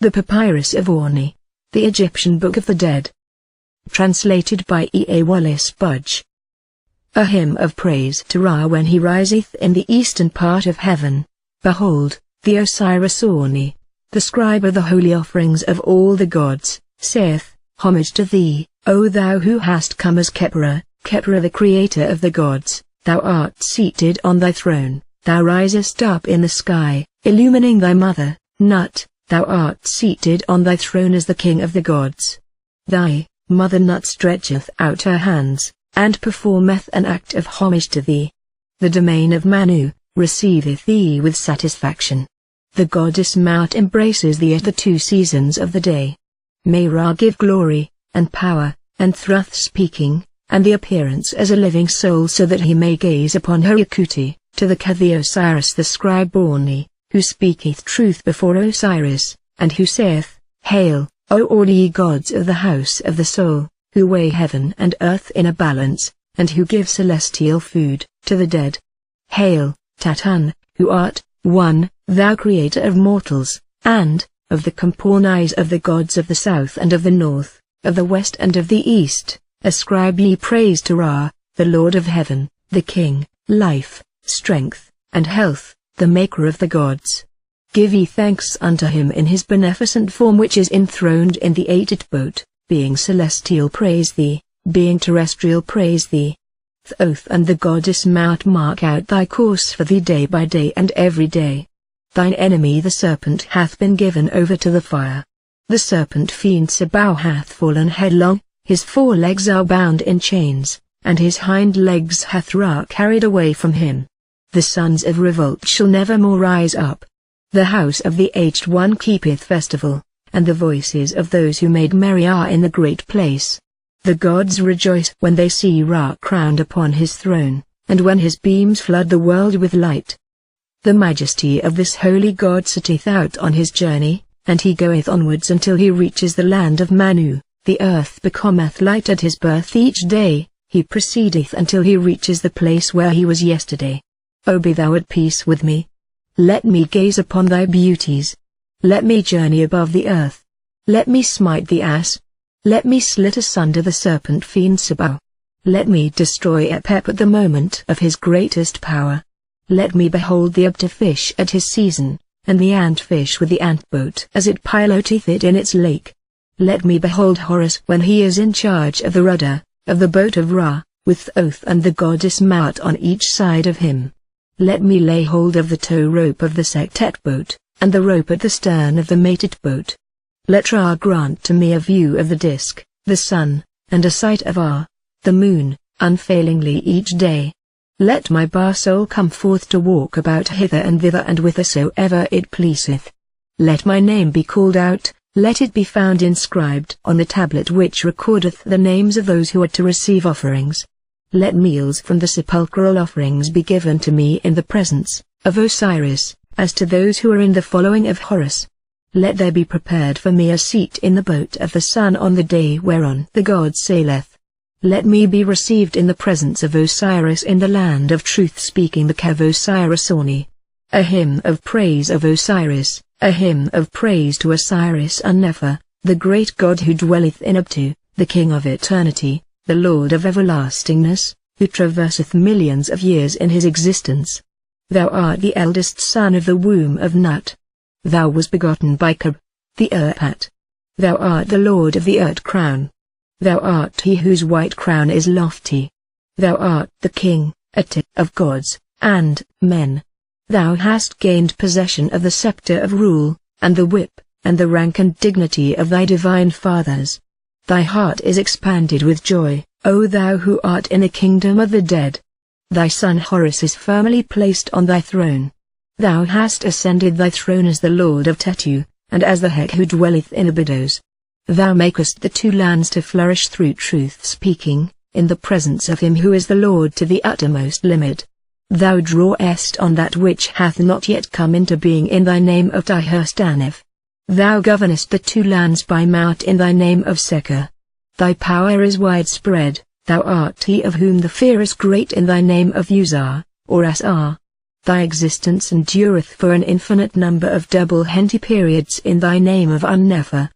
The Papyrus of Orni. The Egyptian Book of the Dead. Translated by E. A. Wallace Budge. A hymn of praise to Ra when he riseth in the eastern part of heaven. Behold, the Osiris Orni, the scribe of the holy offerings of all the gods, saith, Homage to thee, O thou who hast come as Khepra, Khepra the creator of the gods, thou art seated on thy throne, thou risest up in the sky, illumining thy mother, Nut, thou art seated on thy throne as the king of the gods. Thy mother Nut stretcheth out her hands, and performeth an act of homage to thee. The domain of Manu receiveth thee with satisfaction. The goddess Maut embraces thee at the 2 seasons of the day. May Ra give glory, and power, and truth-speaking, and the appearance as a living soul so that he may gaze upon her Yakuti, to the Ka the Osiris the scribe Orni, who speaketh truth before Osiris, and who saith, Hail, O all ye gods of the house of the soul, who weigh heaven and earth in a balance, and who give celestial food to the dead. Hail, Tatun, who art one, thou creator of mortals, and of the Compornis of the gods of the south and of the north, of the west and of the east. Ascribe ye praise to Ra, the Lord of heaven, the King, life, strength, and health, the maker of the gods. Give ye thanks unto him in his beneficent form which is enthroned in the 8th boat, being celestial praise thee, being terrestrial praise thee. Thoth and the goddess Maut mark out thy course for thee day by day and every day. Thine enemy the serpent hath been given over to the fire. The serpent fiend Sabau hath fallen headlong, his 4 legs are bound in chains, and his hind legs hath Ra carried away from him. The sons of revolt shall never more rise up. The house of the Aged One keepeth festival, and the voices of those who made merry are in the great place. The gods rejoice when they see Ra crowned upon his throne, and when his beams flood the world with light. The majesty of this holy god setteth out on his journey, and he goeth onwards until he reaches the land of Manu. The earth becometh light at his birth each day, he proceedeth until he reaches the place where he was yesterday. O be thou at peace with me. Let me gaze upon thy beauties. Let me journey above the earth. Let me smite the ass. Let me slit asunder the serpent fiend Sabau. Let me destroy Apep at the moment of his greatest power. Let me behold the Abta fish at his season, and the ant fish with the ant boat as it piloteth it in its lake. Let me behold Horus when he is in charge of the rudder, of the boat of Ra, with Thoth and the goddess Maut on each side of him. Let me lay hold of the tow rope of the Sektet boat, and the rope at the stern of the mated boat. Let Ra grant to me a view of the disk, the sun, and a sight of Ra, the moon, unfailingly each day. Let my bar soul come forth to walk about hither and thither and whithersoever it pleaseth. Let my name be called out, let it be found inscribed on the tablet which recordeth the names of those who are to receive offerings. Let meals from the sepulchral offerings be given to me in the presence of Osiris, as to those who are in the following of Horus. Let there be prepared for me a seat in the boat of the sun on the day whereon the god saileth. Let me be received in the presence of Osiris in the land of truth speaking the Ka of Osiris Orni. A hymn of praise of Osiris, a hymn of praise to Osiris Un-Nefer, the great god who dwelleth in Abtu, the king of eternity, the Lord of everlastingness, who traverseth millions of years in his existence. Thou art the eldest son of the womb of Nut. Thou was begotten by Keb, the Urpat. Thou art the Lord of the Urt crown. Thou art he whose white crown is lofty. Thou art the King, of gods, and men. Thou hast gained possession of the scepter of rule, and the whip, and the rank and dignity of thy divine fathers. Thy heart is expanded with joy, O thou who art in the kingdom of the dead. Thy son Horus is firmly placed on thy throne. Thou hast ascended thy throne as the Lord of Tetu, and as the Hek who dwelleth in Abydos. Thou makest the 2 lands to flourish through truth speaking, in the presence of him who is the Lord to the uttermost limit. Thou drawest on that which hath not yet come into being in thy name of Dihurstanif. Thou governest the 2 lands by Maut in thy name of Seker. Thy power is widespread, thou art he of whom the fear is great in thy name of Uzar, or Asar. Thy existence endureth for an infinite number of double henty periods in thy name of Unnefer.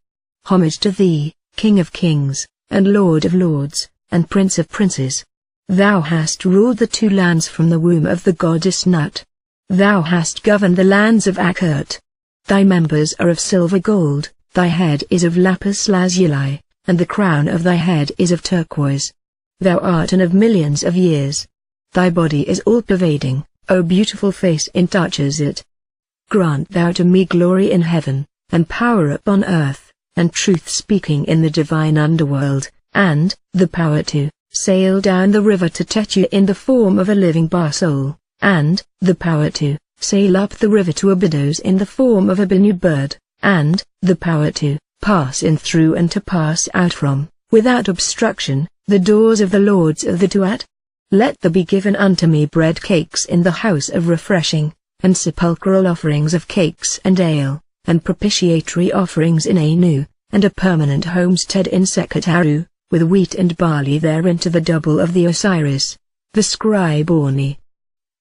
Homage to thee, King of kings, and Lord of lords, and Prince of princes. Thou hast ruled the two lands from the womb of the goddess Nut. Thou hast governed the lands of Akert. Thy members are of silver gold, thy head is of lapis lazuli, and the crown of thy head is of turquoise. Thou art an of millions of years. Thy body is all-pervading, O beautiful face in touches it. Grant thou to me glory in heaven, and power upon earth, and truth-speaking in the divine underworld, and the power to sail down the river to Tetu in the form of a living bar soul, and the power to sail up the river to Abydos in the form of a Benu bird, and the power to pass in through and to pass out from, without obstruction, the doors of the lords of the Tuat. Let there be given unto me bread cakes in the house of refreshing, and sepulchral offerings of cakes and ale, and propitiatory offerings in Anu, and a permanent homestead in Sekhet Haru, with wheat and barley therein to the double of the Osiris, the scribe Orni.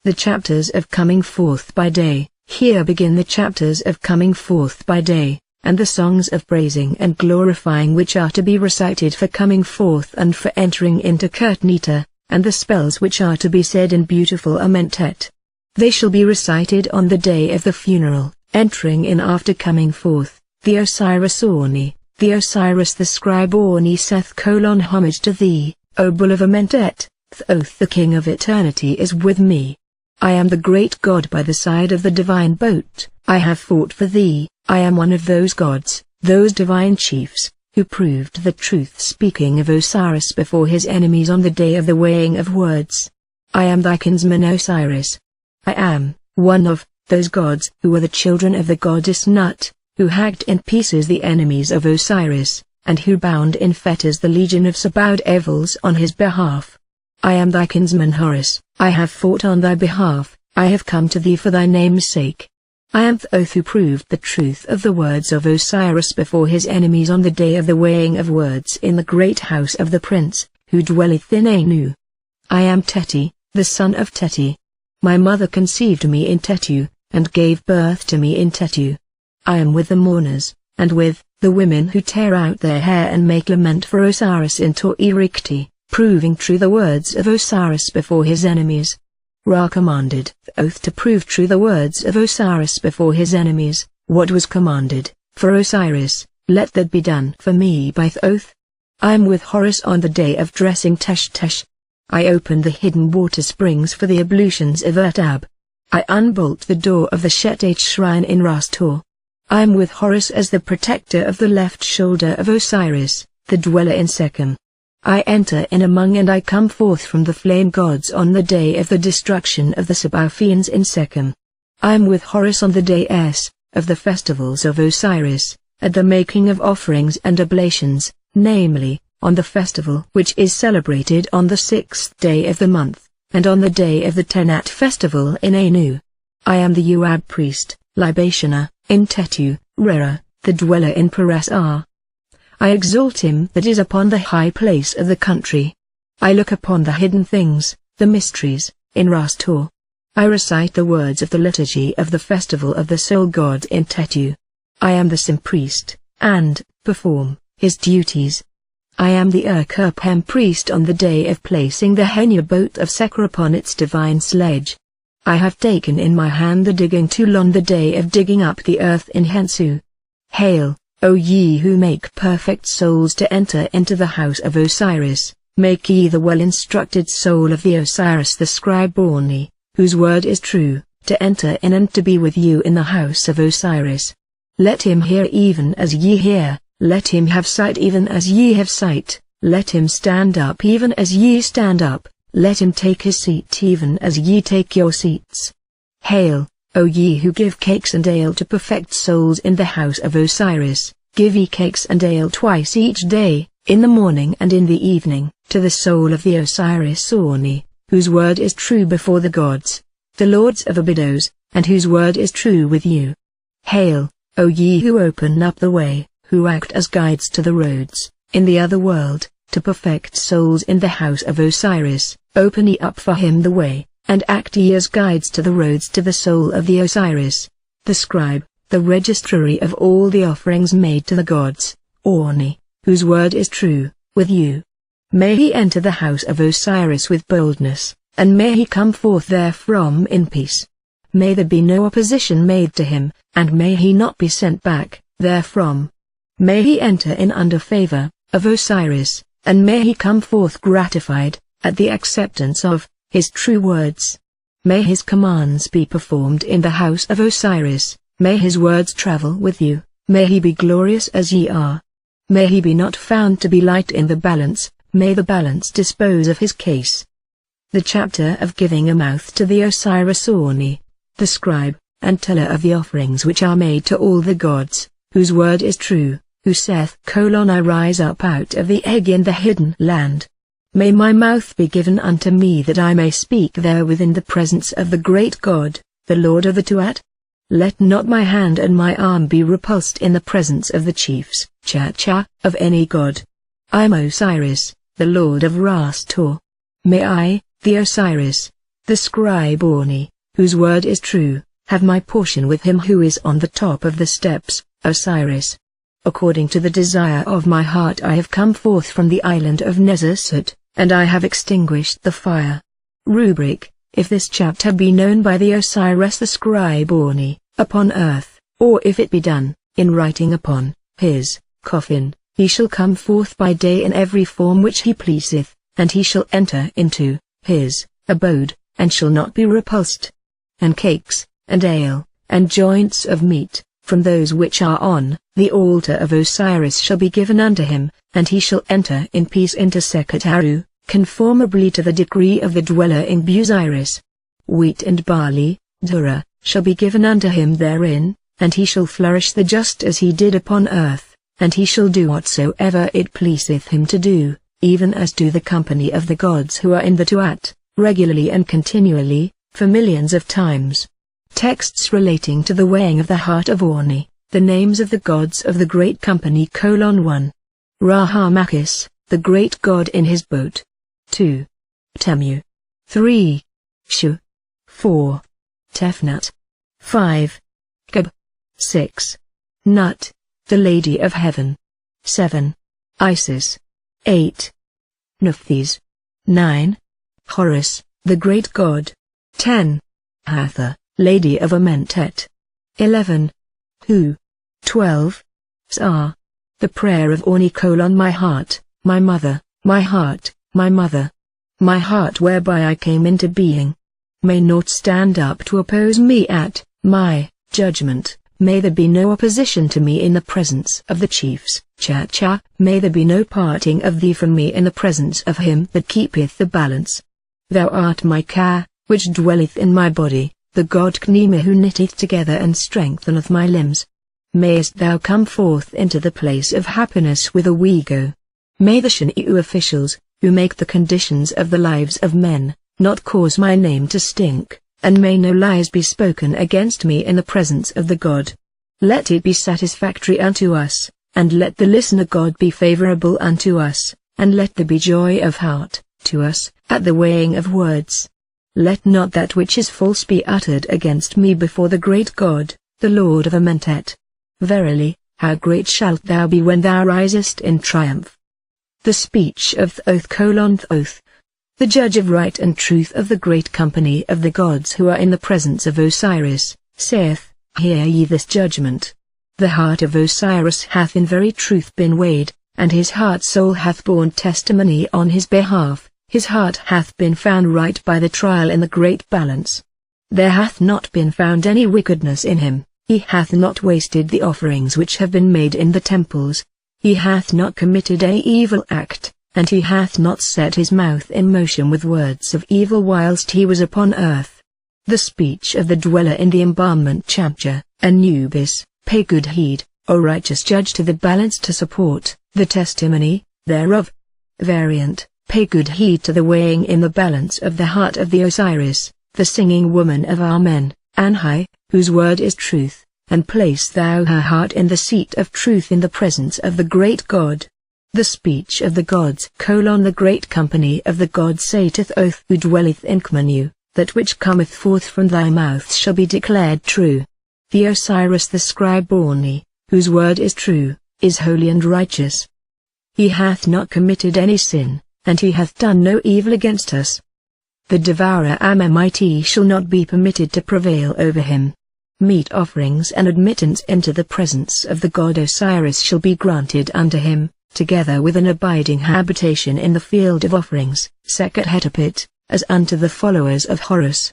The chapters of coming forth by day. Here begin the chapters of coming forth by day, and the songs of praising and glorifying which are to be recited for coming forth and for entering into Kertnita, and the spells which are to be said in beautiful Amentet. They shall be recited on the day of the funeral, entering in after coming forth, the Osiris Orni, the Osiris the scribe Orni saith: homage to thee, O bull of Amentet, Thoth the king of eternity is with me. I am the great god by the side of the divine boat, I have fought for thee, I am one of those gods, those divine chiefs, who proved the truth-speaking of Osiris before his enemies on the day of the weighing of words. I am thy kinsman Osiris. I am one of those gods who were the children of the goddess Nut, who hacked in pieces the enemies of Osiris, and who bound in fetters the legion of Sabaud Evils on his behalf. I am thy kinsman Horus, I have fought on thy behalf, I have come to thee for thy name's sake. I am Thoth who proved the truth of the words of Osiris before his enemies on the day of the weighing of words in the great house of the prince, who dwelleth in Anu. I am Teti, the son of Teti. My mother conceived me in Tetu, and gave birth to me in Tetu. I am with the mourners, and with the women who tear out their hair and make lament for Osiris in Tor-Erikti, proving true the words of Osiris before his enemies. Ra commanded Thoth to prove true the words of Osiris before his enemies. What was commanded for Osiris, let that be done for me by Thoth. I am with Horus on the day of dressing Tesh. I opened the hidden water springs for the ablutions of Ertab. I unbolt the door of the Shet shrine in Rastor. I am with Horus as the protector of the left shoulder of Osiris, the dweller in Sekhem. I enter in among and I come forth from the flame gods on the day of the destruction of the Sabaotheans in Sekhem. I am with Horus on the day of the festivals of Osiris, at the making of offerings and oblations, namely, on the festival which is celebrated on the 6th day of the month, and on the day of the Tenat festival in Anu. I am the Uab priest, libationer, in Tetu, Rera, the dweller in Peres-Ar. I exalt him that is upon the high place of the country. I look upon the hidden things, the mysteries, in Rastor. I recite the words of the liturgy of the festival of the sole god in Tetu. I am the sim priest, and perform his duties. I am the Urkurpem priest on the day of placing the Henya boat of Sekher upon its divine sledge. I have taken in my hand the digging tool on the day of digging up the earth in Hensu. Hail, O ye who make perfect souls to enter into the house of Osiris, make ye the well-instructed soul of the Osiris the scribe Orni, whose word is true, to enter in and to be with you in the house of Osiris. Let him hear even as ye hear, let him have sight even as ye have sight, let him stand up even as ye stand up, let him take his seat even as ye take your seats. Hail, O ye who give cakes and ale to perfect souls in the house of Osiris, give ye cakes and ale twice each day, in the morning and in the evening, to the soul of the Osiris Orni, whose word is true before the gods, the lords of Abydos, and whose word is true with you. Hail, O ye who open up the way, who act as guides to the roads, in the other world, to perfect souls in the house of Osiris, open ye up for him the way, and act ye as guides to the roads to the soul of the Osiris, the scribe, the registrary of all the offerings made to the gods, Orni, whose word is true, with you. May he enter the house of Osiris with boldness, and may he come forth therefrom in peace. May there be no opposition made to him, and may he not be sent back therefrom. May he enter in under favor of Osiris, and may he come forth gratified at the acceptance of his true words. May his commands be performed in the house of Osiris, may his words travel with you, may he be glorious as ye are. May he be not found to be light in the balance, may the balance dispose of his case. The chapter of giving a mouth to the Osiris Orni, the scribe, and teller of the offerings which are made to all the gods, whose word is true, who saith, I rise up out of the egg in the hidden land. May my mouth be given unto me that I may speak there within the presence of the great God, the Lord of the Tuat. Let not my hand and my arm be repulsed in the presence of the chiefs, of any god. I am Osiris, the Lord of Rastor. May I, the Osiris, the scribe Orni, whose word is true, have my portion with him who is on the top of the steps, Osiris. According to the desire of my heart I have come forth from the island of Nezasut, and I have extinguished the fire. Rubric: if this chapter be known by the Osiris the scribe Orni, upon earth, or if it be done, in writing upon his coffin, he shall come forth by day in every form which he pleaseth, and he shall enter into his abode, and shall not be repulsed. And cakes, and ale, and joints of meat, from those which are on the altar of Osiris shall be given unto him, and he shall enter in peace into Sekhet Haru, conformably to the decree of the dweller in Busiris. Wheat and barley, Dura, shall be given unto him therein, and he shall flourish the just as he did upon earth, and he shall do whatsoever it pleaseth him to do, even as do the company of the gods who are in the Tuat, regularly and continually, for millions of times. Texts relating to the weighing of the heart of Orni, the names of the gods of the great company: 1. Rahamakis, the great god in his boat. 2. Temu. 3. Shu. 4. Tefnut. 5. Gab. 6. Nut, the Lady of Heaven. 7. Isis. 8. Nephthys. 9. Horus, the great god. 10. Hathor, Lady of Amentet. 11. Hu. 12. Psar, the prayer of Orni: my heart, my mother, my heart, my mother. My heart whereby I came into being. May naught stand up to oppose me at my judgment, may there be no opposition to me in the presence of the chiefs, may there be no parting of thee from me in the presence of him that keepeth the balance. Thou art my Ka, which dwelleth in my body, the god Knema who knitteth together and strengtheneth my limbs. Mayest thou come forth into the place of happiness with a Wego. May the Shin'u officials, who make the conditions of the lives of men, not cause my name to stink, and may no lies be spoken against me in the presence of the god. Let it be satisfactory unto us, and let the listener God be favorable unto us, and let there be joy of heart to us at the weighing of words. Let not that which is false be uttered against me before the great God, the Lord of Amentet. Verily, how great shalt thou be when thou risest in triumph. The speech of Thoth, the judge of right and truth of the great company of the gods who are in the presence of Osiris, saith, Hear ye this judgment. The heart of Osiris hath in very truth been weighed, and his heart soul hath borne testimony on his behalf. His heart hath been found right by the trial in the great balance. There hath not been found any wickedness in him. He hath not wasted the offerings which have been made in the temples. He hath not committed any evil act, and he hath not set his mouth in motion with words of evil whilst he was upon earth. The speech of the dweller in the embalmment chamber, Anubis, pay good heed, O righteous judge, to the balance to support the testimony thereof. Variant, pay good heed to the weighing in the balance of the heart of the Osiris, the singing woman of Amen, Anhai, whose word is truth, and place thou her heart in the seat of truth in the presence of the great God. The speech of the gods: the great company of the gods saiteth Oath who dwelleth in Khmenu, that which cometh forth from thy mouth shall be declared true. The Osiris the scribe Orni, whose word is true, is holy and righteous. He hath not committed any sin, and he hath done no evil against us. The devourer Amamite shall not be permitted to prevail over him. Meat offerings and admittance into the presence of the god Osiris shall be granted unto him, together with an abiding habitation in the field of offerings, Sekhet Hetepet, as unto the followers of Horus.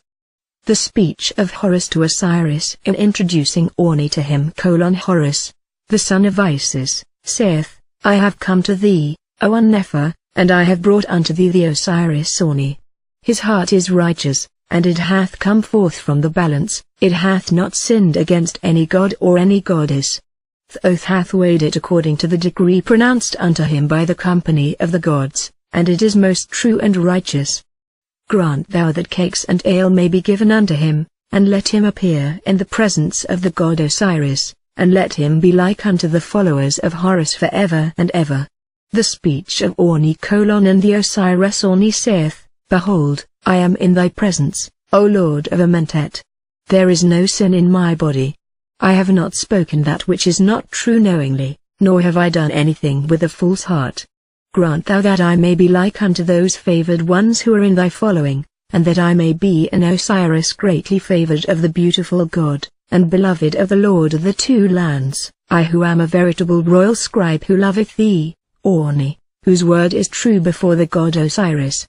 The speech of Horus to Osiris in introducing Orni to him: Horus, the son of Isis, saith, I have come to thee, O Un-Nefer, and I have brought unto thee the Osiris Orni. His heart is righteous, and it hath come forth from the balance, it hath not sinned against any god or any goddess. Thoth hath weighed it according to the decree pronounced unto him by the company of the gods, and it is most true and righteous. Grant thou that cakes and ale may be given unto him, and let him appear in the presence of the god Osiris, and let him be like unto the followers of Horus for ever and ever. The speech of Orni: And the Osiris Orni saith, Behold, I am in thy presence, O Lord of Amentet. There is no sin in my body. I have not spoken that which is not true knowingly, nor have I done anything with a false heart. Grant thou that I may be like unto those favored ones who are in thy following, and that I may be an Osiris greatly favored of the beautiful God, and beloved of the Lord of the two lands, I who am a veritable royal scribe who loveth thee, Orni, whose word is true before the god Osiris.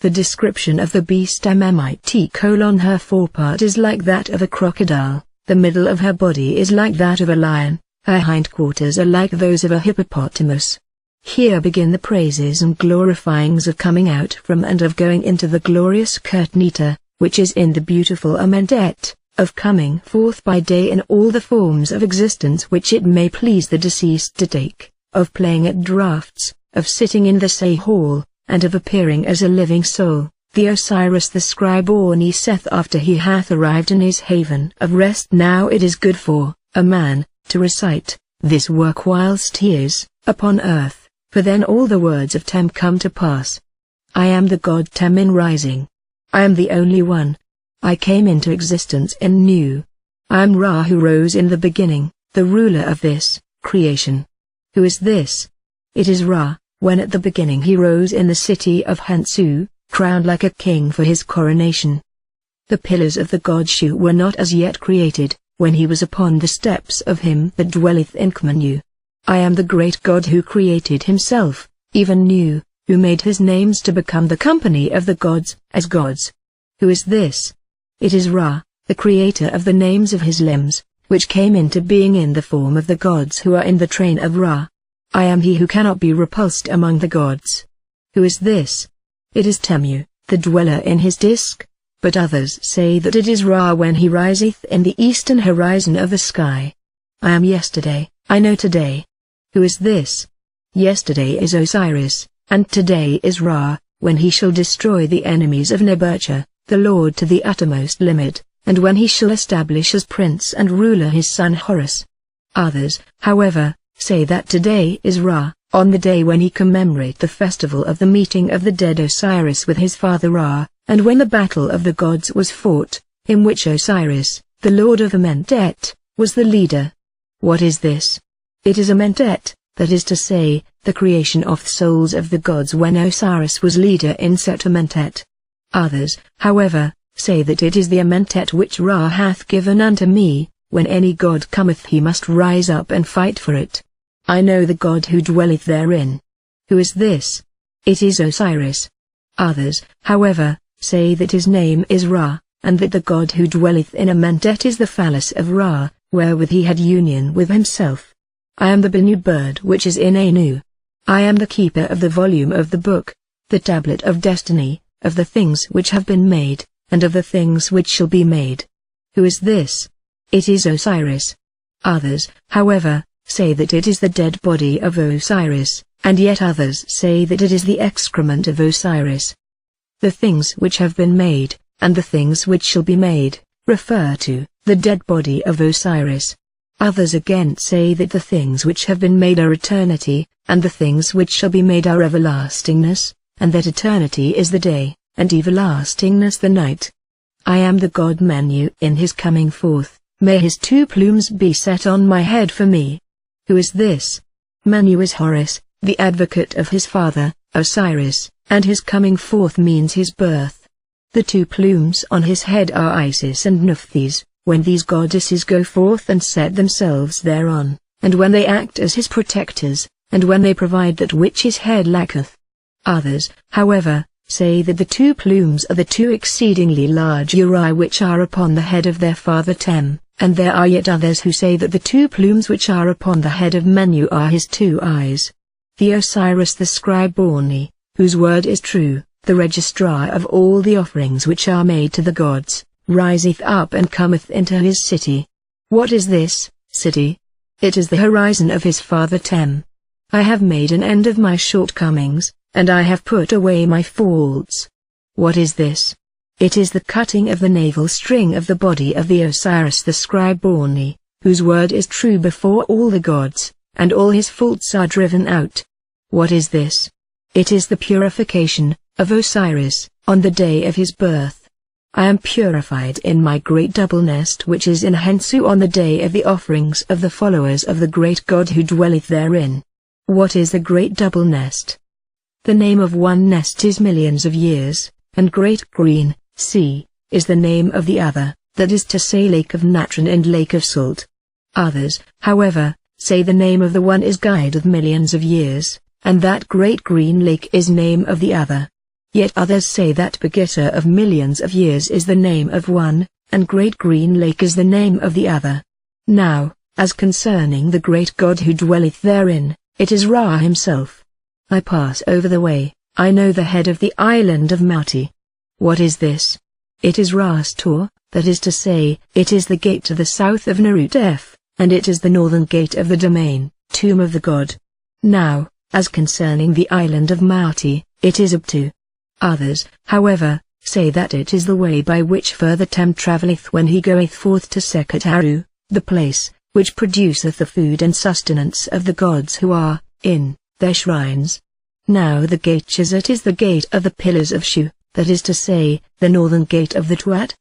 The description of the beast Amamite: Her forepart is like that of a crocodile, the middle of her body is like that of a lion, her hindquarters are like those of a hippopotamus. Here begin the praises and glorifyings of coming out from and of going into the glorious Kertnita, which is in the beautiful Amentet, of coming forth by day in all the forms of existence which it may please the deceased to take, of playing at draughts, of sitting in the Say Hall, and of appearing as a living soul. The Osiris the scribe Orni saith after he hath arrived in his haven of rest: Now it is good for a man to recite this work whilst he is upon earth, for then all the words of Tem come to pass. I am the god Tem in rising. I am the only one. I came into existence in Nu. I am Ra who rose in the beginning, the ruler of this creation. Who is this? It is Ra, when at the beginning he rose in the city of Hansu, crowned like a king for his coronation. The pillars of the god Shu were not as yet created, when he was upon the steps of him that dwelleth in Khmenu. I am the great God who created himself, even Nu, who made his names to become the company of the gods, as gods. Who is this? It is Ra, the creator of the names of his limbs, which came into being in the form of the gods who are in the train of Ra. I am he who cannot be repulsed among the gods. Who is this? It is Temu, the dweller in his disk, but others say that it is Ra when he riseth in the eastern horizon of the sky. I am yesterday, I know today. Who is this? Yesterday is Osiris, and today is Ra, when he shall destroy the enemies of Nebertcher, the Lord to the uttermost limit, and when he shall establish as prince and ruler his son Horus. Others, however, say that today is Ra, on the day when he commemorate the festival of the meeting of the dead Osiris with his father Ra, and when the battle of the gods was fought, in which Osiris, the lord of Amentet, was the leader. What is this? It is Amentet, that is to say, the creation of the souls of the gods when Osiris was leader in Set Amentet. Others, however, say that it is the Amentet which Ra hath given unto me. When any god cometh he must rise up and fight for it. I know the god who dwelleth therein. Who is this? It is Osiris. Others, however, say that his name is Ra, and that the god who dwelleth in Amentet is the phallus of Ra, wherewith he had union with himself. I am the Benu bird which is in Anu. I am the keeper of the volume of the book, the tablet of destiny, of the things which have been made, and of the things which shall be made. Who is this? It is Osiris. Others, however, say that it is the dead body of Osiris, and yet others say that it is the excrement of Osiris. The things which have been made, and the things which shall be made, refer to the dead body of Osiris. Others again say that the things which have been made are eternity, and the things which shall be made are everlastingness, and that eternity is the day, and everlastingness the night, I am the god Menu. In his coming forth, may his 2 plumes be set on my head for me. Who is this? Menu is Horus, the advocate of his father, Osiris, and his coming forth means his birth. The 2 plumes on his head are Isis and Nephthys, when these goddesses go forth and set themselves thereon, and when they act as his protectors, and when they provide that which his head lacketh. Others, however, say that the 2 plumes are the 2 exceedingly large uraei which are upon the head of their father Tem, and there are yet others who say that the 2 plumes which are upon the head of Menu are his 2 eyes. The Osiris the Scribe-born, whose word is true, the registrar of all the offerings which are made to the gods, riseth up and cometh into his city. What is this city? It is the horizon of his father Tem. I have made an end of my shortcomings, and I have put away my faults. What is this? It is the cutting of the navel string of the body of the Osiris the Scribe-born, whose word is true before all the gods, and all his faults are driven out. What is this? It is the purification of Osiris on the day of his birth. I am purified in my great double nest which is in Hensu on the day of the offerings of the followers of the great god who dwelleth therein. What is the great double nest? The name of one nest is millions of years, and great green sea is the name of the other, that is to say Lake of Natron and Lake of Salt. Others, however, say the name of the one is Guide of millions of years, and that great green lake is name of the other. Yet others say that Begetter of millions of years is the name of one, and great green lake is the name of the other. Now, as concerning the great god who dwelleth therein, it is Ra himself. I pass over the way, I know the head of the island of Mauti. What is this? It is Rastor, that is to say, it is the gate to the south of Nerutef, and it is the northern gate of the domain, tomb of the god. Now, as concerning the island of Mauti, it is Abtu. Others, however, say that it is the way by which further Tem travelleth when he goeth forth to Sekhet Haru, the place, which produceth the food and sustenance of the gods who are, in, their shrines. Now the gate Chizet is the gate of the pillars of Shu, that is to say, the northern gate of the Tuat.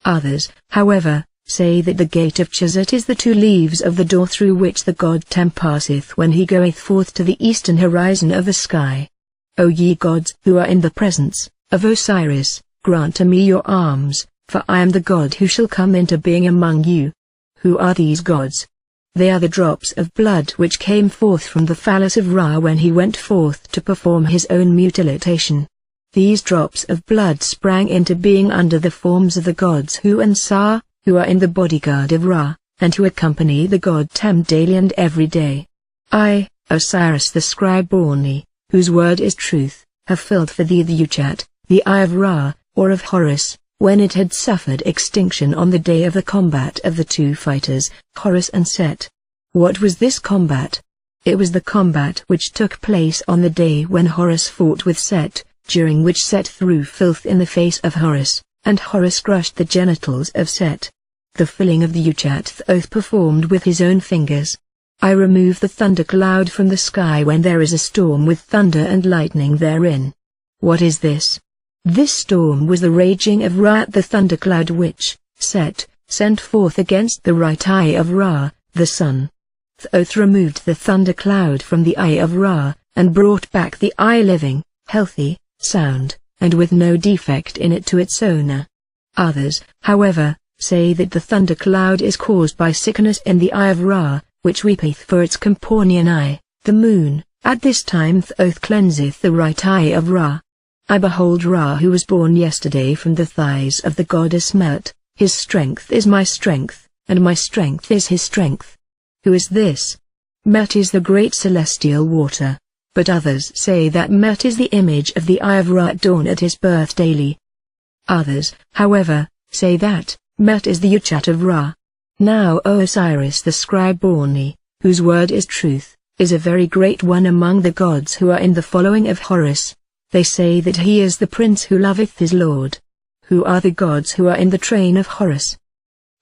Others, however, say that the gate of Chizet is the 2 leaves of the door through which the god Tem passeth when he goeth forth to the eastern horizon of the sky. O ye gods who are in the presence of Osiris, grant to me your alms, for I am the god who shall come into being among you. Who are these gods? They are the drops of blood which came forth from the phallus of Ra when he went forth to perform his own mutilation. These drops of blood sprang into being under the forms of the gods Hu and Sa, who are in the bodyguard of Ra, and who accompany the god Tem daily and every day. I, Osiris the Scribe-born, whose word is truth, have filled for thee the Uchat, the eye of Ra, or of Horus, when it had suffered extinction on the day of the combat of the 2 fighters, Horus and Set. What was this combat? It was the combat which took place on the day when Horus fought with Set, during which Set threw filth in the face of Horus, and Horus crushed the genitals of Set. The filling of the Uchat oath performed with his own fingers. I remove the thundercloud from the sky when there is a storm with thunder and lightning therein. What is this? This storm was the raging of Ra at the thundercloud which, Set, sent forth against the right eye of Ra, the sun. Thoth removed the thundercloud from the eye of Ra, and brought back the eye living, healthy, sound, and with no defect in it to its owner. Others, however, say that the thundercloud is caused by sickness in the eye of Ra, which weepeth for its companion eye, the moon. At this time Thoth cleanseth the right eye of Ra. I behold Ra who was born yesterday from the thighs of the goddess Mut. His strength is my strength, and my strength is his strength. Who is this? Mut is the great celestial water, but others say that Mut is the image of the eye of Ra at dawn at his birth daily. Others, however, say that Mut is the Uchat of Ra. Now Osiris the Scribe-born, whose word is truth, is a very great one among the gods who are in the following of Horus. They say that he is the prince who loveth his lord. Who are the gods who are in the train of Horus?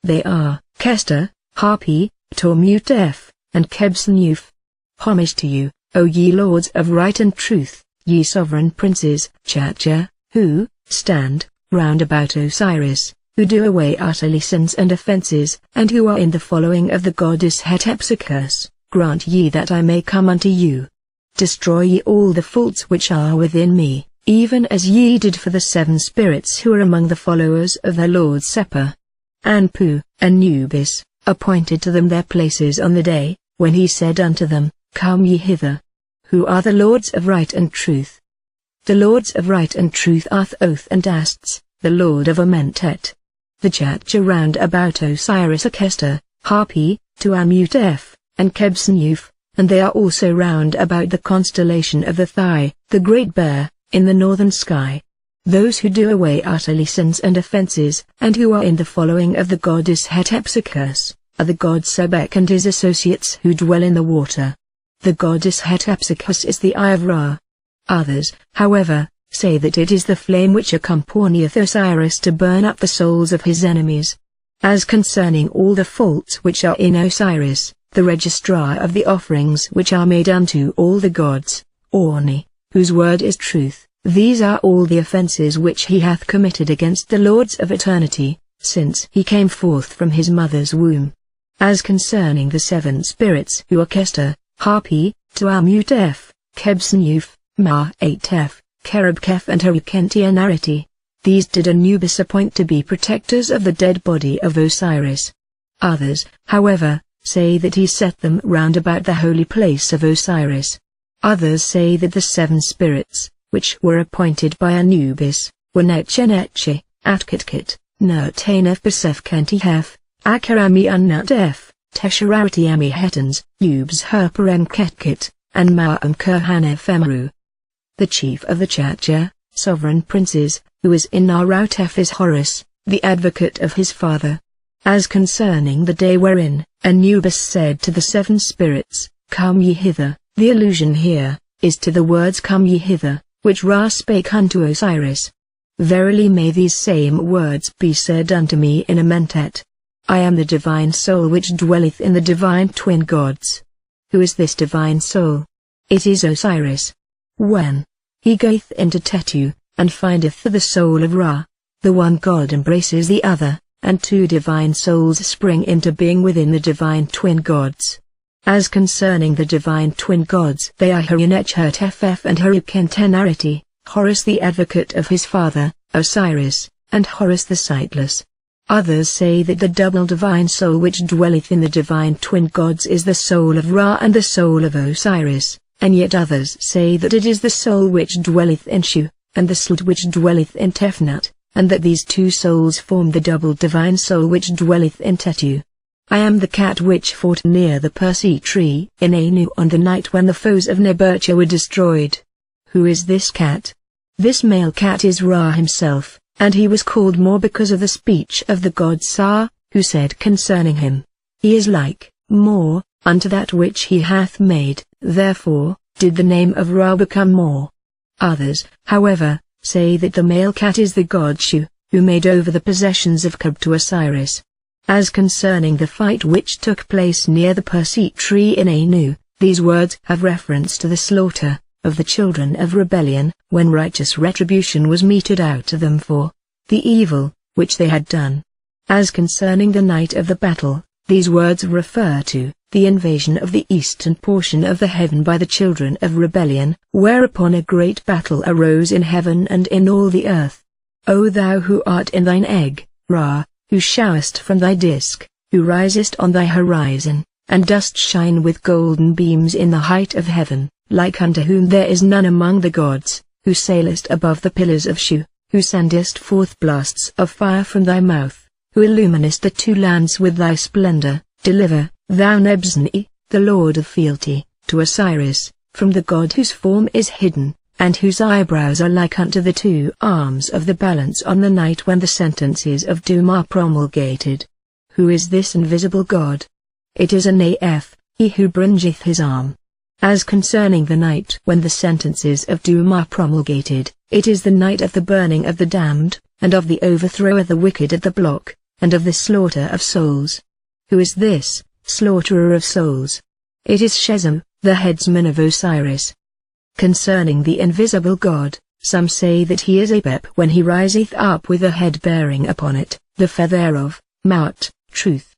They are Kester, Hapi, Tormutef, and Kebsnuf. Homage to you, O ye lords of right and truth, ye sovereign princes, Chacha, who stand round about Osiris, who do away utterly sins and offences, and who are in the following of the goddess Hatshepsut, grant ye that I may come unto you. Destroy ye all the faults which are within me, even as ye did for the 7 spirits who are among the followers of the Lord's Supper. Anpu, Anubis, appointed to them their places on the day, when he said unto them, Come ye hither. Who are the lords of right and truth? The lords of right and truth are Thoth and Asts, the lord of Amentet. The Chatcha round about Osiris are Kester, Hapi, Tuamutef, and Kebseniuf, and they are also round about the constellation of the Thigh, the Great Bear, in the northern sky. Those who do away utterly sins and offences, and who are in the following of the goddess Hatshepsut, are the god Sebek and his associates who dwell in the water. The goddess Hatshepsut is the eye of Ra. Others, however, say that it is the flame which accompanieth Osiris to burn up the souls of his enemies. As concerning all the faults which are in Osiris, the registrar of the offerings which are made unto all the gods, Orni, whose word is truth, these are all the offences which he hath committed against the lords of eternity, since he came forth from his mother's womb. As concerning the 7 spirits who are Kester, Hapi, Tuamutef, Kebseniuf, Ma-8f, Kerubkef and Herukentianarity, these did Anubis appoint to be protectors of the dead body of Osiris. Others, however, say that he set them round about the holy place of Osiris. Others say that the 7 spirits, which were appointed by Anubis, were Netchenetche, Atkitkit, Nertanef Besefkentihef, Akarami Unnutef, Teshararati Hetans, Ubs Herperenketkit, and Ma'am Kurhanef Emru. The chief of the Chatcha, sovereign princes, who is in Narutef is Horus, the advocate of his father. As concerning the day wherein, Anubis said to the 7 spirits, Come ye hither, the allusion here, is to the words Come ye hither, which Ra spake unto Osiris. Verily may these same words be said unto me in Amentet. I am the divine soul which dwelleth in the divine twin gods. Who is this divine soul? It is Osiris. When he goeth into Tetu, and findeth the soul of Ra, the one god embraces the other, and 2 divine souls spring into being within the divine twin gods. As concerning the divine twin gods, they are Herunechhertef and Herukentenarity, Horus the advocate of his father, Osiris, and Horus the sightless. Others say that the double divine soul which dwelleth in the divine twin gods is the soul of Ra and the soul of Osiris, and yet others say that it is the soul which dwelleth in Shu, and the soul which dwelleth in Tefnut, and that these 2 souls form the double divine soul which dwelleth in Tetu. I am the cat which fought near the Persea tree in Anu on the night when the foes of Nebertja were destroyed. Who is this cat? This male cat is Ra himself, and he was called more because of the speech of the god Sa, who said concerning him, He is like, more, unto that which he hath made, therefore, did the name of Ra become more. Others, however, say that the male cat is the god Shu, who made over the possessions of Keb to Osiris. As concerning the fight which took place near the Persea tree in Anu, these words have reference to the slaughter of the children of rebellion, when righteous retribution was meted out to them for the evil which they had done. As concerning the night of the battle, these words refer to the invasion of the eastern portion of the heaven by the children of rebellion, whereupon a great battle arose in heaven and in all the earth. O thou who art in thine egg, Ra, who showest from thy disk, who risest on thy horizon, and dost shine with golden beams in the height of heaven, like unto whom there is none among the gods, who sailest above the pillars of Shu, who sendest forth blasts of fire from thy mouth, who illuminest the 2 lands with thy splendor, deliver, thou Nebsni, the lord of fealty, to Osiris, from the god whose form is hidden, and whose eyebrows are like unto the 2 arms of the balance on the night when the sentences of doom are promulgated. Who is this invisible god? It is Anaf, he who bringeth his arm. As concerning the night when the sentences of doom are promulgated, it is the night of the burning of the damned, and of the overthrow of the wicked at the block, and of the slaughter of souls. Who is this, slaughterer of souls? It is Shezem, the headsman of Osiris. Concerning the invisible God, some say that he is Apep when he riseth up with a head bearing upon it, the feather of Maut, truth.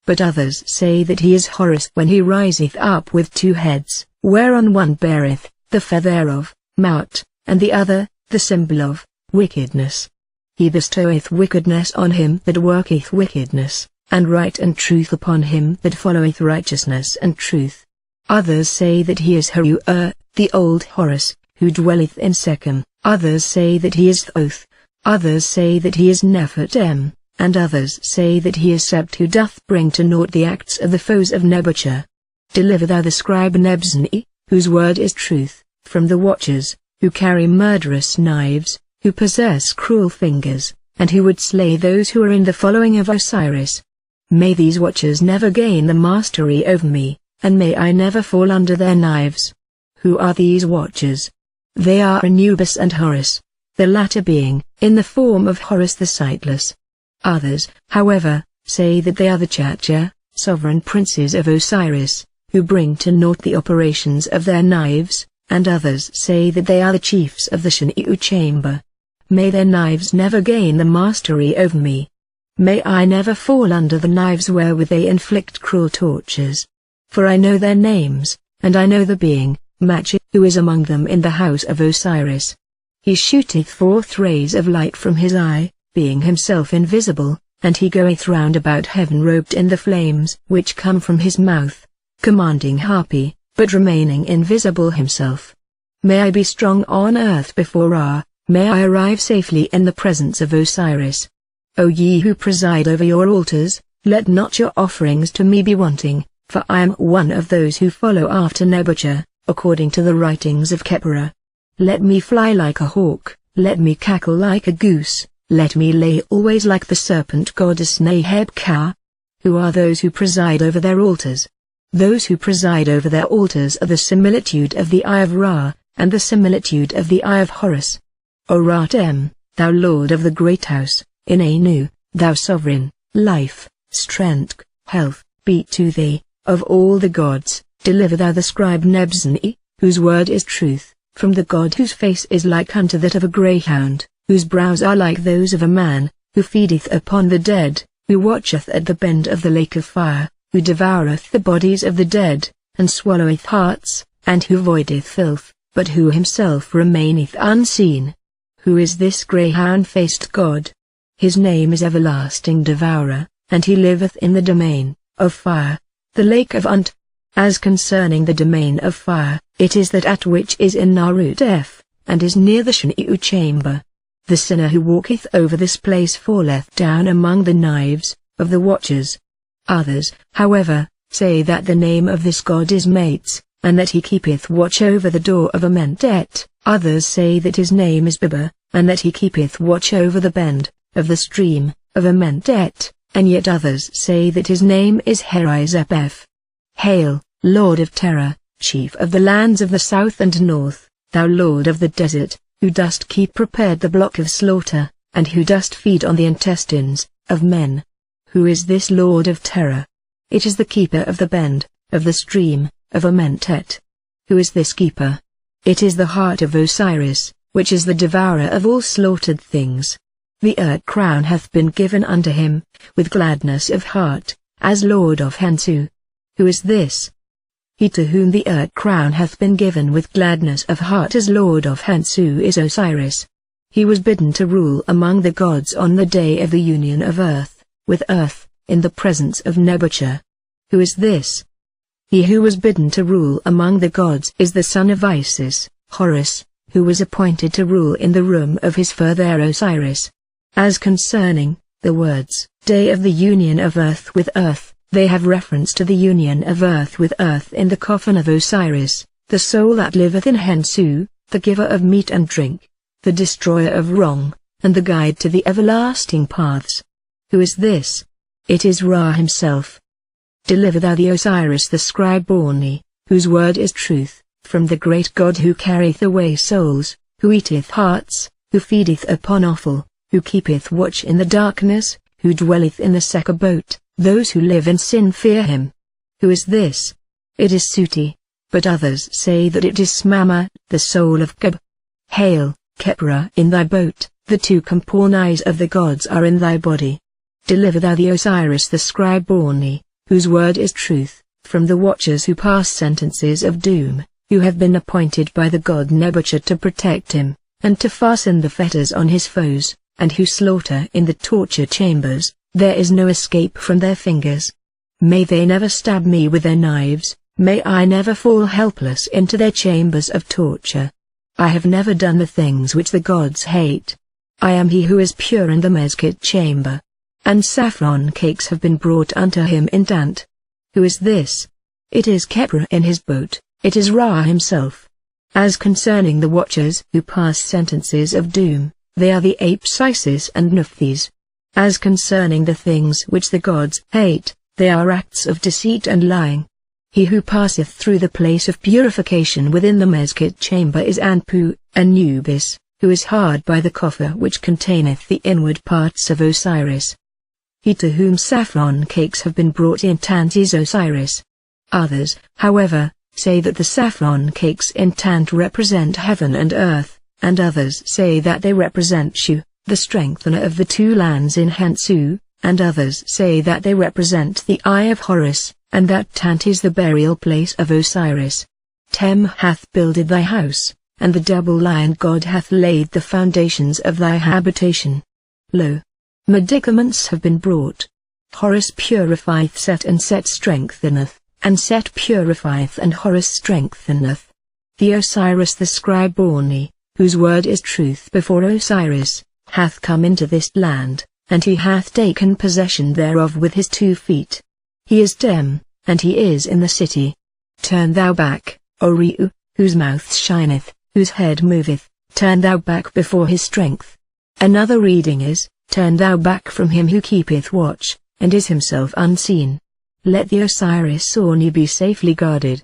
But others say that he is Horus when he riseth up with two heads, whereon one beareth the feather of Maut, and the other the symbol of wickedness. He bestoweth wickedness on him that worketh wickedness, and right and truth upon him that followeth righteousness and truth. Others say that he is Haru, the old Horus, who dwelleth in Shechem. Others say that he is Thoth. Others say that he is Nephitem, and others say that he is Sebt, who doth bring to naught the acts of the foes of Nebuchadnezzar. Deliver thou the scribe Nebzani, whose word is truth, from the watchers, who carry murderous knives, who possess cruel fingers, and who would slay those who are in the following of Osiris. May these watchers never gain the mastery over me, and may I never fall under their knives. Who are these watchers? They are Anubis and Horus, the latter being in the form of Horus the Sightless. Others, however, say that they are the Chacha, sovereign princes of Osiris, who bring to naught the operations of their knives, and others say that they are the chiefs of the Shin'u chamber. May their knives never gain the mastery over me. May I never fall under the knives wherewith they inflict cruel tortures. For I know their names, and I know the being, Machi, who is among them in the house of Osiris. He shooteth forth rays of light from his eye, being himself invisible, and he goeth round about heaven robed in the flames which come from his mouth, commanding Hapi, but remaining invisible himself. May I be strong on earth before Ra, may I arrive safely in the presence of Osiris. O ye who preside over your altars, let not your offerings to me be wanting, for I am one of those who follow after Nebuchadnezzar, according to the writings of Khepera. Let me fly like a hawk, let me cackle like a goose, let me lay always like the serpent goddess Neheb-ka. Who are those who preside over their altars? Those who preside over their altars are the similitude of the eye of Ra, and the similitude of the eye of Horus. O Ra-Tem, thou Lord of the great house, in Anu, thou sovereign, life, strength, health, be to thee, of all the gods, deliver thou the scribe Nebzani, whose word is truth, from the god whose face is like unto that of a greyhound, whose brows are like those of a man, who feedeth upon the dead, who watcheth at the bend of the lake of fire, who devoureth the bodies of the dead, and swalloweth hearts, and who voideth filth, but who himself remaineth unseen. Who is this greyhound-faced god? His name is Everlasting Devourer, and he liveth in the domain of fire, the lake of Unt. As concerning the domain of fire, it is that at which is in Narut-F, and is near the Shin'u chamber. The sinner who walketh over this place falleth down among the knives of the watchers. Others, however, say that the name of this god is Mates, and that he keepeth watch over the door of Amentet. Others say that his name is Biba, and that he keepeth watch over the bend of the stream of Amentet, and yet others say that his name is Herizepef. Hail, Lord of Terror, Chief of the lands of the south and north, thou Lord of the desert, who dost keep prepared the block of slaughter, and who dost feed on the intestines of men. Who is this Lord of Terror? It is the keeper of the bend of the stream of Amentet. Who is this keeper? It is the heart of Osiris, which is the devourer of all slaughtered things. The Urt crown hath been given unto him, with gladness of heart, as Lord of Hansu. Who is this? He to whom the Urt crown hath been given with gladness of heart as Lord of Hansu is Osiris. He was bidden to rule among the gods on the day of the union of earth, with earth, in the presence of Nebuchadnezzar. Who is this? He who was bidden to rule among the gods is the son of Isis, Horus, who was appointed to rule in the room of his father Osiris. As concerning the words, day of the union of earth with earth, they have reference to the union of earth with earth in the coffin of Osiris, the soul that liveth in Hensu, the giver of meat and drink, the destroyer of wrong, and the guide to the everlasting paths. Who is this? It is Ra himself. Deliver thou the Osiris the scribe Borni, whose word is truth, from the great God who carrieth away souls, who eateth hearts, who feedeth upon offal, who keepeth watch in the darkness, who dwelleth in the Sekabot. Those who live in sin fear him. Who is this? It is Suti, but others say that it is Smama, the soul of Geb. Hail, Khepera in thy boat, the two comporn eyes of the gods are in thy body. Deliver thou the Osiris the scribe-born, whose word is truth, from the watchers who pass sentences of doom, who have been appointed by the god Nebuchadnezzar to protect him, and to fasten the fetters on his foes, and who slaughter in the torture chambers. There is no escape from their fingers. May they never stab me with their knives, may I never fall helpless into their chambers of torture. I have never done the things which the gods hate. I am he who is pure in the mezquite chamber. And saffron cakes have been brought unto him in Tant. Who is this? It is Khepra in his boat, it is Ra himself. As concerning the watchers who pass sentences of doom, they are the apes Isis and Nephthys. As concerning the things which the gods hate, they are acts of deceit and lying. He who passeth through the place of purification within the mezquite chamber is Anpu, Anubis, who is hard by the coffer which containeth the inward parts of Osiris. He to whom saffron cakes have been brought in Tant is Osiris. Others, however, say that the saffron cakes in Tant represent heaven and earth, and others say that they represent Shu, the strengthener of the two lands in Hensu, and others say that they represent the Eye of Horus, and that Tant is the burial place of Osiris. Tem hath builded thy house, and the double-lion god hath laid the foundations of thy habitation. Lo! Medicaments have been brought. Horus purifieth Set, and Set strengtheneth, and Set purifieth, and Horus strengtheneth. The Osiris the scribe-born, whose word is truth before Osiris, hath come into this land, and he hath taken possession thereof with his 2 feet. He is Tem, and he is in the city. Turn thou back, O Reu, whose mouth shineth, whose head moveth, turn thou back before his strength. Another reading is, turn thou back from him who keepeth watch, and is himself unseen. Let the Osiris Orni be safely guarded.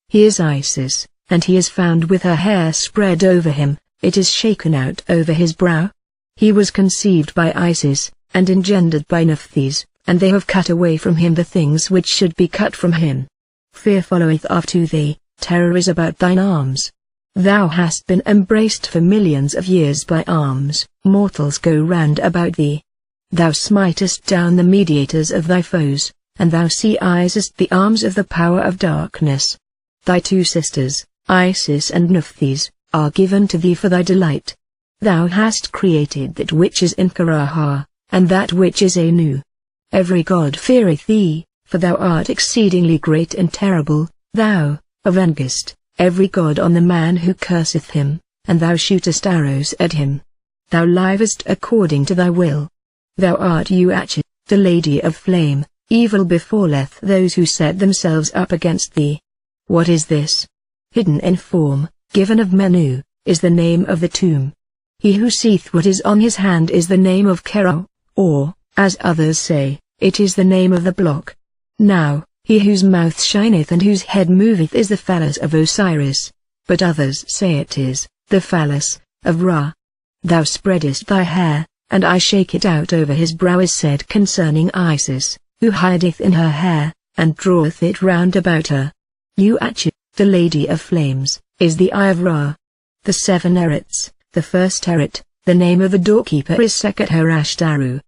He is Isis, and he is found with her hair spread over him, it is shaken out over his brow. He was conceived by Isis, and engendered by Nephthys, and they have cut away from him the things which should be cut from him. Fear followeth after thee, terror is about thine arms. Thou hast been embraced for millions of years by arms, mortals go round about thee. Thou smitest down the mediators of thy foes, and thou seizest the arms of the power of darkness. Thy 2 sisters, Isis and Nephthys, are given to thee for thy delight. Thou hast created that which is in Karaha, and that which is Anu. Every god feareth thee, for thou art exceedingly great and terrible. Thou avengest every god on the man who curseth him, and thou shootest arrows at him. Thou livest according to thy will. Thou art Uatchet, the Lady of Flame. Evil befalleth those who set themselves up against thee. What is this? Hidden in form, given of Menu, is the name of the tomb. He who seeth what is on his hand is the name of Kero, or, as others say, it is the name of the block. Now, he whose mouth shineth and whose head moveth is the phallus of Osiris, but others say it is the phallus of Ra. Thou spreadest thy hair, and I shake it out over his brow is said concerning Isis, who hideth in her hair, and draweth it round about her. Uatchet, the Lady of Flames, is the Eye of Ra. The 7 Erets. The first Eret, the name of the doorkeeper is Sekhet-Harashtaru.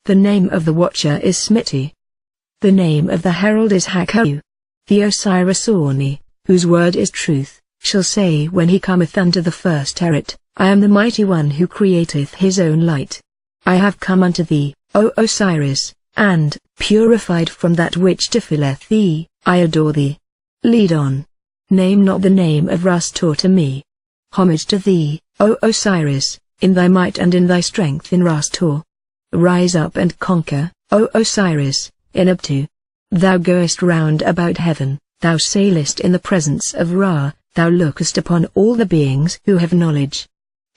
The name of the watcher is Smiti. The name of the herald is Haku. The Osiris Orni, whose word is truth, shall say when he cometh unto the first Eret, I am the mighty one who createth his own light. I have come unto thee, O Osiris, and, purified from that which defileth thee, I adore thee. Lead on. Name not the name of Rastor to me. Homage to thee, O Osiris, in thy might and in thy strength in Rastor. Rise up and conquer, O Osiris, in Abtu. Thou goest round about heaven, thou sailest in the presence of Ra, thou lookest upon all the beings who have knowledge.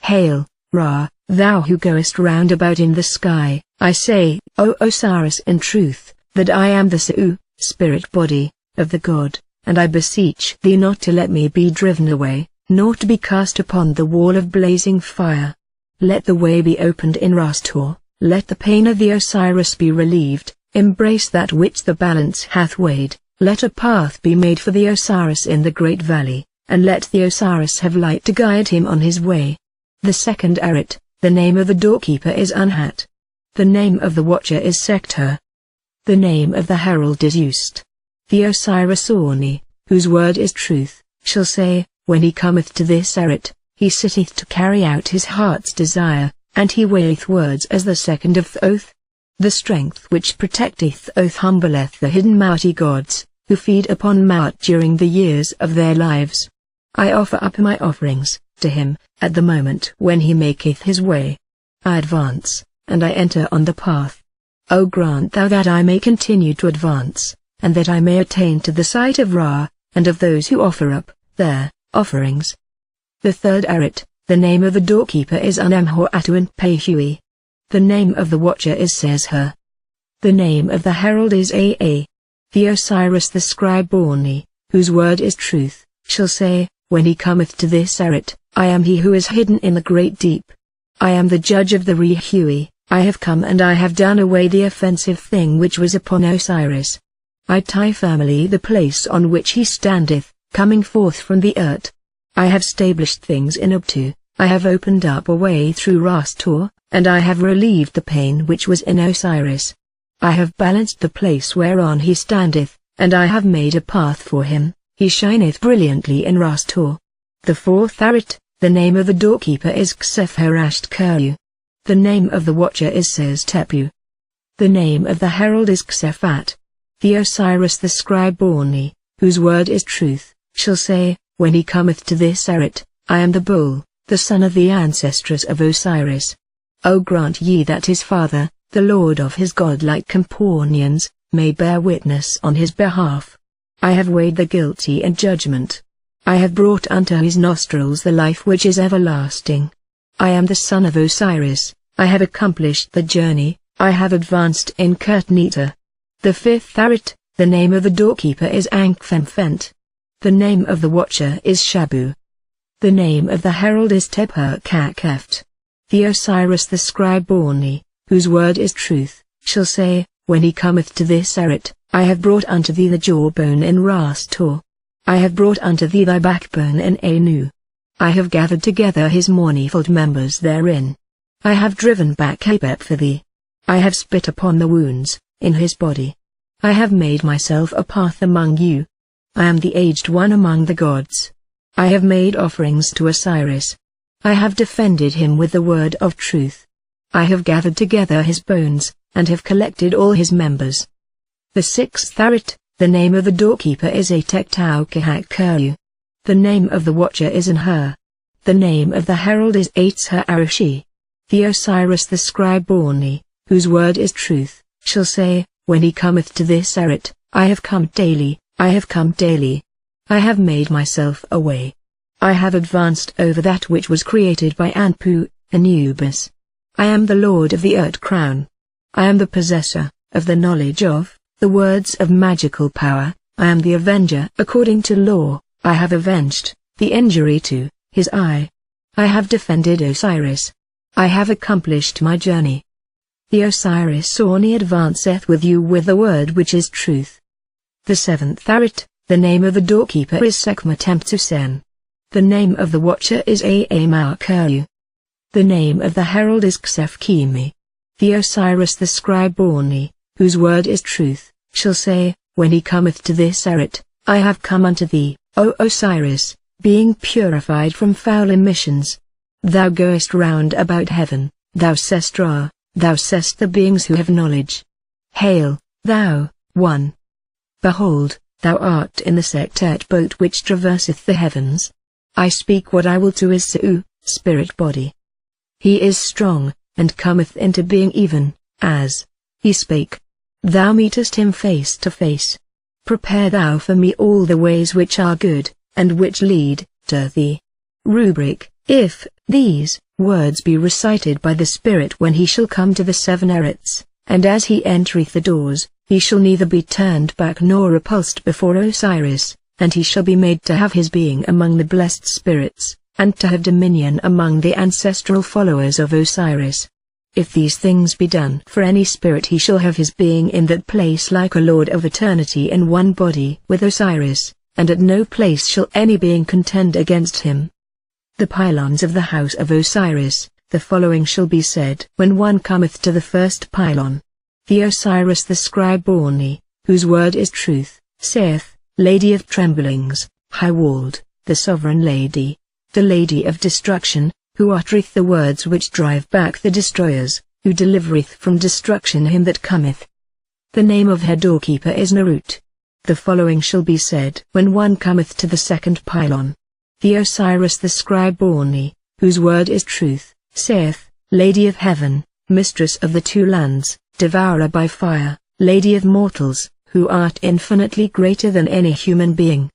Hail, Ra, thou who goest round about in the sky, I say, O Osiris in truth, that I am the Su, spirit body, of the god, and I beseech thee not to let me be driven away, nor to be cast upon the wall of blazing fire. Let the way be opened in Rastor, let the pain of the Osiris be relieved, embrace that which the balance hath weighed, let a path be made for the Osiris in the great valley, and let the Osiris have light to guide him on his way. The 2nd Eret, the name of the doorkeeper is Unhat. The name of the watcher is Sektur. The name of the herald is Ust. The Osiris Oni, whose word is truth, shall say, when he cometh to this Eret, he sitteth to carry out his heart's desire, and he weigheth words as the second of Thoth. The strength which protecteth Thoth humbleth the hidden mighty gods, who feed upon Maat during the years of their lives. I offer up my offerings to him, at the moment when he maketh his way. I advance, and I enter on the path. O grant thou that I may continue to advance, and that I may attain to the sight of Ra, and of those who offer up their offerings. The third Eret, the name of the doorkeeper is Unamhoratuan Pehui. The name of the watcher is Sesher. The name of the herald is Aa. The Osiris the scribe Oni, whose word is truth, shall say, when he cometh to this Eret, I am he who is hidden in the great deep. I am the judge of the Rehui, I have come and I have done away the offensive thing which was upon Osiris. I tie firmly the place on which he standeth, coming forth from the earth. I have stablished things in Ubtu, I have opened up a way through Rastor, and I have relieved the pain which was in Osiris. I have balanced the place whereon he standeth, and I have made a path for him, he shineth brilliantly in Rastor. The fourth Eret, the name of the doorkeeper is Ksepharasht-Kuryu. The name of the watcher is Sestepu. The name of the herald is Ksephat. The Osiris the scribe Oni, whose word is truth, shall say, when he cometh to this Eret, I am the bull, the son of the ancestress of Osiris. O grant ye that his father, the lord of his godlike companions, may bear witness on his behalf. I have weighed the guilty in judgment. I have brought unto his nostrils the life which is everlasting. I am the son of Osiris, I have accomplished the journey, I have advanced in Kurtnita. The fifth Eret, the name of the doorkeeper is Ankfemfent. The name of the watcher is Shabu. The name of the herald is Tepher-Kakeft. The Osiris the scribe Oni, whose word is truth, shall say, when he cometh to this Eret, I have brought unto thee the jawbone in Rastor. I have brought unto thee thy backbone in Anu. I have gathered together his manifold members therein. I have driven back Apep for thee. I have spit upon the wounds in his body. I have made myself a path among you. I am the aged one among the gods. I have made offerings to Osiris. I have defended him with the word of truth. I have gathered together his bones, and have collected all his members. The sixth Eret, the name of the doorkeeper is Atektau-Kahak-Kuryu. The name of the watcher is Anhur. The name of the herald is Atzher-Arashi. The Osiris the scribe Oni, whose word is truth, shall say, when he cometh to this Eret, I have come daily, I have come daily. I have made myself a way. I have advanced over that which was created by Anpu, Anubis. I am the lord of the Ert crown. I am the possessor of the knowledge of the words of magical power. I am the avenger according to law. I have avenged the injury to his eye. I have defended Osiris. I have accomplished my journey. The Osiris Oni advanceth with you with the word which is truth. The seventh Eret, the name of the doorkeeper is Sekhmet-Emptusen. The name of the watcher is Aamar-Kuryu. The name of the herald is Ksef-Kimi. The Osiris the scribe Oni, whose word is truth, shall say, when he cometh to this Eret, I have come unto thee, O Osiris, being purified from foul emissions. Thou goest round about heaven, thou seest Ra, thou seest the beings who have knowledge. Hail, thou, one. Behold, thou art in the Sektet boat which traverseth the heavens. I speak what I will to his Seu, spirit body. He is strong, and cometh into being even, as he spake. Thou meetest him face to face. Prepare thou for me all the ways which are good, and which lead to thee. Rubric, if these words be recited by the Spirit when he shall come to the seven Erets, and as he entereth the doors, he shall neither be turned back nor repulsed before Osiris, and he shall be made to have his being among the blessed spirits, and to have dominion among the ancestral followers of Osiris. If these things be done for any spirit, he shall have his being in that place like a lord of eternity in one body with Osiris, and at no place shall any being contend against him. The pylons of the house of Osiris, The following shall be said when one cometh to the first pylon. The Osiris the scribe Orni, whose word is truth, saith, Lady of tremblings, high-walled, the sovereign lady, the lady of destruction, who uttereth the words which drive back the destroyers, who delivereth from destruction him that cometh. The name of her doorkeeper is Narut. The following shall be said when one cometh to the second pylon. The Osiris the scribe Orni, whose word is truth, saith, Lady of heaven, mistress of the two lands, devourer by fire, lady of mortals, who art infinitely greater than any human being.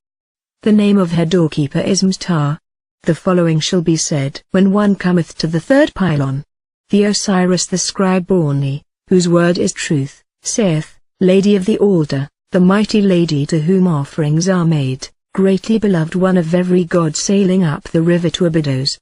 The name of her doorkeeper is Mstar. The following shall be said when one cometh to the third pylon. The Osiris the scribe Orni, whose word is truth, saith, Lady of the altar, the mighty lady to whom offerings are made, greatly beloved one of every god sailing up the river to Abydos.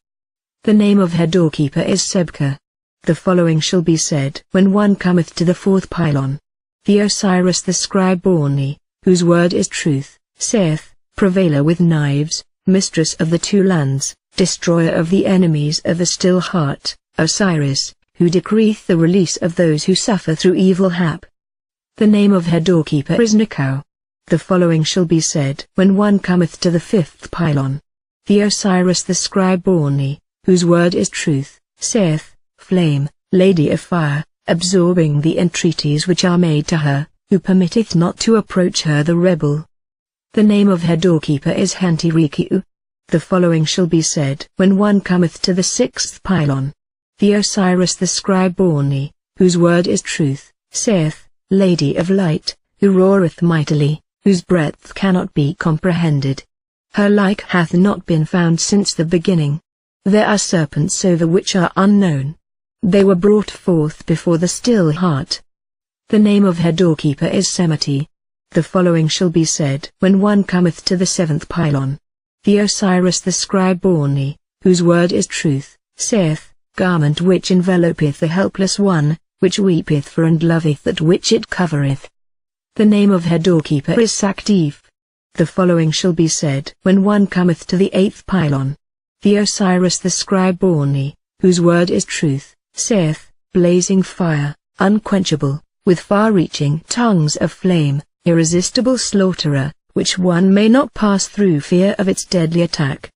The name of her doorkeeper is Sebka. The following shall be said when one cometh to the fourth pylon. The Osiris the scribe Orni, whose word is truth, saith, Prevailer with knives, mistress of the two lands, destroyer of the enemies of a still heart, Osiris, who decreeth the release of those who suffer through evil hap. The name of her doorkeeper is Nikau. The following shall be said when one cometh to the fifth pylon. The Osiris the scribe Orni, whose word is truth, saith, Flame, lady of fire, absorbing the entreaties which are made to her, who permitteth not to approach her the rebel. The name of her doorkeeper is Hantirikiu. The following shall be said when one cometh to the sixth pylon. The Osiris the scribe Orni, whose word is truth, saith, Lady of light, who roareth mightily, whose breadth cannot be comprehended. Her like hath not been found since the beginning. There are serpents over which are unknown. They were brought forth before the still heart. The name of her doorkeeper is Semati. The following shall be said when one cometh to the seventh pylon. The Osiris the scribe Orni, whose word is truth, saith, Garment which envelopeth the helpless one, which weepeth for and loveth that which it covereth. The name of her doorkeeper is Saktif. The following shall be said when one cometh to the eighth pylon. The Osiris the scribe Orni, whose word is truth, saith, Blazing fire, unquenchable, with far-reaching tongues of flame, irresistible slaughterer, which one may not pass through fear of its deadly attack.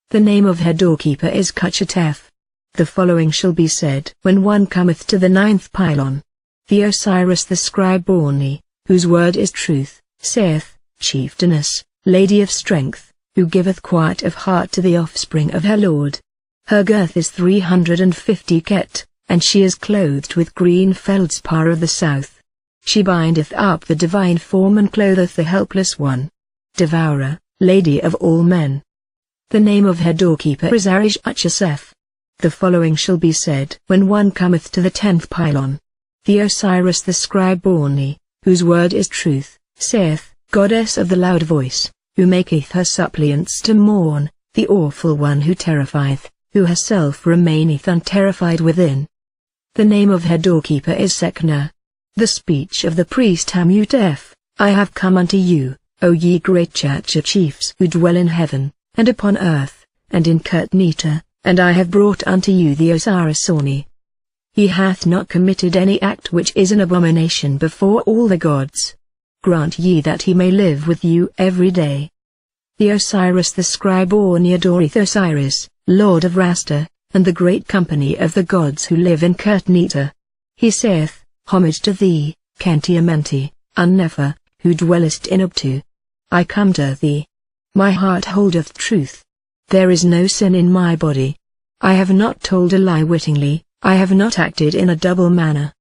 The name of her doorkeeper is Kuchatef. The following shall be said when one cometh to the ninth pylon. The Osiris the scribe Orni, whose word is truth, saith, Chieftainess, lady of strength, who giveth quiet of heart to the offspring of her lord. Her girth is 350 ket, and she is clothed with green feldspar of the south. She bindeth up the divine form and clotheth the helpless one. Devourer, lady of all men. The name of her doorkeeper is Arish Uchasef. The following shall be said when one cometh to the 10th pylon. The Osiris the scribe Orni, whose word is truth, saith, Goddess of the loud voice, who maketh her suppliants to mourn, the awful one who terrifieth, who herself remaineth unterrified within. The name of her doorkeeper is Sekna. The speech of the priest Hamutef, I have come unto you, O ye great Chacha chiefs who dwell in heaven, and upon earth, and in Kurtnita, and I have brought unto you the Osiris Orni. He hath not committed any act which is an abomination before all the gods. Grant ye that he may live with you every day. The Osiris the scribe Orni adoreth Osiris, Lord of Rasta, and the great company of the gods who live in Kurtnita. He saith, Homage to thee, Kentiamenti, Unnefer, who dwellest in Ubtu. I come to thee. My heart holdeth truth. There is no sin in my body. I have not told a lie wittingly, I have not acted in a double manner.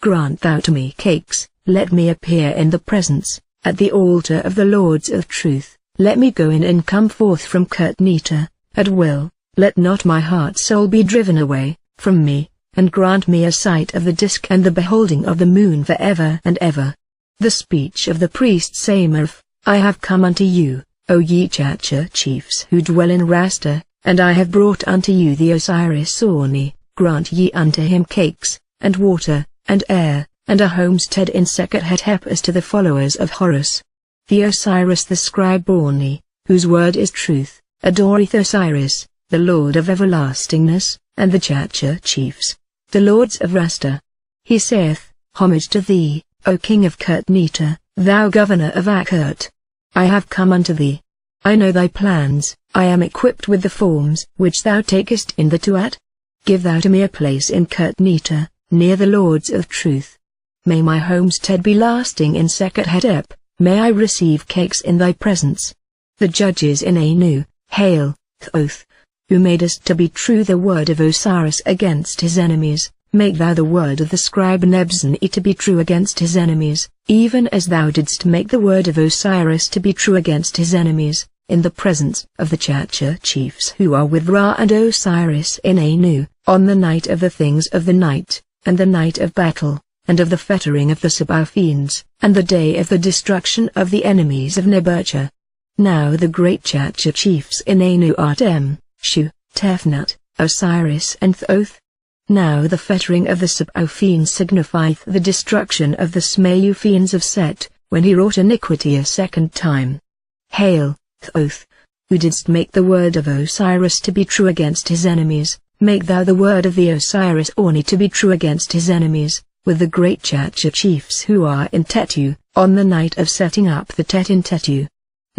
Grant thou to me cakes, let me appear in the presence, at the altar of the Lords of truth, let me go in and come forth from Kurtnita, at will, let not my heart soul be driven away, from me, and grant me a sight of the disk and the beholding of the moon for ever and ever. The speech of the priest Samarf, I have come unto you, O ye Chacha chiefs who dwell in Rasta, and I have brought unto you the Osiris Orni, grant ye unto him cakes, and water, and air, and a homestead in Sekhet Hetep as to the followers of Horus. The Osiris the scribe Orni, whose word is truth, adoreth Osiris, the Lord of everlastingness, and the Chacha chiefs, the lords of Rasta. He saith, Homage to thee, O King of Kurt-Nita, thou governor of Akurt. I have come unto thee. I know thy plans, I am equipped with the forms which thou takest in the Tuat. Give thou to me a place in Kurt-Nita, near the Lords of Truth. May my homestead be lasting in Sekhet-Hetep, may I receive cakes in thy presence. The judges in Anu, hail, Thoth, who madest to be true the word of Osiris against his enemies, make thou the word of the scribe Nebzani to be true against his enemies, even as thou didst make the word of Osiris to be true against his enemies, in the presence of the Chacha chiefs who are with Ra and Osiris in Anu, on the night of the things of the night, and the night of battle, and of the fettering of the Sabaophines, and the day of the destruction of the enemies of Nebuchadnezzar. Now the great Chacha chiefs in Anu are Tem, Shu, Tefnut, Osiris and Thoth. Now the fettering of the Sabaophines signifieth the destruction of the Smaeuphians of Set, when he wrought iniquity a second time. Hail, Thoth, who didst make the word of Osiris to be true against his enemies, make thou the word of the Osiris Orni to be true against his enemies, with the great Chacha chiefs who are in Tetu, on the night of setting up the Tet in Tetu.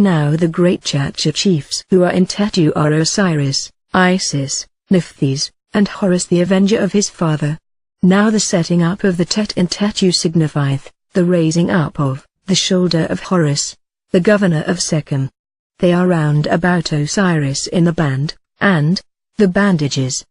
Now the great Chacha chiefs who are in Tetu are Osiris, Isis, Nephthys, and Horus the avenger of his father. Now the setting up of the Tet in Tetu signifieth the raising up of the shoulder of Horus, the governor of Sekhem. They are round about Osiris in the band, and the bandages.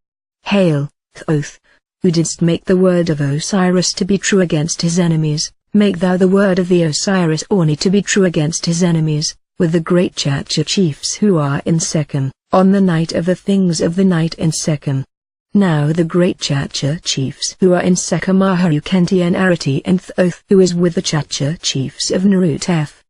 Hail, Thoth, who didst make the word of Osiris to be true against his enemies, make thou the word of the Osiris Orni to be true against his enemies, with the great Chacha chiefs who are in Sekhem, on the night of the things of the night in Sekhem. Now the great Chacha chiefs who are in Sekhem are Harukenti and Arati and Thoth who is with the Chacha chiefs of Nerutef.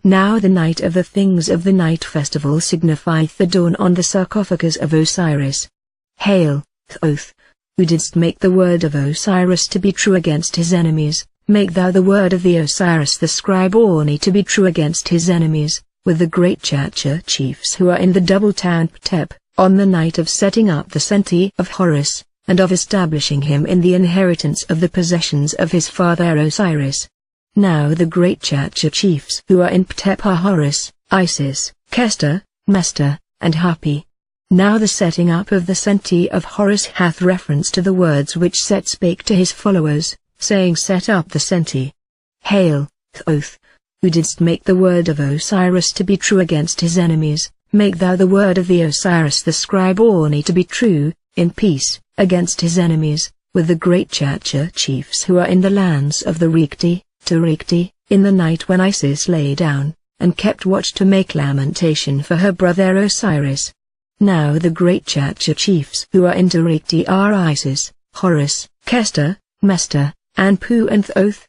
Now the night of the things of the night festival signifieth the dawn on the sarcophagus of Osiris. Hail, Thoth, who didst make the word of Osiris to be true against his enemies, make thou the word of the Osiris the scribe Orni to be true against his enemies, with the great Chacha chiefs who are in the double town Ptep, on the night of setting up the Senti of Horus, and of establishing him in the inheritance of the possessions of his father Osiris. Now the great Chacha chiefs who are in Ptep are Horus, Isis, Kester, Mester, and Hapi. Now the setting up of the Senti of Horus hath reference to the words which Set spake to his followers, saying set up the Senti. Hail, Thoth, who didst make the word of Osiris to be true against his enemies, make thou the word of the Osiris the scribe Orni to be true, in peace, against his enemies, with the great Chacha chiefs who are in the lands of the Rikti, Turikti, in the night when Isis lay down, and kept watch to make lamentation for her brother Osiris. Now the great Chacha chiefs who are in Turikti are Isis, Horus, Kester, Mester, Anpu and Thoth.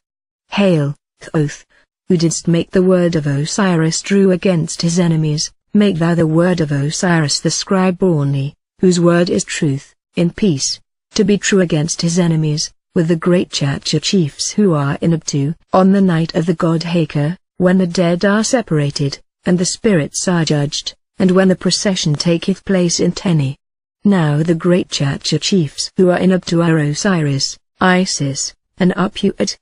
Hail, Thoth, who didst make the word of Osiris true against his enemies, make thou the word of Osiris the scribe Orni, whose word is truth, in peace, to be true against his enemies, with the great Chacha chiefs who are in Abtu, on the night of the god Haker, when the dead are separated, and the spirits are judged, and when the procession taketh place in Teni. Now the great Chacha chiefs who are in Abtu are Osiris, Isis, and Apuat.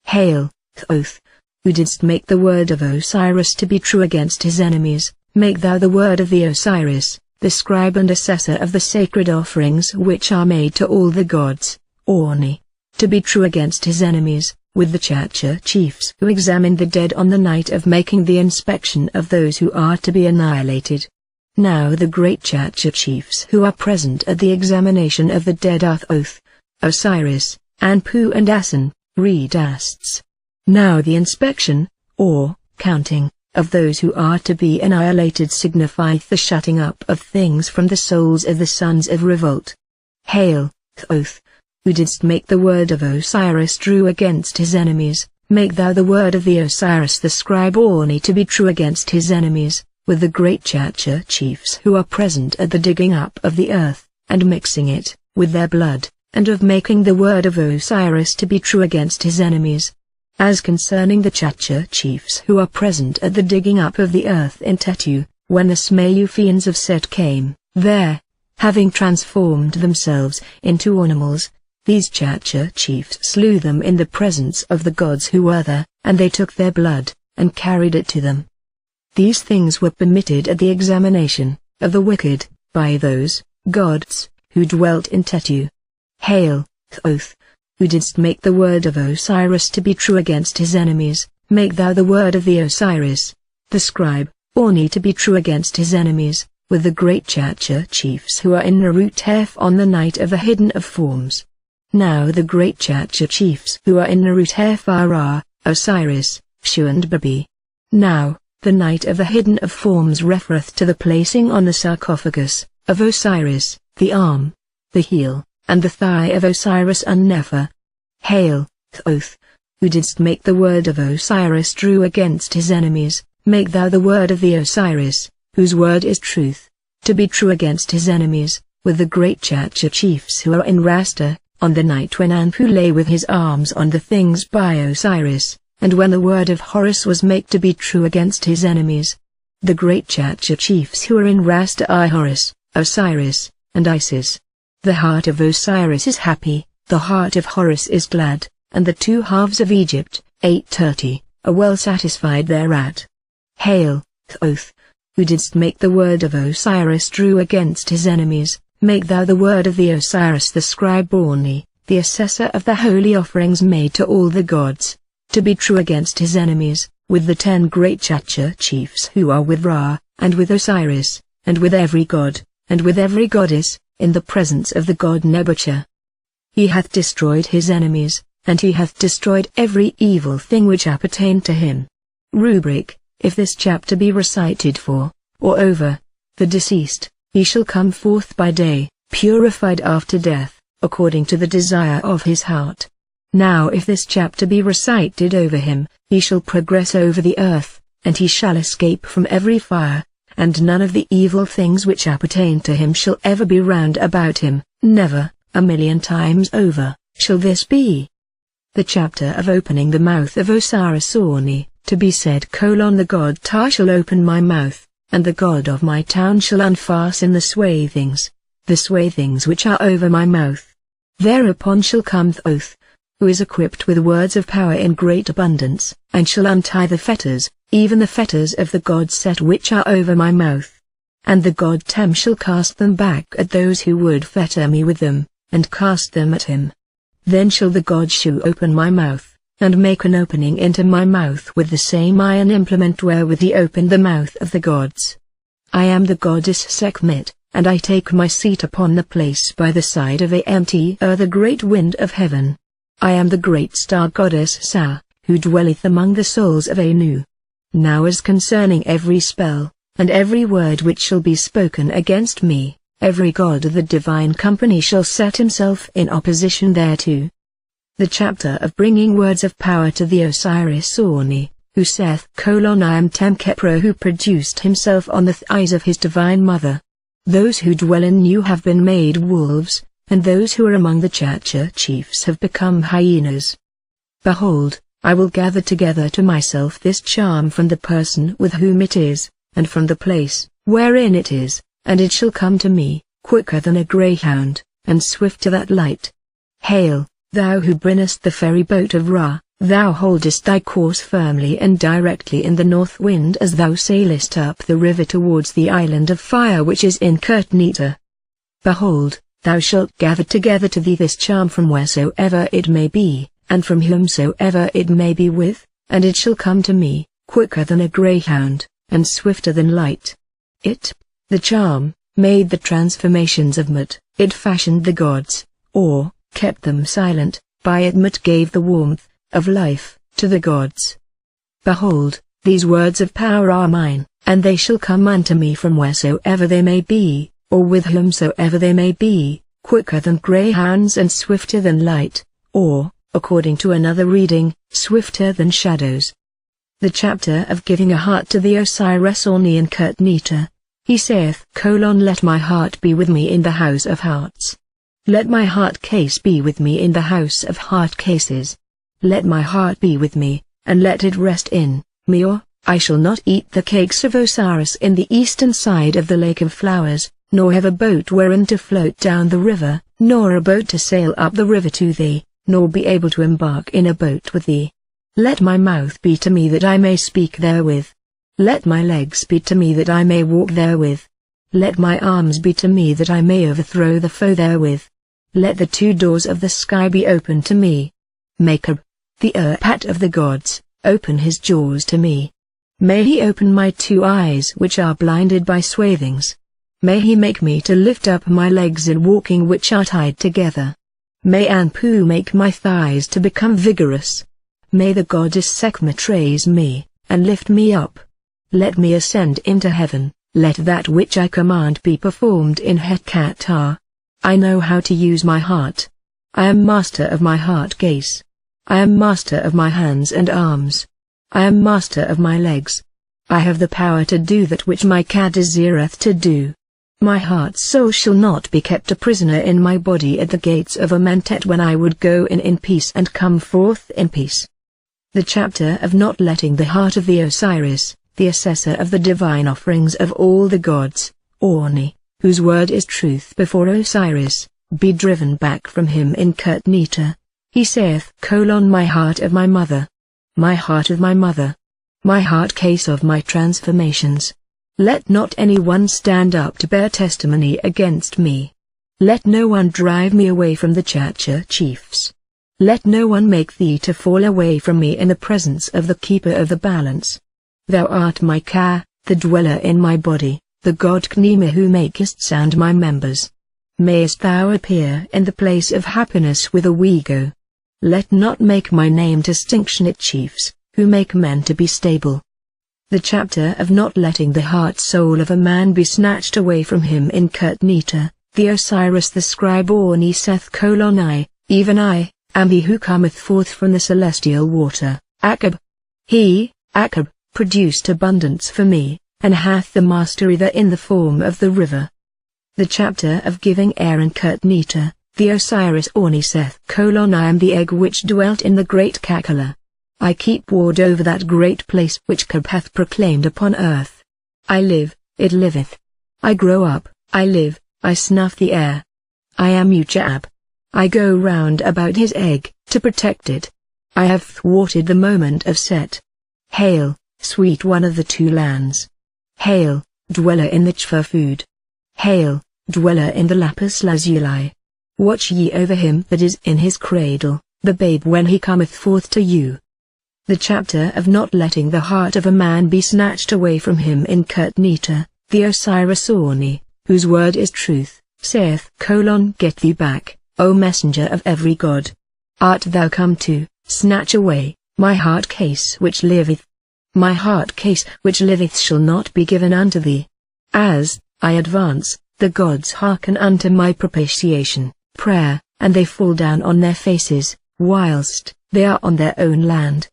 Hail, Thoth, who didst make the word of Osiris to be true against his enemies, make thou the word of the Osiris, the scribe and assessor of the sacred offerings which are made to all the gods, Orni, to be true against his enemies, with the Chacha chiefs who examined the dead on the night of making the inspection of those who are to be annihilated. Now the great Chacha chiefs who are present at the examination of the dead are Thoth, Osiris, Anpu and Asen, Redasts. Now the inspection, or counting, of those who are to be annihilated signifieth the shutting up of things from the souls of the sons of revolt. Hail, Thoth, who didst make the word of Osiris true against his enemies, make thou the word of the Osiris the scribe Orni to be true against his enemies, with the great Chacha chiefs who are present at the digging up of the earth, and mixing it with their blood, and of making the word of Osiris to be true against his enemies. As concerning the Chacha chiefs who are present at the digging up of the earth in Tetu, when the Smaeuphians of Set came, there, having transformed themselves into animals, these Chacha chiefs slew them in the presence of the gods who were there, and they took their blood, and carried it to them. These things were permitted at the examination of the wicked, by those gods who dwelt in Tetu. Hail, Thoth, who didst make the word of Osiris to be true against his enemies, make thou the word of the Osiris, the scribe, Orni, to be true against his enemies, with the great Chacha chiefs who are in Narut-Hef on the night of the hidden of forms. Now the great Chacha chiefs who are in Narut-Hef are Ra, Osiris, Shu and Babi. Now, the night of the hidden of forms refereth to the placing on the sarcophagus of Osiris, the arm, the heel, and the thigh of Osiris-Un-Nefer. Hail, Thoth, who didst make the word of Osiris true against his enemies, make thou the word of the Osiris, whose word is truth, to be true against his enemies, with the great Chacha chiefs who are in Rasta, on the night when Anpu lay with his arms on the things by Osiris, and when the word of Horus was made to be true against his enemies. The great Chacha chiefs who are in Rasta are Horus, Osiris, and Isis. The heart of Osiris is happy, the heart of Horus is glad, and the two halves of Egypt, 830, are well satisfied thereat. Hail, Thoth, who didst make the word of Osiris true against his enemies, make thou the word of the Osiris the scribe Orni, the assessor of the holy offerings made to all the gods, to be true against his enemies, with the 10 great Chacha chiefs who are with Ra, and with Osiris, and with every god, and with every goddess, in the presence of the god Nebuchadnezzar. He hath destroyed his enemies, and he hath destroyed every evil thing which appertained to him. Rubric: if this chapter be recited for, or over, the deceased, he shall come forth by day, purified after death, according to the desire of his heart. Now if this chapter be recited over him, he shall progress over the earth, and he shall escape from every fire, and none of the evil things which appertain to him shall ever be round about him, never, 1,000,000 times over, shall this be. The chapter of opening the mouth of Osiris-Orni, to be said: the god Ptah shall open my mouth, and the god of my town shall unfasten the swathings which are over my mouth. Thereupon shall come Thoth, who is equipped with words of power in great abundance, and shall untie the fetters, even the fetters of the god Set which are over my mouth. And the god Tem shall cast them back at those who would fetter me with them, and cast them at him. Then shall the god Shu open my mouth, and make an opening into my mouth with the same iron implement wherewith he opened the mouth of the gods. I am the goddess Sekhmet, and I take my seat upon the place by the side of Amt, the great wind of heaven. I am the great star goddess Sa, who dwelleth among the souls of Anu. Now as concerning every spell, and every word which shall be spoken against me, every god of the divine company shall set himself in opposition thereto. The chapter of bringing words of power to the Osiris-Orni, who saith: I am Tem-Kepra, who produced himself on the thighs of his divine mother. Those who dwell in Nu have been made wolves, and those who are among the Chacha chiefs have become hyenas. Behold, I will gather together to myself this charm from the person with whom it is, and from the place wherein it is, and it shall come to me, quicker than a greyhound, and swifter that light. Hail, thou who bringest the ferry boat of Ra, thou holdest thy course firmly and directly in the north wind as thou sailest up the river towards the island of fire which is in Kertnita. Behold, thou shalt gather together to thee this charm from wheresoever it may be, and from whomsoever it may be with, and it shall come to me, quicker than a greyhound, and swifter than light. It, the charm, made the transformations of Mut, it fashioned the gods, or kept them silent, by it Mut gave the warmth of life to the gods. Behold, these words of power are mine, and they shall come unto me from wheresoever they may be, or with whomsoever they may be, quicker than greyhounds and swifter than light, or, according to another reading, swifter than shadows. The chapter of giving a heart to the Osiris-Orni in Kertnita. He saith: Let my heart be with me in the house of hearts. Let my heart case be with me in the house of heart cases. Let my heart be with me, and let it rest in me, or I shall not eat the cakes of Osiris in the eastern side of the lake of flowers, nor have a boat wherein to float down the river, nor a boat to sail up the river to thee, nor be able to embark in a boat with thee. Let my mouth be to me that I may speak therewith. Let my legs be to me that I may walk therewith. Let my arms be to me that I may overthrow the foe therewith. Let the two doors of the sky be open to me. Makab, the Urpat of the gods, open his jaws to me. May he open my two eyes which are blinded by swathings. May he make me to lift up my legs in walking which are tied together. May Anpu make my thighs to become vigorous. May the goddess Sekhmet raise me, and lift me up. Let me ascend into heaven, let that which I command be performed in Hekatar. I know how to use my heart. I am master of my heart case. I am master of my hands and arms. I am master of my legs. I have the power to do that which my cat desireth to do. My heart's soul shall not be kept a prisoner in my body at the gates of Amentet when I would go in peace and come forth in peace. The chapter of not letting the heart of the Osiris, the assessor of the divine offerings of all the gods, Orni, whose word is truth before Osiris, be driven back from him in Kurt-Nita. He saith, my heart of my mother. My heart of my mother. My heart case of my transformations. Let not anyone stand up to bear testimony against me. Let no one drive me away from the Chacha chiefs. Let no one make thee to fall away from me in the presence of the keeper of the balance. Thou art my Ka, the dweller in my body, the god Knema who makest sound my members. Mayest thou appear in the place of happiness with a Wego. Let not make my name distinction it chiefs, who make men to be stable. The chapter of not letting the heart soul of a man be snatched away from him in Kurt-Nita, the Osiris the scribe Orni saith I, even I, am he who cometh forth from the celestial water, Akab. He, Akab, produced abundance for me, and hath the mastery there in the form of the river. The chapter of giving air in Kurt-Nita, the Osiris Orni saith I am the egg which dwelt in the great Kakala. I keep ward over that great place which Kab hath proclaimed upon earth. I live, it liveth. I grow up, I live, I snuff the air. I am Uchab. I go round about his egg, to protect it. I have thwarted the moment of Set. Hail, sweet one of the two lands. Hail, dweller in the Chfa food. Hail, dweller in the lapis lazuli. Watch ye over him that is in his cradle, the babe when he cometh forth to you. The chapter of not letting the heart of a man be snatched away from him in Kurt-Nita, the Osiris Orni, whose word is truth, saith Get thee back, O messenger of every god. Art thou come to snatch away my heart case which liveth? My heart case which liveth shall not be given unto thee. As I advance, the gods hearken unto my propitiation, prayer, and they fall down on their faces, whilst they are on their own land.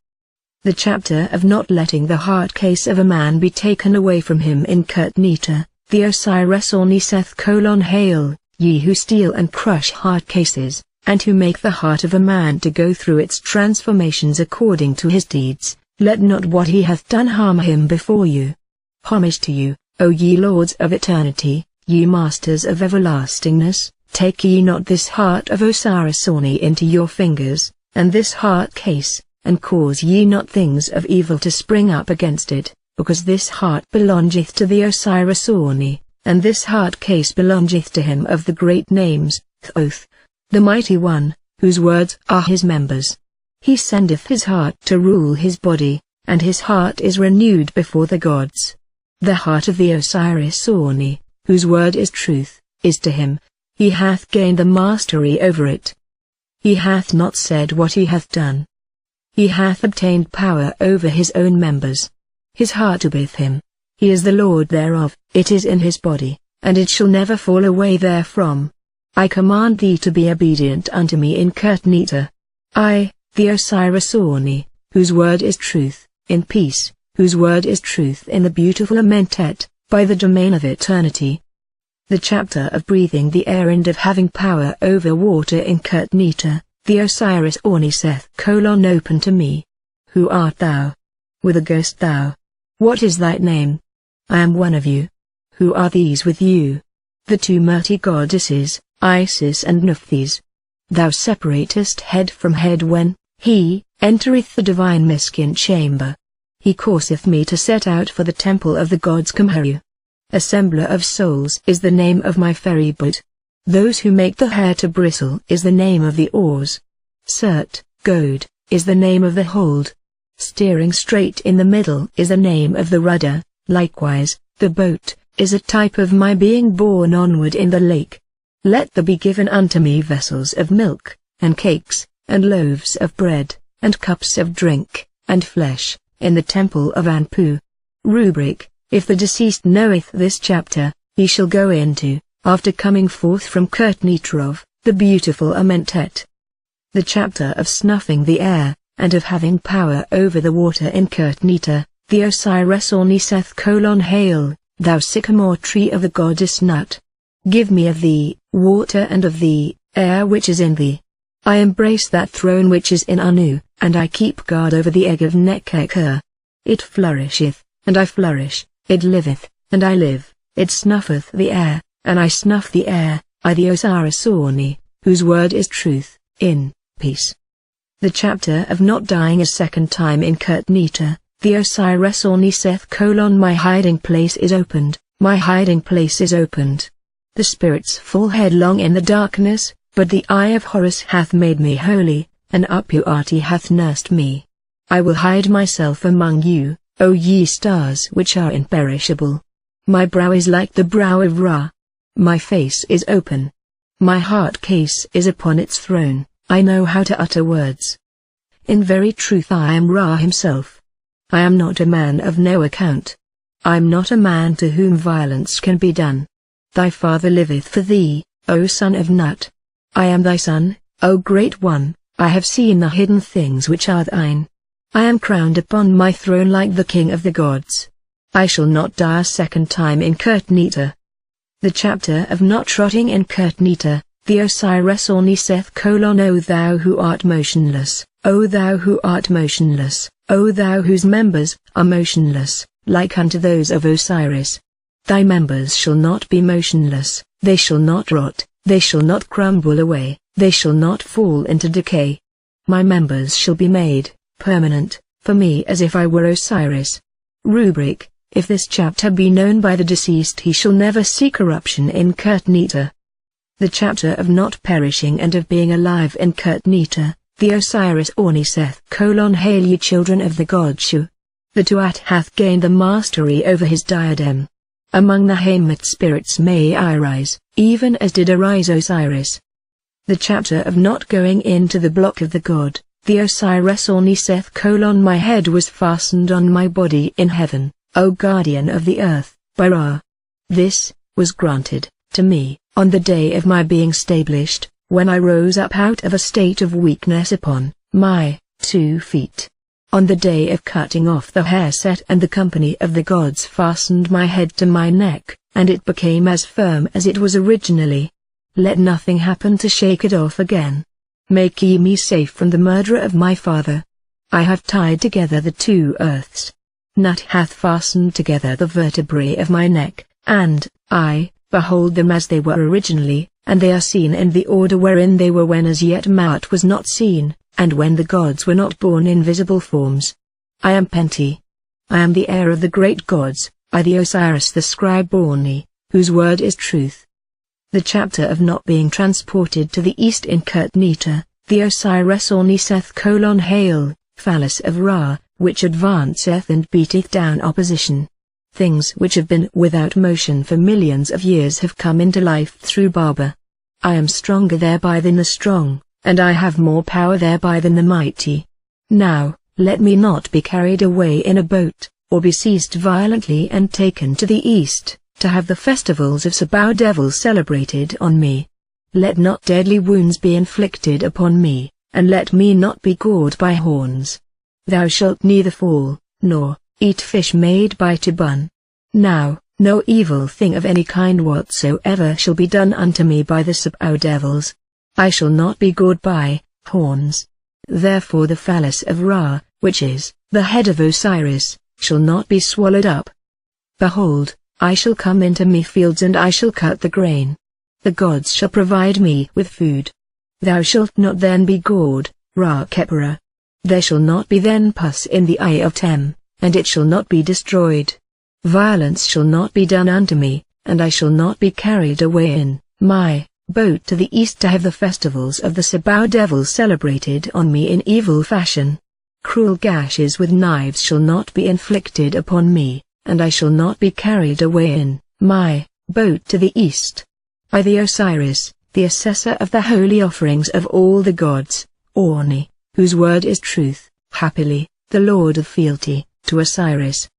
The chapter of not letting the heart case of a man be taken away from him in Kurt-Nita, the Osiris Orni saith Hail, ye who steal and crush heart cases, and who make the heart of a man to go through its transformations according to his deeds, let not what he hath done harm him before you. Homage to you, O ye lords of eternity, ye masters of everlastingness, take ye not this heart of Osiris Orni into your fingers, and this heart case, and cause ye not things of evil to spring up against it, because this heart belongeth to the Osiris Orni, and this heart case belongeth to him of the great names, Thoth, the mighty one, whose words are his members. He sendeth his heart to rule his body, and his heart is renewed before the gods. The heart of the Osiris Orni, whose word is truth, is to him. He hath gained the mastery over it. He hath not said what he hath done. He hath obtained power over his own members. His heart obeyeth him. He is the Lord thereof, it is in his body, and it shall never fall away therefrom. I command thee to be obedient unto me in Kurt-Nita. I, the Osiris Orni, whose word is truth, in peace, whose word is truth in the beautiful Amentet, by the domain of eternity. The chapter of breathing the air and of having power over water in Kurt-Nita, the Osiris Orni saith Open to me. Who art thou? Whither goest thou? What is thy name? I am one of you. Who are these with you? the two mighty goddesses, Isis and Nephthys. Thou separatest head from head when he entereth the divine Miskin chamber. He causeth me to set out for the temple of the gods Kumharu. Assembler of souls is the name of my ferry boat. Those who make the hair to bristle is the name of the oars. Cert, goad, is the name of the hold. Steering straight in the middle is the name of the rudder. Likewise, the boat is a type of my being borne onward in the lake. Let there be given unto me vessels of milk, and cakes, and loaves of bread, and cups of drink, and flesh, in the temple of Anpu. Rubric: if the deceased knoweth this chapter, he shall go into, after coming forth from Kurtnetrov, the beautiful Amentet. The chapter of snuffing the air, and of having power over the water in Kurtneta, the Osiris Orniseth : Hail, thou sycamore tree of the goddess Nut. Give me of thee, water, and of thee, air which is in thee. I embrace that throne which is in Anu, and I keep guard over the egg of Nekhekher. It flourisheth, and I flourish, it liveth, and I live, it snuffeth the air, and I snuff the air, I the Osiris Orni, whose word is truth, in peace. The chapter of not dying a second time in Kurtneta, the Osiris Orniseth : My hiding place is opened, my hiding place is opened. The spirits fall headlong in the darkness, but the eye of Horus hath made me holy, and Upurati hath nursed me. I will hide myself among you, O ye stars which are imperishable. My brow is like the brow of Ra. My face is open. My heart case is upon its throne, I know how to utter words. In very truth I am Ra himself. I am not a man of no account. I am not a man to whom violence can be done. Thy father liveth for thee, O son of Nut. I am thy son, O great one, I have seen the hidden things which are thine. I am crowned upon my throne like the king of the gods. I shall not die a second time in Kurtneta. The chapter of not trotting in Kurtneta, the Osiris Orniseth : O thou who art motionless, O thou who art motionless, O thou whose members are motionless, like unto those of Osiris. Thy members shall not be motionless, they shall not rot, they shall not crumble away, they shall not fall into decay. My members shall be made permanent for me as if I were Osiris. Rubric: if this chapter be known by the deceased, he shall never see corruption in Kurtneta. The chapter of not perishing and of being alive in Kurtneta, the Osiris Orniseth : Hail ye children of the god Shu. The Tuat hath gained the mastery over his diadem. Among the Hamet spirits may I rise, even as did arise Osiris. The chapter of not going into the block of the god, the Osiris Orniseth : My head was fastened on my body in heaven, O guardian of the earth, by Ra. This was granted to me on the day of my being stablished, when I rose up out of a state of weakness upon my 2 feet. On the day of cutting off the hair set, and the company of the gods fastened my head to my neck, and it became as firm as it was originally. Let nothing happen to shake it off again. Make ye me safe from the murderer of my father. I have tied together the 2 earths. Nut hath fastened together the vertebrae of my neck, and I behold them as they were originally, and they are seen in the order wherein they were when as yet Maat was not seen, and when the gods were not born in visible forms. I am Penti. I am the heir of the great gods, I the Osiris the scribe Orni, whose word is truth. The chapter of not being transported to the east in Kurtneta, the Osiris Orniseth : Hail, phallus of Ra, which advanceth and beateth down opposition. Things which have been without motion for millions of years have come into life through Baba. I am stronger thereby than the strong, and I have more power thereby than the mighty. Now, let me not be carried away in a boat, or be seized violently and taken to the east, to have the festivals of Sabau devils celebrated on me. Let not deadly wounds be inflicted upon me, and let me not be gored by horns. Thou shalt neither fall, nor eat fish made by Tibun. Now, no evil thing of any kind whatsoever shall be done unto me by the Sabau devils. I shall not be gored by horns. Therefore the phallus of Ra, which is the head of Osiris, shall not be swallowed up. Behold, I shall come into me fields and I shall cut the grain. The gods shall provide me with food. Thou shalt not then be gored, Ra-Khepera. There shall not be then pus in the eye of Tem, and it shall not be destroyed. Violence shall not be done unto me, and I shall not be carried away in my boat to the east to have the festivals of the Sabao devils celebrated on me in evil fashion. Cruel gashes with knives shall not be inflicted upon me, and I shall not be carried away in my boat to the east. I the Osiris, the assessor of the holy offerings of all the gods, Orni, whose word is truth, happily, the Lord of fealty, to Osiris.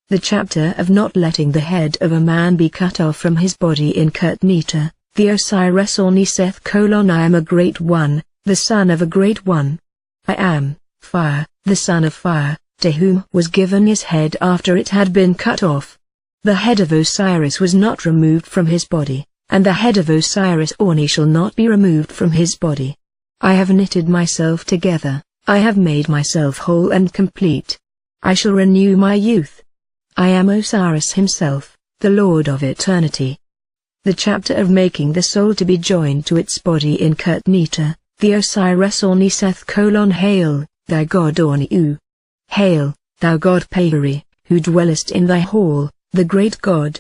The chapter of not letting the head of a man be cut off from his body in Kurt-Nita, the Osiris Orni saith: I am a great one, the son of a great one. I am fire, the son of fire, to whom was given his head after it had been cut off. The head of Osiris was not removed from his body, and the head of Osiris Orni shall not be removed from his body. I have knitted myself together, I have made myself whole and complete. I shall renew my youth. I am Osiris himself, the Lord of eternity. The chapter of making the soul to be joined to its body in Kurt-Nita, the Osiris Orni saith: Hail, thou god Orni-U. Hail, thou god Pahuri, who dwellest in thy hall, the great god.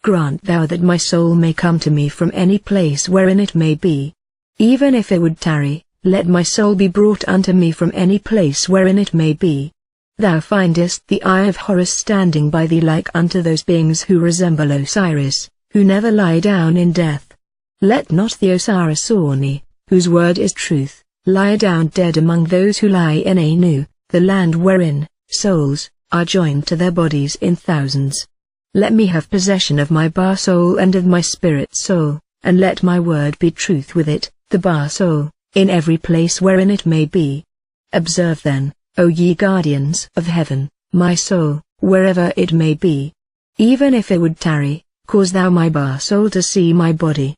Grant thou that my soul may come to me from any place wherein it may be. Even if it would tarry, let my soul be brought unto me from any place wherein it may be. Thou findest the eye of Horus standing by thee like unto those beings who resemble Osiris, who never lie down in death. Let not the Osiris Orni, whose word is truth, lie down dead among those who lie in Anu, the land wherein souls are joined to their bodies in thousands. Let me have possession of my Ba soul and of my spirit soul, and let my word be truth with it, the Ba soul, in every place wherein it may be. Observe then, O ye guardians of heaven, my soul, wherever it may be. Even if it would tarry, cause thou my Ba soul to see my body.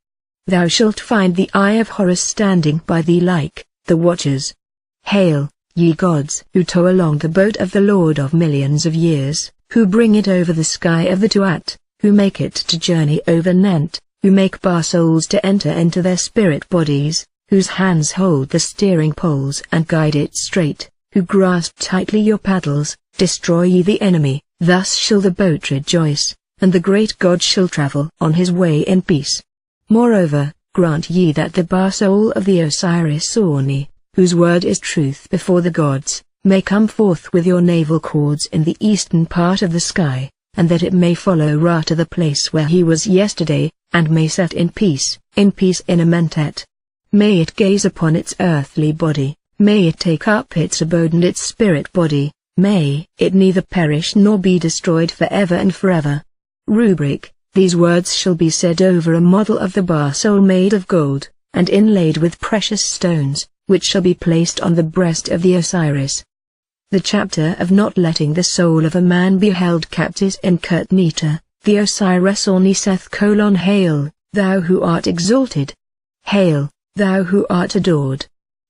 Thou shalt find the eye of Horus standing by thee like the watchers. Hail, ye gods who tow along the boat of the Lord of millions of years, who bring it over the sky of the Tuat, who make it to journey over Nent, who make Ba souls to enter into their spirit bodies, whose hands hold the steering poles and guide it straight, who grasp tightly your paddles. Destroy ye the enemy, thus shall the boat rejoice, and the great God shall travel on his way in peace. Moreover, grant ye that the Ba soul of the Osiris Orni, whose word is truth before the gods, may come forth with your navel cords in the eastern part of the sky, and that it may follow Ra to the place where he was yesterday, and may set in peace in Amentet. May it gaze upon its earthly body, may it take up its abode in its spirit body, may it neither perish nor be destroyed forever and forever. Rubric: these words shall be said over a model of the Ba soul made of gold, and inlaid with precious stones, which shall be placed on the breast of the Osiris. The chapter of not letting the soul of a man be held captive in Kurt-Nita, the Osiris Orni saith: Hail, thou who art exalted. Hail, thou who art adored.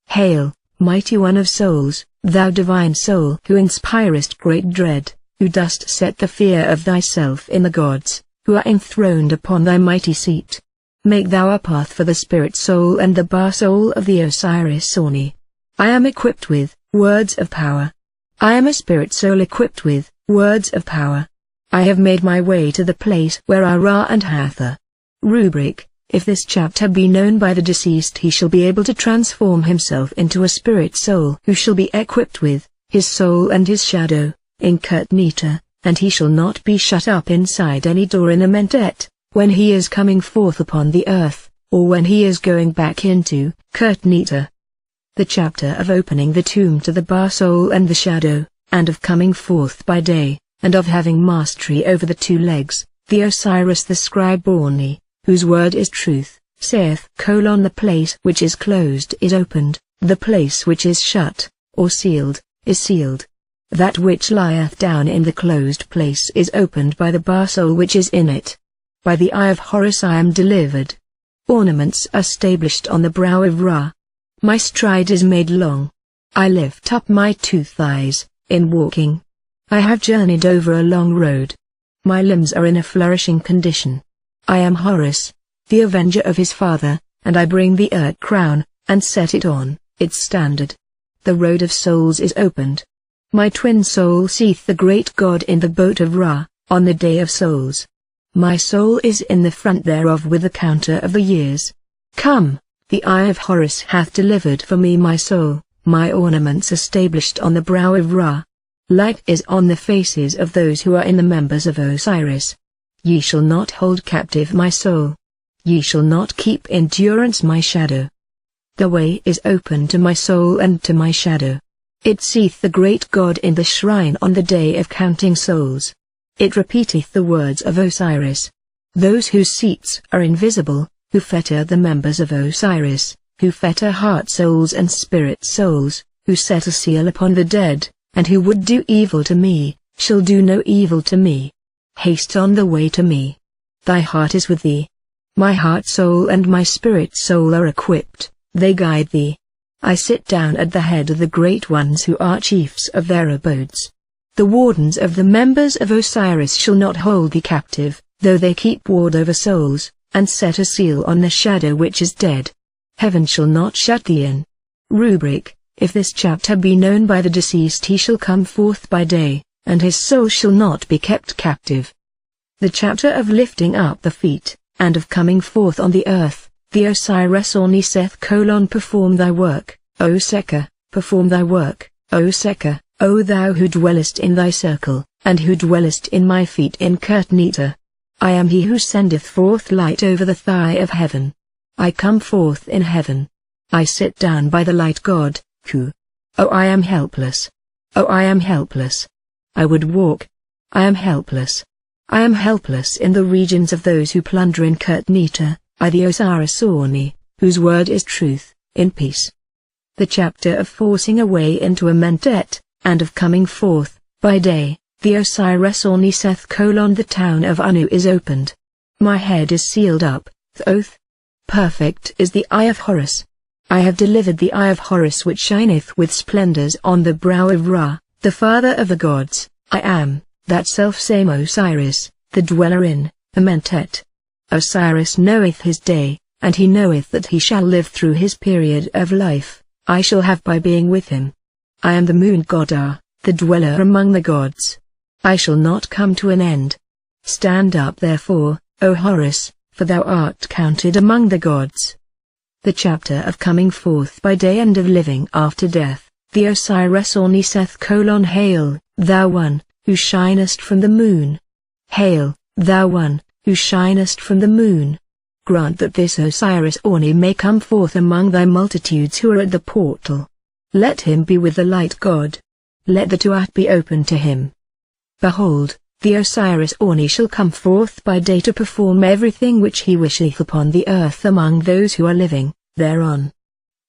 Hail, mighty one of souls, thou divine soul who inspirest great dread, who dost set the fear of thyself in the gods, who are enthroned upon thy mighty seat. Make thou a path for the spirit soul and the Ba soul of the Osiris Orni. I am equipped with words of power. I am a spirit soul equipped with words of power. I have made my way to the place where are Ra and Hathor. Rubric: if this chapter be known by the deceased, he shall be able to transform himself into a spirit soul who shall be equipped with his soul and his shadow in Kurt-Nita, and he shall not be shut up inside any door in Amentet, when he is coming forth upon the earth, or when he is going back into Kurt-Nita. The chapter of opening the tomb to the Ba soul and the shadow, and of coming forth by day, and of having mastery over the two legs, the Osiris the scribe Orni, whose word is truth, saith: The place which is closed is opened, the place which is shut, or sealed, is sealed. That which lieth down in the closed place is opened by the Ba soul which is in it. By the eye of Horus I am delivered. Ornaments are stablished on the brow of Ra. My stride is made long. I lift up my two thighs, in walking. I have journeyed over a long road. My limbs are in a flourishing condition. I am Horus, the avenger of his father, and I bring the Urt crown, and set it on its standard. The road of souls is opened. My twin soul seeth the great God in the boat of Ra, on the day of souls. My soul is in the front thereof with the counter of the years. Come, the eye of Horus hath delivered for me my soul, my ornaments established on the brow of Ra. Light is on the faces of those who are in the members of Osiris. Ye shall not hold captive my soul. Ye shall not keep in durance my shadow. The way is open to my soul and to my shadow. It seeth the great God in the shrine on the day of counting souls. It repeateth the words of Osiris. Those whose seats are invisible, who fetter the members of Osiris, who fetter heart souls and spirit souls, who set a seal upon the dead, and who would do evil to me, shall do no evil to me. Haste on the way to me. Thy heart is with thee. My heart soul and my spirit soul are equipped, they guide thee. I sit down at the head of the great ones who are chiefs of their abodes. The wardens of the members of Osiris shall not hold thee captive, though they keep ward over souls, and set a seal on the shadow which is dead. Heaven shall not shut thee in. Rubric: if this chapter be known by the deceased he shall come forth by day, and his soul shall not be kept captive. The chapter of lifting up the feet, and of coming forth on the earth, the Osiris Orniseth: perform thy work, O Sekher, perform thy work, O Sekher, O thou who dwellest in thy circle, and who dwellest in my feet in Kurtnita. I am he who sendeth forth light over the thigh of heaven. I come forth in heaven. I sit down by the light God, Ku. Oh, I am helpless. Oh, I am helpless. I would walk. I am helpless. I am helpless in the regions of those who plunder in Kurtnita, I the Osiris Orni, whose word is truth, in peace. The chapter of forcing a way into Amentet, and of coming forth, by day, the Osiris Orniseth: the town of Anu is opened. My head is sealed up, Thoth. Perfect is the eye of Horus. I have delivered the eye of Horus which shineth with splendors on the brow of Ra, the father of the gods. I am, that self-same Osiris, the dweller in Amentet. Osiris knoweth his day, and he knoweth that he shall live through his period of life. I shall have by being with him. I am the moon god Ar, the dweller among the gods. I shall not come to an end. Stand up therefore, O Horus, for thou art counted among the gods. The chapter of coming forth by day and of living after death, the Osiris Orniseth: Hail, thou one, who shinest from the moon. Hail, thou one, who shinest from the moon. Grant that this Osiris Orni may come forth among thy multitudes who are at the portal. Let him be with the light God. Let the Tuat be open to him. Behold, the Osiris Orni shall come forth by day to perform everything which he wisheth upon the earth among those who are living thereon.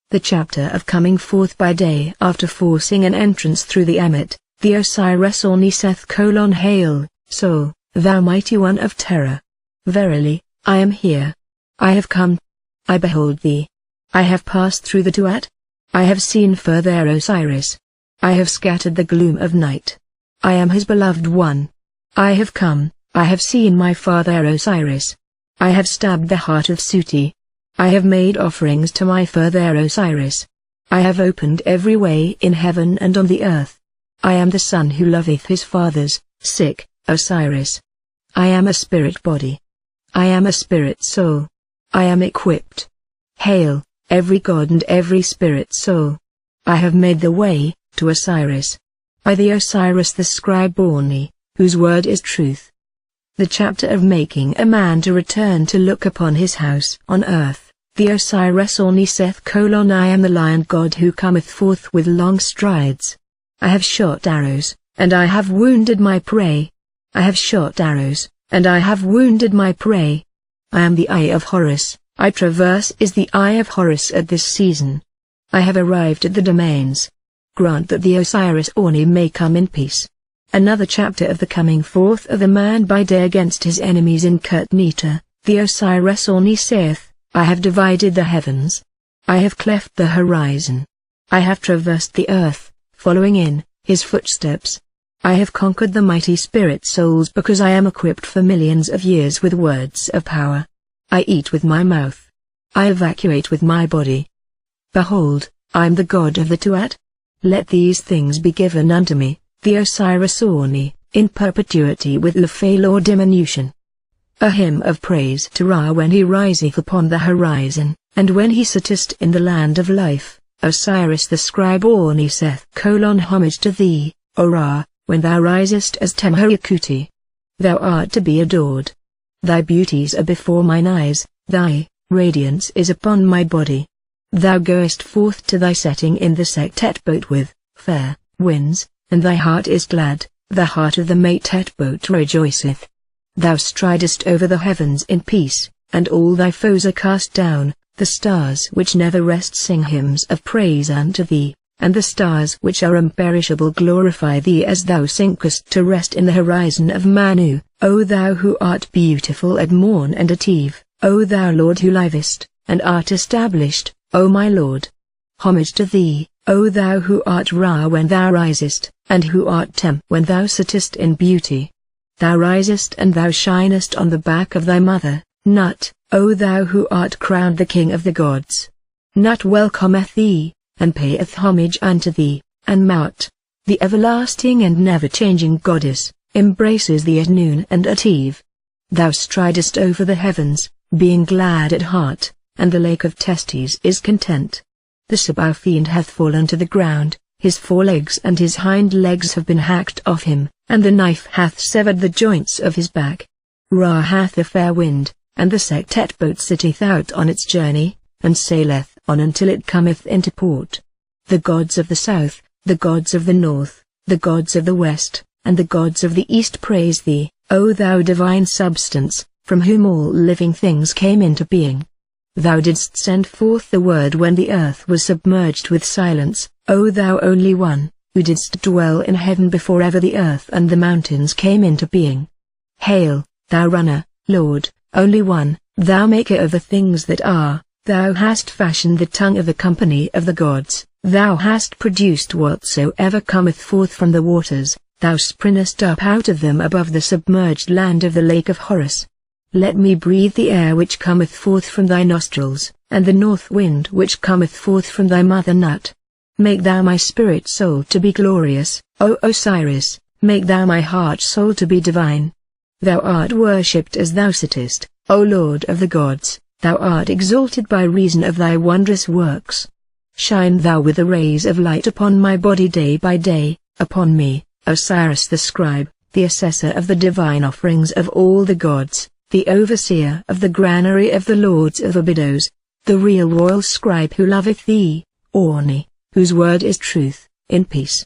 The chapter of coming forth by day after forcing an entrance through the Ammit, the Osiris Orniseth: Hail, Sol, thou mighty one of terror. Verily, I am here. I have come. I behold thee. I have passed through the Tuat. I have seen further Osiris. I have scattered the gloom of night. I am his beloved one. I have come, I have seen my father Osiris. I have stabbed the heart of Suti. I have made offerings to my father Osiris. I have opened every way in heaven and on the earth. I am the son who loveth his fathers, sick, Osiris. I am a spirit body. I am a spirit soul. I am equipped. Hail, every god and every spirit soul. I have made the way to Osiris. By the Osiris the scribe Orni, whose word is truth. The chapter of making a man to return to look upon his house on earth, the Osiris Orniseth: I am the lion god who cometh forth with long strides. I have shot arrows, and I have wounded my prey. I have shot arrows, and I have wounded my prey. I am the eye of Horus, I traverse is the eye of Horus at this season. I have arrived at the domains. Grant that the Osiris Orni may come in peace. Another chapter of the coming forth of a man by day against his enemies in Kurtnita, the Osiris Orni saith, I have divided the heavens. I have cleft the horizon. I have traversed the earth, following in his footsteps. I have conquered the mighty spirit souls because I am equipped for millions of years with words of power. I eat with my mouth. I evacuate with my body. Behold, I am the god of the Tuat. Let these things be given unto me, the Osiris Orni, in perpetuity with Lefel or diminution. A hymn of praise to Ra when he riseth upon the horizon, and when he sittest in the land of life. Osiris the scribe Orni saith: homage to thee, O Ra, when thou risest as Temheriakuti. Thou art to be adored. Thy beauties are before mine eyes, thy radiance is upon my body. Thou goest forth to thy setting in the Sektet boat with fair winds, and thy heart is glad, the heart of the Matet boat rejoiceth. Thou stridest over the heavens in peace, and all thy foes are cast down. The stars which never rest sing hymns of praise unto thee, and the stars which are imperishable glorify thee as thou sinkest to rest in the horizon of Manu. O thou who art beautiful at morn and at eve, O thou Lord who livest, and art established, O my Lord. Homage to thee, O thou who art Ra when thou risest, and who art Tem when thou sittest in beauty. Thou risest and thou shinest on the back of thy mother, Nut, O thou who art crowned the king of the gods. Nut welcometh thee, and payeth homage unto thee, and Maut, the everlasting and never-changing goddess, embraces thee at noon and at eve. Thou stridest over the heavens, being glad at heart, and the lake of Testes is content. The Sabaoth fiend hath fallen to the ground, his forelegs and his hind legs have been hacked off him, and the knife hath severed the joints of his back. Ra hath a fair wind, and the Sektet boat sitteth out on its journey, and saileth on until it cometh into port. The gods of the south, the gods of the north, the gods of the west, and the gods of the east praise thee, O thou divine substance, from whom all living things came into being. Thou didst send forth the word when the earth was submerged with silence, O thou only one, who didst dwell in heaven before ever the earth and the mountains came into being. Hail, thou runner, Lord, only one, thou maker of the things that are, thou hast fashioned the tongue of the company of the gods, thou hast produced whatsoever cometh forth from the waters, thou springest up out of them above the submerged land of the lake of Horus. Let me breathe the air which cometh forth from thy nostrils, and the north wind which cometh forth from thy mother Nut. Make thou my spirit soul to be glorious, O Osiris, make thou my heart soul to be divine. Thou art worshipped as thou sittest, O Lord of the gods, thou art exalted by reason of thy wondrous works. Shine thou with the rays of light upon my body day by day, upon me, Osiris the scribe, the assessor of the divine offerings of all the gods, the overseer of the granary of the lords of Abydos, the real royal scribe who loveth thee, Orni, whose word is truth, in peace.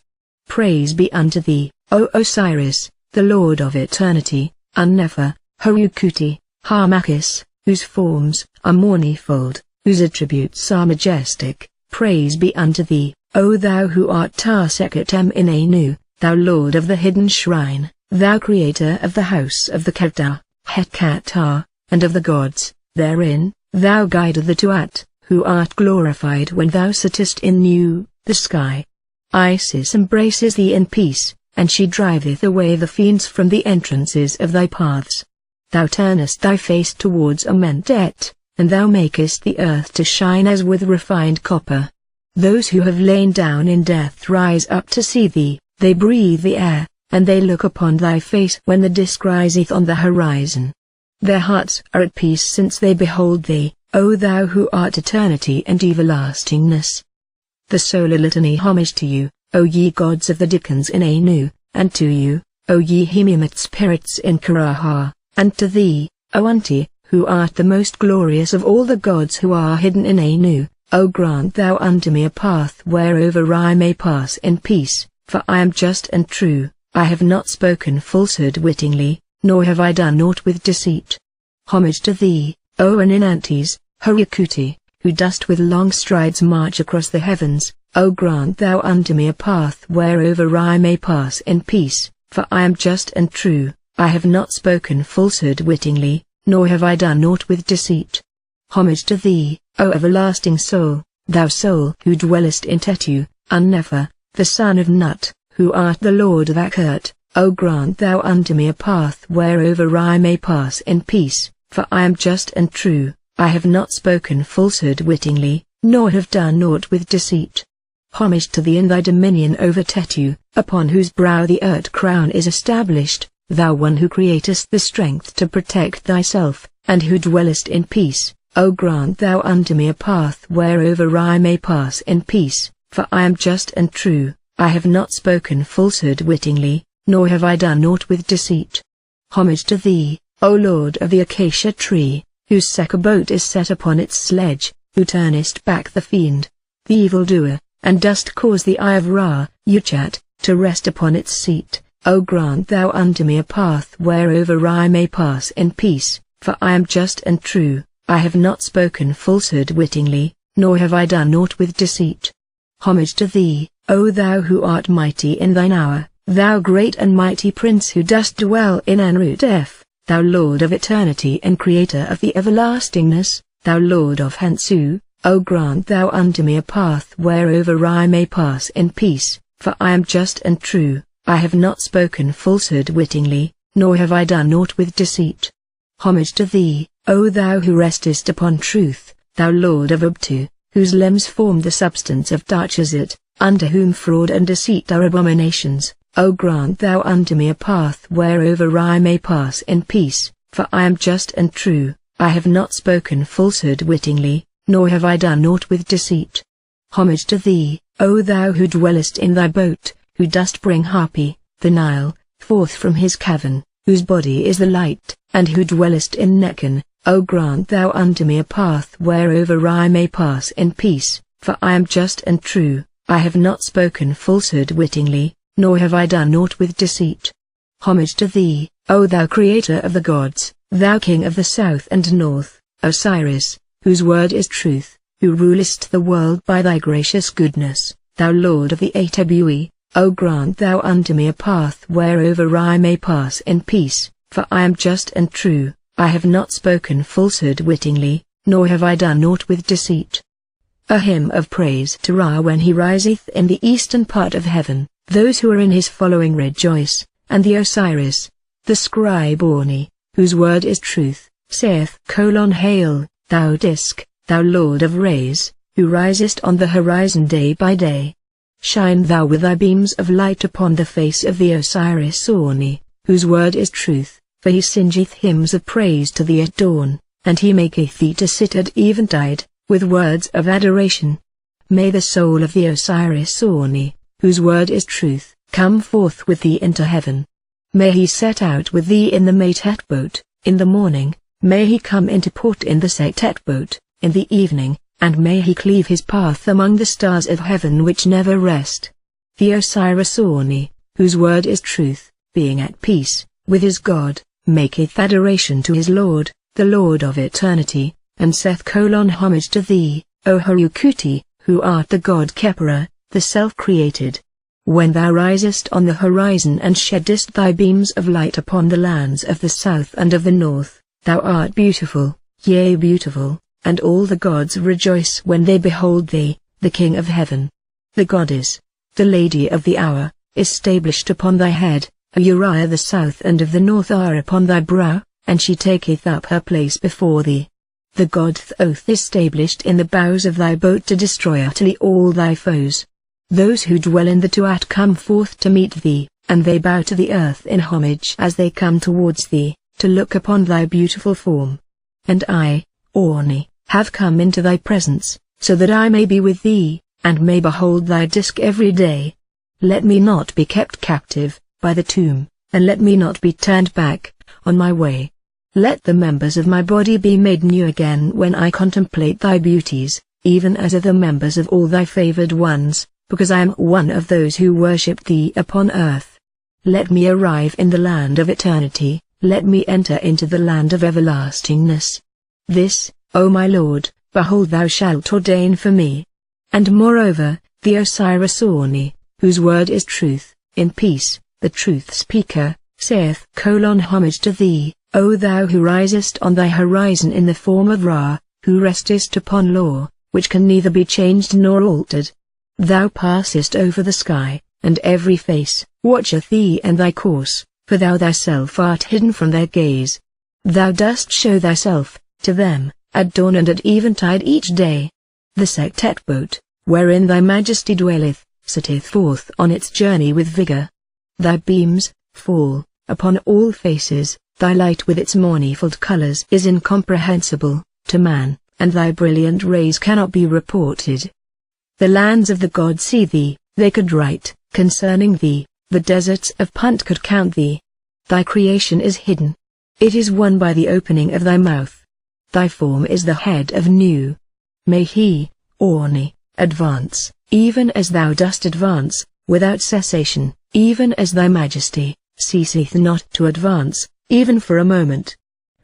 Praise be unto thee, O Osiris, the Lord of eternity, Unnefer, Harukuti, Harmachis, whose forms are manifold, whose attributes are majestic. Praise be unto thee, O thou who art Tarseket in Anu, thou Lord of the hidden shrine, thou creator of the house of the Kevta, Hekatar, and of the gods, therein, thou guide of the Tuat, who art glorified when thou sittest in Nu, the sky. Isis embraces thee in peace, and she driveth away the fiends from the entrances of thy paths. Thou turnest thy face towards Amentet, and thou makest the earth to shine as with refined copper. Those who have lain down in death rise up to see thee, they breathe the air, and they look upon thy face when the disk riseth on the horizon. Their hearts are at peace since they behold thee, O thou who art eternity and everlastingness. The solar litany homage to you, O ye gods of the Dickens in Anu, and to you, O ye Hemimit spirits in Karaha, and to thee, O Unti, who art the most glorious of all the gods who are hidden in Anu, O grant thou unto me a path whereover I may pass in peace, for I am just and true, I have not spoken falsehood wittingly, nor have I done aught with deceit. Homage to thee, O Aninantes, Harukuti, who dost with long strides march across the heavens, O grant thou unto me a path whereover I may pass in peace, for I am just and true, I have not spoken falsehood wittingly, nor have I done aught with deceit. Homage to thee, O everlasting soul, thou soul who dwellest in Tetu, Unnefer, the son of Nut, who art the Lord of Akert, O grant thou unto me a path whereover I may pass in peace, for I am just and true, I have not spoken falsehood wittingly, nor have done aught with deceit. Homage to thee in thy dominion over Tetu, upon whose brow the earth crown is established, thou one who createst the strength to protect thyself, and who dwellest in peace, O grant thou unto me a path whereover I may pass in peace, for I am just and true, I have not spoken falsehood wittingly, nor have I done aught with deceit. Homage to thee, O Lord of the acacia tree, whose second boat is set upon its sledge, who turnest back the fiend, the evildoer, and dost cause the eye of Ra, Uchat, to rest upon its seat, O grant thou unto me a path whereover I may pass in peace, for I am just and true, I have not spoken falsehood wittingly, nor have I done aught with deceit. Homage to thee, O thou who art mighty in thine hour, thou great and mighty Prince who dost dwell in Anrut-F, thou Lord of eternity and Creator of the everlastingness, thou Lord of Hansu, O grant thou unto me a path whereover I may pass in peace, for I am just and true, I have not spoken falsehood wittingly, nor have I done aught with deceit. Homage to thee, O thou who restest upon truth, thou Lord of Ubtu, whose limbs form the substance of Tarchazit, unto whom fraud and deceit are abominations, O grant thou unto me a path whereover I may pass in peace, for I am just and true, I have not spoken falsehood wittingly, nor have I done aught with deceit. Homage to thee, O thou who dwellest in thy boat, who dost bring Hapi, the Nile, forth from his cavern, whose body is the light, and who dwellest in Nekon, O grant thou unto me a path whereover I may pass in peace, for I am just and true, I have not spoken falsehood wittingly, nor have I done aught with deceit. Homage to thee, O thou creator of the gods, thou king of the south and north, Osiris, whose word is truth, who rulest the world by thy gracious goodness, thou Lord of the Atabui, O grant thou unto me a path whereover I may pass in peace, for I am just and true, I have not spoken falsehood wittingly, nor have I done aught with deceit. A hymn of praise to Ra when he riseth in the eastern part of heaven, those who are in his following rejoice, and the Osiris, the scribe Orni, whose word is truth, saith: Hail, thou disk, thou Lord of rays, who risest on the horizon day by day. Shine thou with thy beams of light upon the face of the Osiris Orni, whose word is truth, for he singeth hymns of praise to thee at dawn, and he maketh thee to sit at eventide, with words of adoration. May the soul of the Osiris Orni, whose word is truth, come forth with thee into heaven. May he set out with thee in the Matet boat, in the morning, may he come into port in the Setet boat, in the evening, and may he cleave his path among the stars of heaven which never rest. The Osiris Orni, whose word is truth, being at peace with his God, maketh adoration to his Lord, the Lord of eternity, and saith: Homage to thee, O Harukuti, who art the God Khepera, the self-created. When thou risest on the horizon and sheddest thy beams of light upon the lands of the south and of the north, thou art beautiful, yea beautiful, and all the gods rejoice when they behold thee, the King of heaven. The goddess, the Lady of the hour, is stablished upon thy head, Uriah the south and of the north are upon thy brow, and she taketh up her place before thee. The god Thoth is stablished in the bows of thy boat to destroy utterly all thy foes. Those who dwell in the Tuat come forth to meet thee, and they bow to the earth in homage as they come towards thee, to look upon thy beautiful form. And I, Orni, have come into thy presence, so that I may be with thee, and may behold thy disk every day. Let me not be kept captive by the tomb, and let me not be turned back on my way. Let the members of my body be made new again when I contemplate thy beauties, even as are the members of all thy favored ones, because I am one of those who worship thee upon earth. Let me arrive in the land of eternity, let me enter into the land of everlastingness. This, O my Lord, behold thou shalt ordain for me. And moreover, the Osiris Orni, whose word is truth, in peace, the truth speaker, saith: Homage to thee, O thou who risest on thy horizon in the form of Ra, who restest upon law, which can neither be changed nor altered. Thou passest over the sky, and every face watcheth thee and thy course, for thou thyself art hidden from their gaze. Thou dost show thyself to them at dawn and at eventide each day. The Sektet boat, wherein thy majesty dwelleth, setteth forth on its journey with vigor. Thy beams fall upon all faces, thy light with its manifold colors is incomprehensible to man, and thy brilliant rays cannot be reported. The lands of the gods see thee, they could write concerning thee, the deserts of Punt could count thee. Thy creation is hidden. It is won by the opening of thy mouth. Thy form is the head of Nu. May he, Orni, advance, even as thou dost advance, without cessation, even as thy majesty ceaseth not to advance, even for a moment.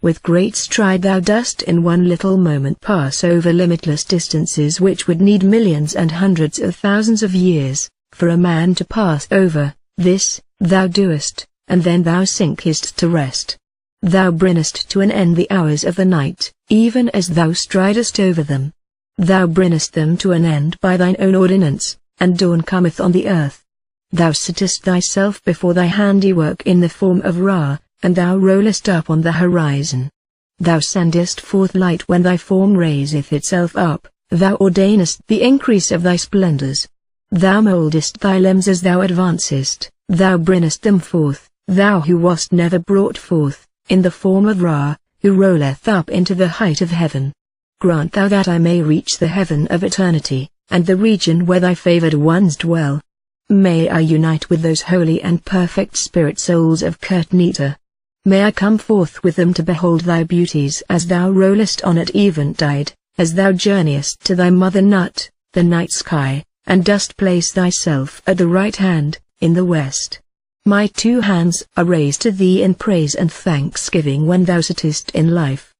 With great stride thou dost in one little moment pass over limitless distances which would need millions and hundreds of thousands of years for a man to pass over. This thou doest, and then thou sinkest to rest. Thou bringest to an end the hours of the night, even as thou stridest over them. Thou bringest them to an end by thine own ordinance, and dawn cometh on the earth. Thou sittest thyself before thy handiwork in the form of Ra, and thou rollest up on the horizon. Thou sendest forth light when thy form raiseth itself up, thou ordainest the increase of thy splendors. Thou mouldest thy limbs as thou advancest, thou bringest them forth, thou who wast never brought forth, in the form of Ra, who rolleth up into the height of heaven. Grant thou that I may reach the heaven of eternity, and the region where thy favored ones dwell. May I unite with those holy and perfect spirit souls of Kertnita. May I come forth with them to behold thy beauties as thou rollest on at eventide, as thou journeyest to thy mother Nut, the night sky, and dost place thyself at the right hand, in the west. My two hands are raised to thee in praise and thanksgiving when thou sittest in life.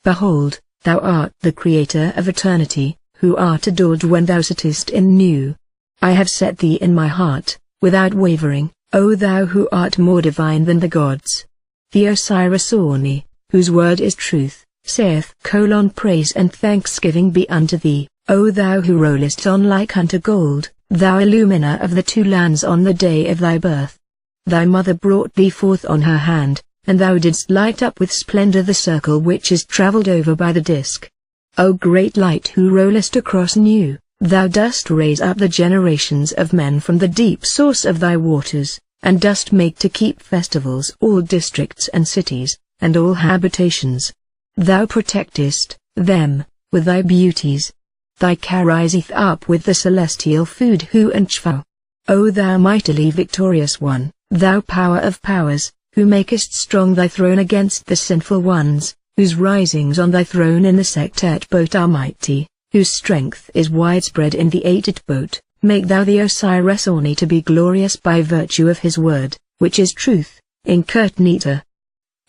Behold, thou art the creator of eternity, who art adored when thou sittest in Nu. I have set thee in my heart, without wavering, O thou who art more divine than the gods. The Osiris Orni, whose word is truth, saith: Praise and thanksgiving be unto thee, O thou who rollest on like unto gold, thou illuminer of the two lands on the day of thy birth. Thy mother brought thee forth on her hand, and thou didst light up with splendor the circle which is travelled over by the disk. O great light who rollest across Nu, thou dost raise up the generations of men from the deep source of thy waters, and dost make to keep festivals all districts and cities, and all habitations. Thou protectest them with thy beauties. Thy car riseth up with the celestial food Hu and Chfu. O thou mightily victorious one, thou power of powers, who makest strong thy throne against the sinful ones, whose risings on thy throne in the Sektet boat are mighty, whose strength is widespread in the Atit boat, make thou the Osiris Orni to be glorious by virtue of his word, which is truth, in Kertnita.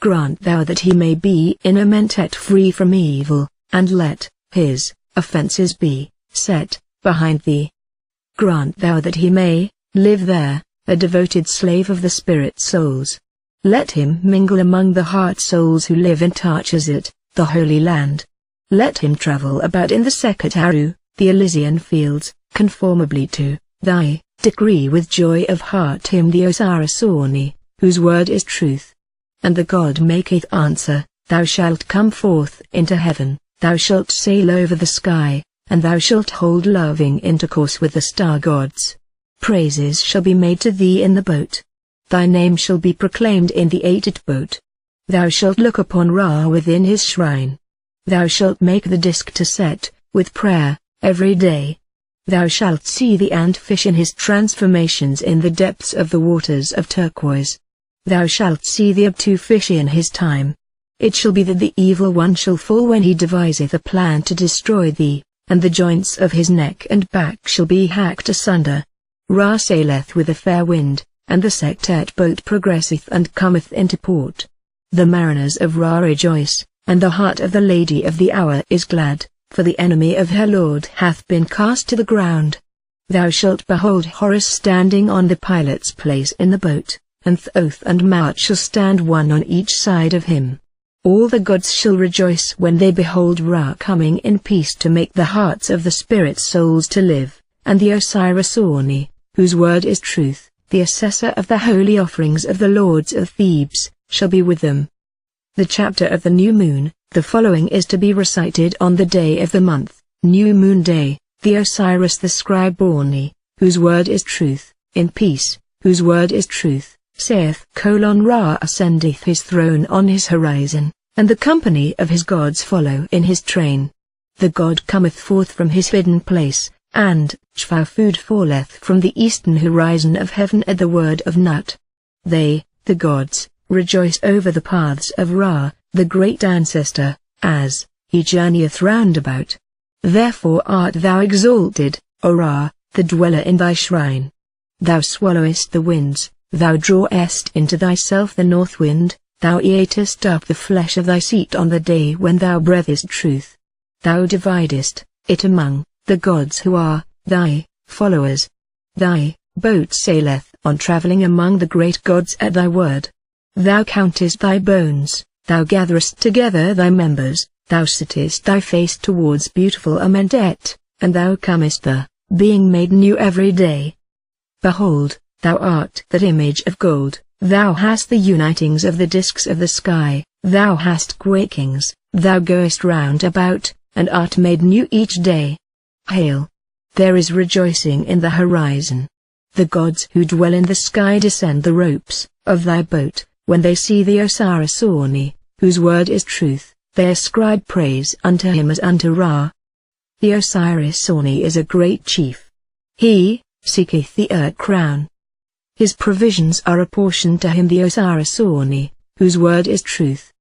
Grant thou that he may be in Amentet free from evil, and let his offenses be set behind thee. Grant thou that he may live there, a devoted slave of the spirit souls. Let him mingle among the heart souls who live in Tarchazit, the Holy Land. Let him travel about in the Sekhet Haru, the Elysian fields, conformably to thy decree with joy of heart him the Osiris Orni, whose word is truth. And the god maketh answer, Thou shalt come forth into heaven, thou shalt sail over the sky, and thou shalt hold loving intercourse with the star gods. Praises shall be made to thee in the boat. Thy name shall be proclaimed in the Atit boat. Thou shalt look upon Ra within his shrine. Thou shalt make the disk to set, with prayer, every day. Thou shalt see the ant-fish in his transformations in the depths of the waters of turquoise. Thou shalt see the Abtu-fish in his time. It shall be that the evil one shall fall when he deviseth a plan to destroy thee, and the joints of his neck and back shall be hacked asunder. Ra saileth with a fair wind, and the Sektet boat progresseth and cometh into port. The mariners of Ra rejoice, and the heart of the Lady of the Hour is glad, for the enemy of her lord hath been cast to the ground. Thou shalt behold Horus standing on the pilot's place in the boat, and Thoth and Maat shall stand one on each side of him. All the gods shall rejoice when they behold Ra coming in peace to make the hearts of the spirit souls to live, and the Osiris Orni, whose word is truth, the assessor of the holy offerings of the lords of Thebes, shall be with them. The chapter of the new moon, the following is to be recited on the day of the month, new moon day, the Osiris the scribe Orni, whose word is truth, in peace, whose word is truth, saith: Ra ascendeth his throne on his horizon, and the company of his gods follow in his train. The god cometh forth from his hidden place, and Shva food falleth from the eastern horizon of heaven at the word of Nut. They, the gods, rejoice over the paths of Ra, the great ancestor, as he journeyeth round about. Therefore art thou exalted, O Ra, the dweller in thy shrine. Thou swallowest the winds, thou drawest into thyself the north wind, thou eatest up the flesh of thy seat on the day when thou breathest truth. Thou dividest it among the gods who are thy followers. Thy boat saileth on travelling among the great gods at thy word. Thou countest thy bones, thou gatherest together thy members, thou sittest thy face towards beautiful Amentet, and thou comest the being made new every day. Behold, thou art that image of gold, thou hast the unitings of the discs of the sky, thou hast quakings, thou goest round about, and art made new each day. Hail! There is rejoicing in the horizon. The gods who dwell in the sky descend the ropes of thy boat, when they see the Osiris Orni, whose word is truth, they ascribe praise unto him as unto Ra. The Osiris Orni is a great chief. He seeketh the crown. His provisions are apportioned to him, the Osiris Orni, whose word is truth.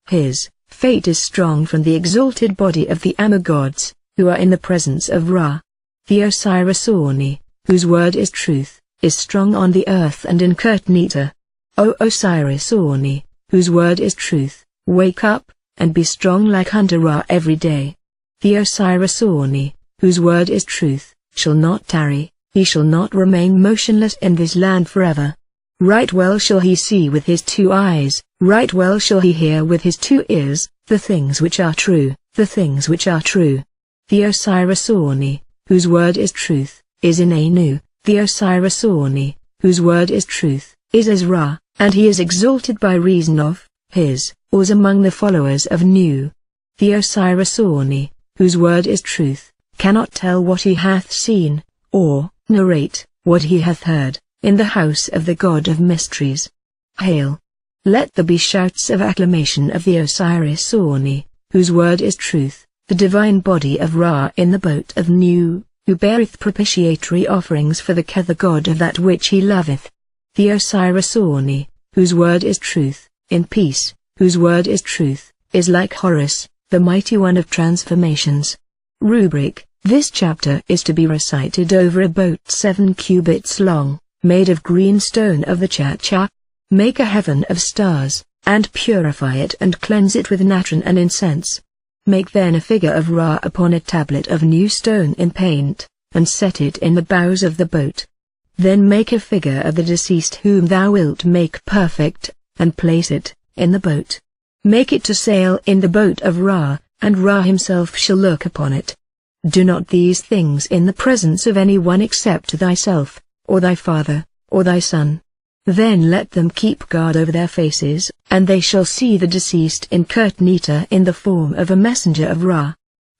His fate is strong from the exalted body of the Amagods, who are in the presence of Ra. The Osiris Orni, whose word is truth, is strong on the earth and in Kertneta. O Osiris Orni, whose word is truth, wake up, and be strong like unto Ra every day. The Osiris Orni, whose word is truth, shall not tarry, he shall not remain motionless in this land forever. Right well shall he see with his 2 eyes, right well shall he hear with his 2 ears, the things which are true, the things which are true. The Osiris Orni, whose word is truth, is in Anu. The Osiris Orni, whose word is truth, is as Ra, and he is exalted by reason of his oars among the followers of Nu. The Osiris Orni, whose word is truth, cannot tell what he hath seen, or narrate what he hath heard, in the house of the God of mysteries. Hail! Let there be shouts of acclamation of the Osiris Orni, whose word is truth, the divine body of Ra in the boat of Nu, who beareth propitiatory offerings for the Ka, the god of that which he loveth. The Osiris Orni, whose word is truth, in peace, whose word is truth, is like Horus, the mighty one of transformations. Rubric: this chapter is to be recited over a boat 7 cubits long, made of green stone of the Chacha. Make a heaven of stars, and purify it and cleanse it with natron and incense. Make then a figure of Ra upon a tablet of new stone in paint, and set it in the bows of the boat. Then make a figure of the deceased whom thou wilt make perfect, and place it in the boat. Make it to sail in the boat of Ra, and Ra himself shall look upon it. Do not these things in the presence of any one except thyself, or thy father, or thy son. Then let them keep guard over their faces, and they shall see the deceased in Kertneta in the form of a messenger of Ra.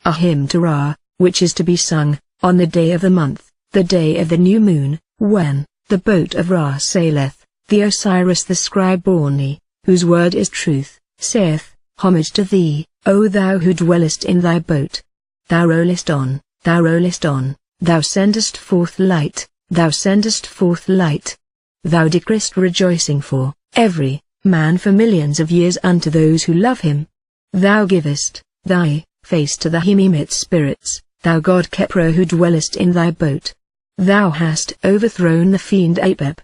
A hymn to Ra, which is to be sung on the day of the month, the day of the new moon, when the boat of Ra saileth. The Osiris the scribe Orni, whose word is truth, saith: Homage to thee, O thou who dwellest in thy boat. Thou rollest on, thou rollest on, thou sendest forth light, thou sendest forth light. Thou decreest rejoicing for every man for millions of years unto those who love him. Thou givest thy face to the Hemimit spirits, thou god Khepra who dwellest in thy boat. Thou hast overthrown the fiend Apep.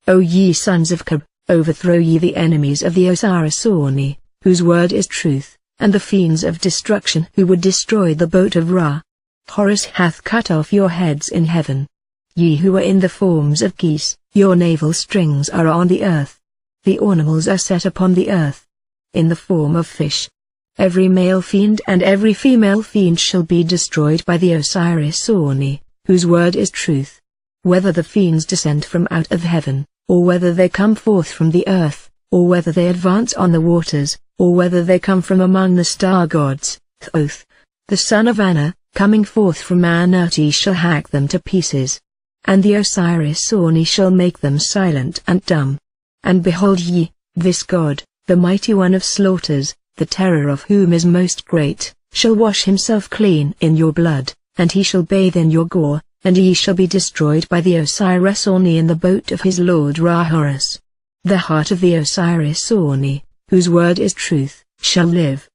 O ye sons of Kheb, overthrow ye the enemies of the Osiris Orni, whose word is truth, and the fiends of destruction who would destroy the boat of Ra. Horus hath cut off your heads in heaven. Ye who are in the forms of geese, your navel strings are on the earth. The ornaments are set upon the earth. In the form of fish. Every male fiend and every female fiend shall be destroyed by the Osiris Orni, whose word is truth. whether the fiends descend from out of heaven, or whether they come forth from the earth, or whether they advance on the waters, or whether they come from among the star gods, Thoth, the son of Anna, coming forth from Anuti shall hack them to pieces. And the Osiris-Oni shall make them silent and dumb. And behold ye, this God, the mighty one of slaughters, the terror of whom is most great, shall wash himself clean in your blood, and he shall bathe in your gore, and ye shall be destroyed by the Osiris-Oni in the boat of his lord Ra-Horus. The heart of the Osiris-Oni, whose word is truth, shall live.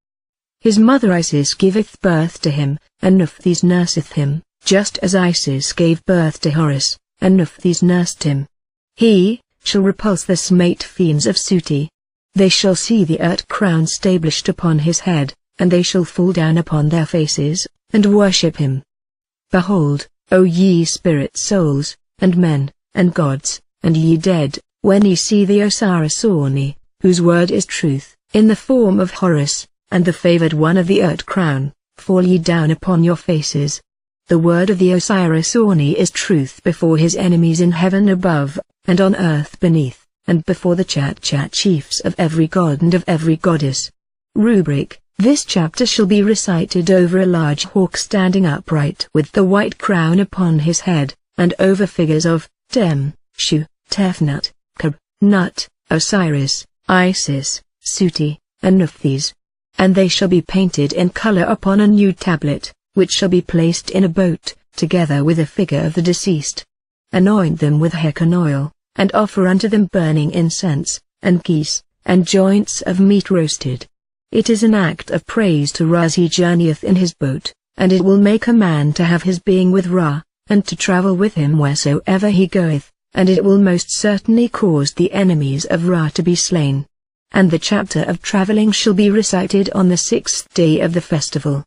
His mother Isis giveth birth to him, and Nephthys nurseth him, just as Isis gave birth to Horus, and Nephthys nursed him. He shall repulse the smite fiends of Suti. They shall see the crown stablished upon his head, and they shall fall down upon their faces, and worship him. Behold, O ye spirit souls, and men, and gods, and ye dead, when ye see the Osiris-Oni, whose word is truth, in the form of Horus, and the favored one of the crown, fall ye down upon your faces. The word of the Osiris-Oni is truth before his enemies in heaven above, and on earth beneath, and before the Chat chiefs of every god and of every goddess. Rubric: this chapter shall be recited over a large hawk standing upright with the white crown upon his head, and over figures of Tem, Shu, Tefnut, Keb, Nut, Osiris, Isis, Suti, and Nephthys. And they shall be painted in color upon a new tablet, which shall be placed in a boat, together with a figure of the deceased. Anoint them with hecaton oil, and offer unto them burning incense, and geese, and joints of meat roasted. It is an act of praise to Ra as he journeyeth in his boat, and it will make a man to have his being with Ra, and to travel with him wheresoever he goeth, and it will most certainly cause the enemies of Ra to be slain. And the chapter of traveling shall be recited on the 6th day of the festival.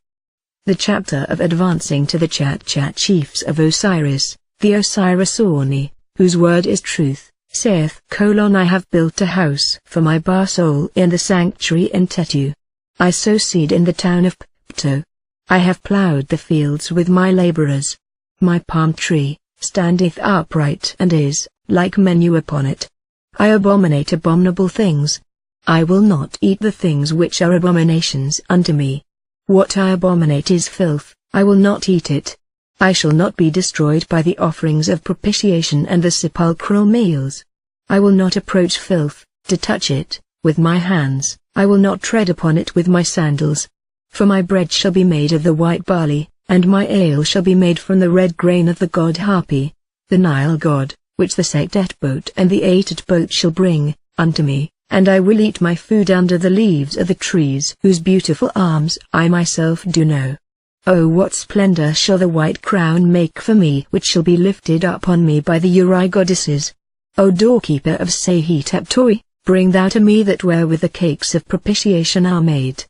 The chapter of advancing to the Chat chiefs of Osiris, the Osiris-Oni, whose word is truth, saith: I have built a house for my bar soul in the sanctuary in Tetu. I sow seed in the town of Pto. I have plowed the fields with my laborers. My palm tree standeth upright and is, like menu upon it. I abominate abominable things. I will not eat the things which are abominations unto me. What I abominate is filth, I will not eat it. I shall not be destroyed by the offerings of propitiation and the sepulchral meals. I will not approach filth, to touch it, with my hands, I will not tread upon it with my sandals. For my bread shall be made of the white barley, and my ale shall be made from the red grain of the god Harpi, the Nile god, which the Sektet boat and the Atet boat shall bring unto me. And I will eat my food under the leaves of the trees whose beautiful arms I myself do know. Oh, what splendor shall the white crown make for me, which shall be lifted up on me by the Uri goddesses. O doorkeeper of Seheteptoi, bring thou to me that wherewith the cakes of propitiation are made.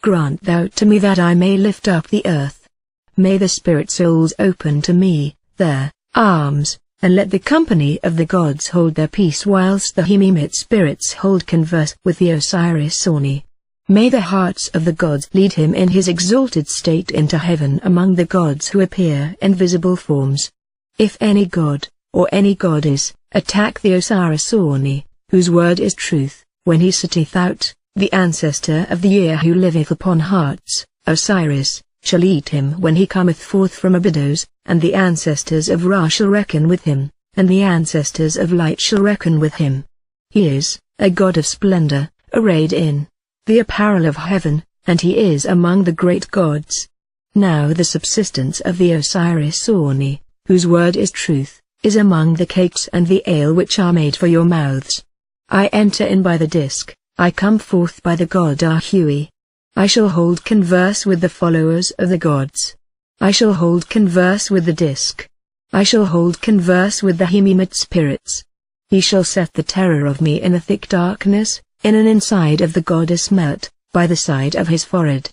Grant thou to me that I may lift up the earth. May the spirit souls open to me their arms, and let the company of the gods hold their peace whilst the Hemimit spirits hold converse with the Osiris-Oni. May the hearts of the gods lead him in his exalted state into heaven among the gods who appear in visible forms. If any god, or any goddess, attack the Osiris-Oni, whose word is truth, when he sitteth out, the ancestor of the year who liveth upon hearts, Osiris, shall eat him when he cometh forth from Abydos, and the ancestors of Ra shall reckon with him, and the ancestors of light shall reckon with him. He is a god of splendor, arrayed in the apparel of heaven, and he is among the great gods. Now the subsistence of the Osiris-Oni, whose word is truth, is among the cakes and the ale which are made for your mouths. I enter in by the disk, I come forth by the god Ahui. I shall hold converse with the followers of the gods. I shall hold converse with the disk. I shall hold converse with the Hemimit spirits. He shall set the terror of me in the thick darkness, in an inside of the goddess Mut, by the side of his forehead.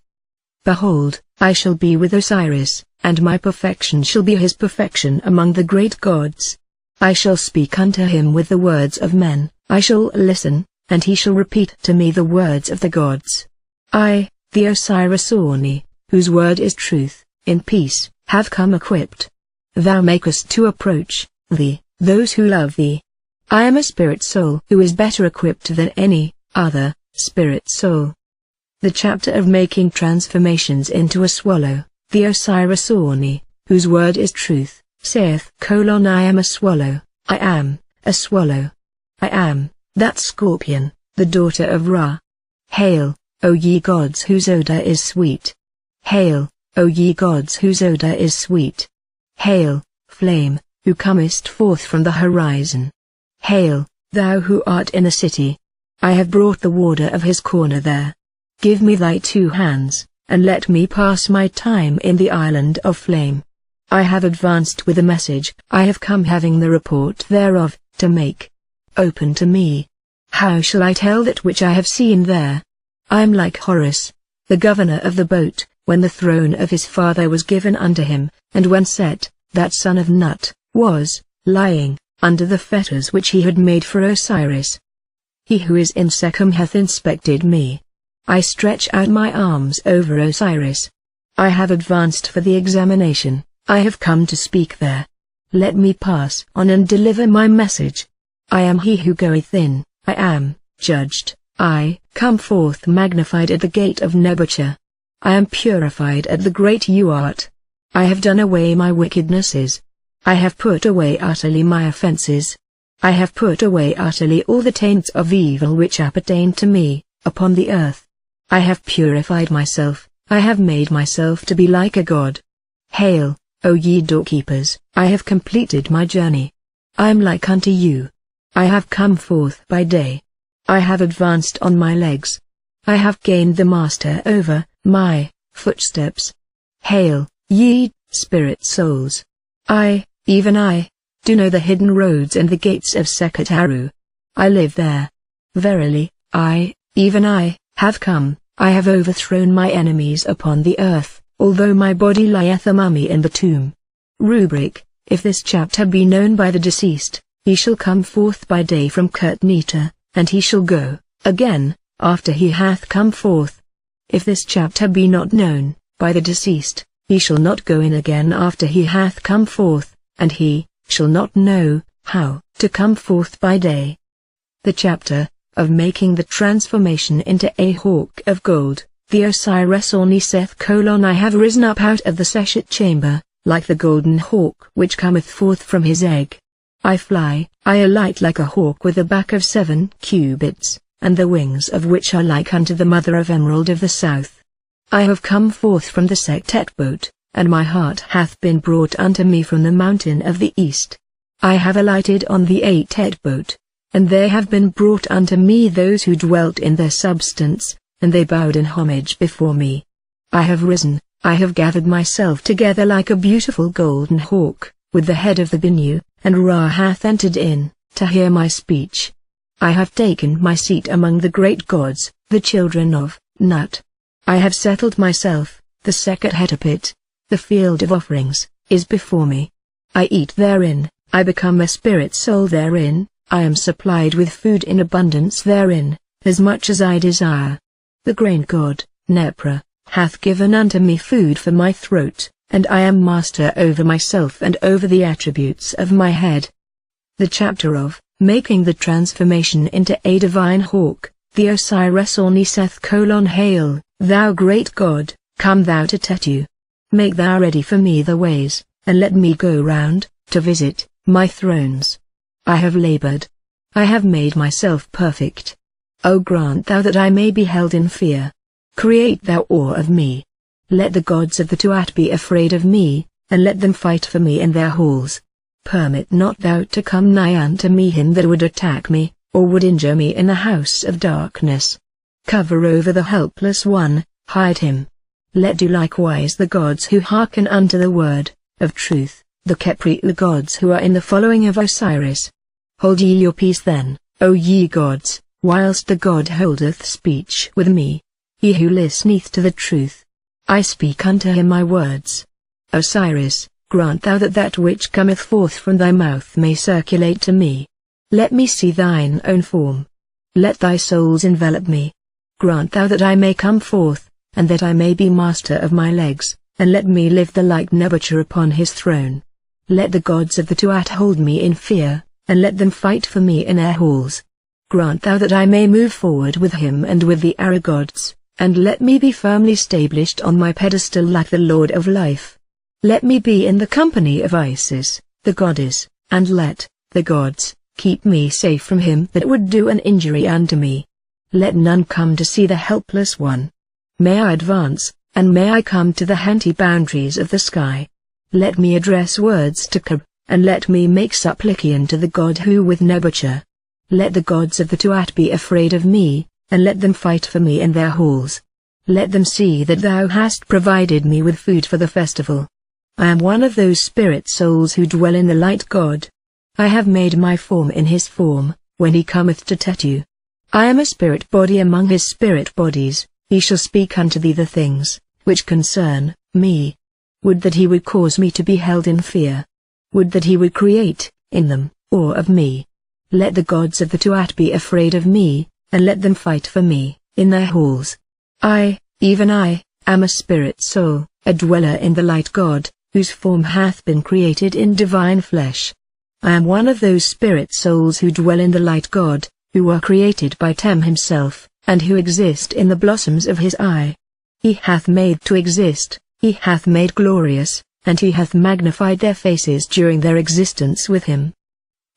Behold, I shall be with Osiris, and my perfection shall be his perfection among the great gods. I shall speak unto him with the words of men, I shall listen, and he shall repeat to me the words of the gods. I, the Osiris-Oni, whose word is truth, in peace, have come equipped. Thou makest to approach, thee, those who love thee. I am a spirit soul who is better equipped than any other spirit soul. The chapter of making transformations into a swallow, the Osiris Oni, whose word is truth, saith: I am a swallow, I am a swallow. I am that scorpion, the daughter of Ra. Hail, O ye gods whose odor is sweet. Hail, O ye gods whose odor is sweet. Hail, flame, who comest forth from the horizon. Hail, thou who art in a city. I have brought the warder of his corner there. Give me thy 2 hands, and let me pass my time in the island of flame. I have advanced with a message, I have come having the report thereof, to make. Open to me. How shall I tell that which I have seen there? I am like Horus, the governor of the boat, when the throne of his father was given unto him, and when Set, that son of Nut, was lying under the fetters which he had made for Osiris. He who is in Sekhem hath inspected me. I stretch out my arms over Osiris. I have advanced for the examination, I have come to speak there. Let me pass on and deliver my message. I am he who goeth in, I am judged, I come forth magnified at the gate of Nebuchadnezzar. I am purified at the great Uart. I have done away my wickednesses. I have put away utterly my offenses. I have put away utterly all the taints of evil which appertain to me, upon the earth. I have purified myself, I have made myself to be like a god. Hail, O ye doorkeepers, I have completed my journey. I am like unto you. I have come forth by day. I have advanced on my legs. I have gained the master over my footsteps. Hail, ye spirit souls. I, even I, do know the hidden roads and the gates of Sekhet Heru. I live there. Verily, I, even I, have come, I have overthrown my enemies upon the earth, although my body lieth a mummy in the tomb. Rubric: if this chapter be known by the deceased, he shall come forth by day from Kurt-Nita, and he shall go, again, after he hath come forth. If this chapter be not known by the deceased, he shall not go in again after he hath come forth, and he shall not know how to come forth by day. The chapter of making the transformation into a hawk of gold, the Osiris Oni saith: I have risen up out of the Seshet chamber, like the golden hawk which cometh forth from his egg. I fly, I alight like a hawk with a back of 7 cubits, and the wings of which are like unto the mother of emerald of the south. I have come forth from the Sektet boat, and my heart hath been brought unto me from the mountain of the east. I have alighted on the Atet boat, and there have been brought unto me those who dwelt in their substance, and they bowed in homage before me. I have risen, I have gathered myself together like a beautiful golden hawk, with the head of the Binu, and Ra hath entered in, to hear my speech. I have taken my seat among the great gods, the children of Nut. I have settled myself, the Sekhet Hetepet, the field of offerings, is before me. I eat therein, I become a spirit soul therein, I am supplied with food in abundance therein, as much as I desire. The grain god, Nepra, hath given unto me food for my throat, and I am master over myself and over the attributes of my head. The chapter of making the transformation into a divine hawk, the Osiris Oni saith: Hail, thou great god, come thou to Tetu. Make thou ready for me the ways, and let me go round, to visit my thrones. I have labored. I have made myself perfect. O grant thou that I may be held in fear. Create thou awe of me. Let the gods of the Tuat be afraid of me, and let them fight for me in their halls. Permit not thou to come nigh unto me him that would attack me, or would injure me in the house of darkness. Cover over the helpless one, hide him. Let do likewise the gods who hearken unto the word of truth, the Khepri gods who are in the following of Osiris. Hold ye your peace then, O ye gods, whilst the God holdeth speech with me. He who listeneth to the truth. I speak unto him my words. Osiris, grant thou that that which cometh forth from thy mouth may circulate to me. Let me see thine own form. Let thy souls envelop me. Grant thou that I may come forth, and that I may be master of my legs, and let me live the like Nebuchadnezzar upon his throne. Let the gods of the Tuat hold me in fear, and let them fight for me in their halls. Grant thou that I may move forward with him and with the Aragods, and let me be firmly established on my pedestal like the Lord of life. Let me be in the company of Isis, the goddess, and let the gods keep me safe from him that would do an injury unto me. Let none come to see the helpless one. May I advance, and may I come to the hanty boundaries of the sky. Let me address words to Keb, and let me make supplication to the God who with Nebuchadnezzar. Let the gods of the Tuat be afraid of me, and let them fight for me in their halls. Let them see that thou hast provided me with food for the festival. I am one of those spirit souls who dwell in the light God. I have made my form in his form, when he cometh to Tetu. I am a spirit body among his spirit bodies, he shall speak unto thee the things which concern me. Would that he would cause me to be held in fear. Would that he would create, in them, awe of me. Let the gods of the Tuat be afraid of me, and let them fight for me, in their halls. I, even I, am a spirit soul, a dweller in the light God, whose form hath been created in divine flesh. I am one of those spirit souls who dwell in the light God, who were created by Tem himself, and who exist in the blossoms of his eye. He hath made to exist, he hath made glorious, and he hath magnified their faces during their existence with him.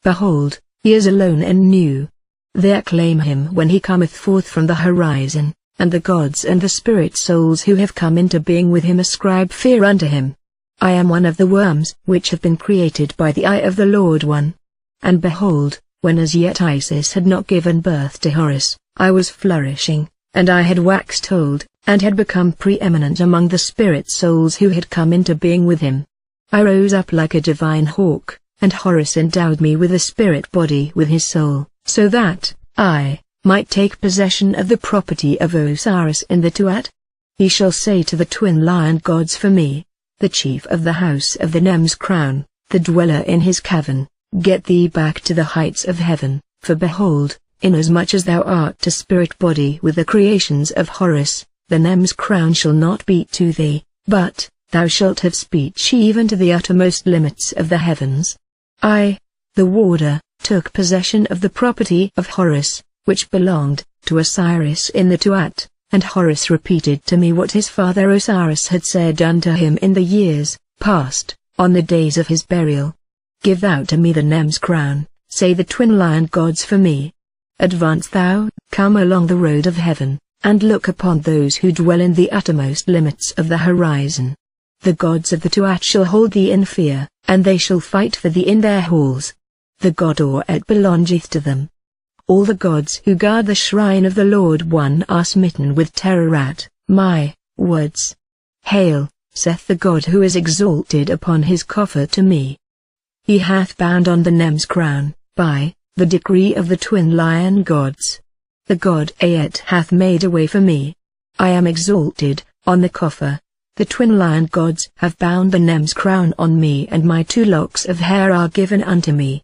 Behold, he is alone and new. They acclaim him when he cometh forth from the horizon, and the gods and the spirit souls who have come into being with him ascribe fear unto him. I am one of the worms which have been created by the eye of the Lord One. And behold, when as yet Isis had not given birth to Horus, I was flourishing, and I had waxed old, and had become preeminent among the spirit souls who had come into being with him. I rose up like a divine hawk, and Horus endowed me with a spirit body with his soul, so that I might take possession of the property of Osiris in the Tuat. He shall say to the twin lion gods for me, the chief of the house of the Nem's crown, the dweller in his cavern, get thee back to the heights of heaven, for behold, inasmuch as thou art a spirit body with the creations of Horus, the Nem's crown shall not be to thee, but thou shalt have speech even to the uttermost limits of the heavens. I, the warder, took possession of the property of Horus, which belonged to Osiris in the Tuat. And Horus repeated to me what his father Osiris had said unto him in the years past, on the days of his burial. Give thou to me the Nem's crown, say the twin lion gods for me. Advance thou, come along the road of heaven, and look upon those who dwell in the uttermost limits of the horizon. The gods of the Tuat shall hold thee in fear, and they shall fight for thee in their halls. The god Oet belongeth to them. All the gods who guard the shrine of the Lord One are smitten with terror at my words. Hail, saith the God who is exalted upon his coffer to me. He hath bound on the Nem's crown, by the decree of the twin lion gods. The god Aet hath made a way for me. I am exalted on the coffer. The twin lion gods have bound the Nem's crown on me, and my 2 locks of hair are given unto me.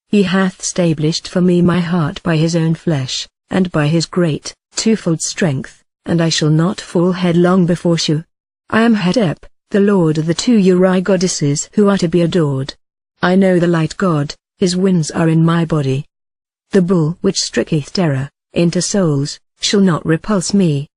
He hath stablished for me my heart by his own flesh, and by his great, twofold strength, and I shall not fall headlong before Shu. I am Hetep, the lord of the 2 Uri goddesses who are to be adored. I know the light God, his winds are in my body. The bull which stricketh terror into souls, shall not repulse me.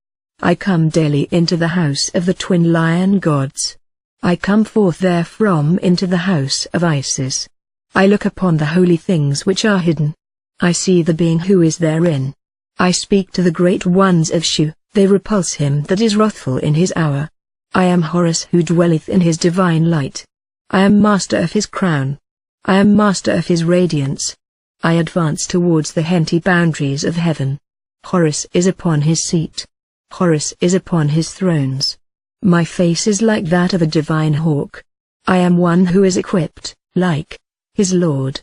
I come daily into the house of the twin lion gods. I come forth therefrom into the house of Isis. I look upon the holy things which are hidden. I see the being who is therein. I speak to the great ones of Shu, they repulse him that is wrathful in his hour. I am Horus who dwelleth in his divine light. I am master of his crown. I am master of his radiance. I advance towards the henty boundaries of heaven. Horus is upon his seat. Horus is upon his thrones. My face is like that of a divine hawk. I am one who is equipped, like his lord.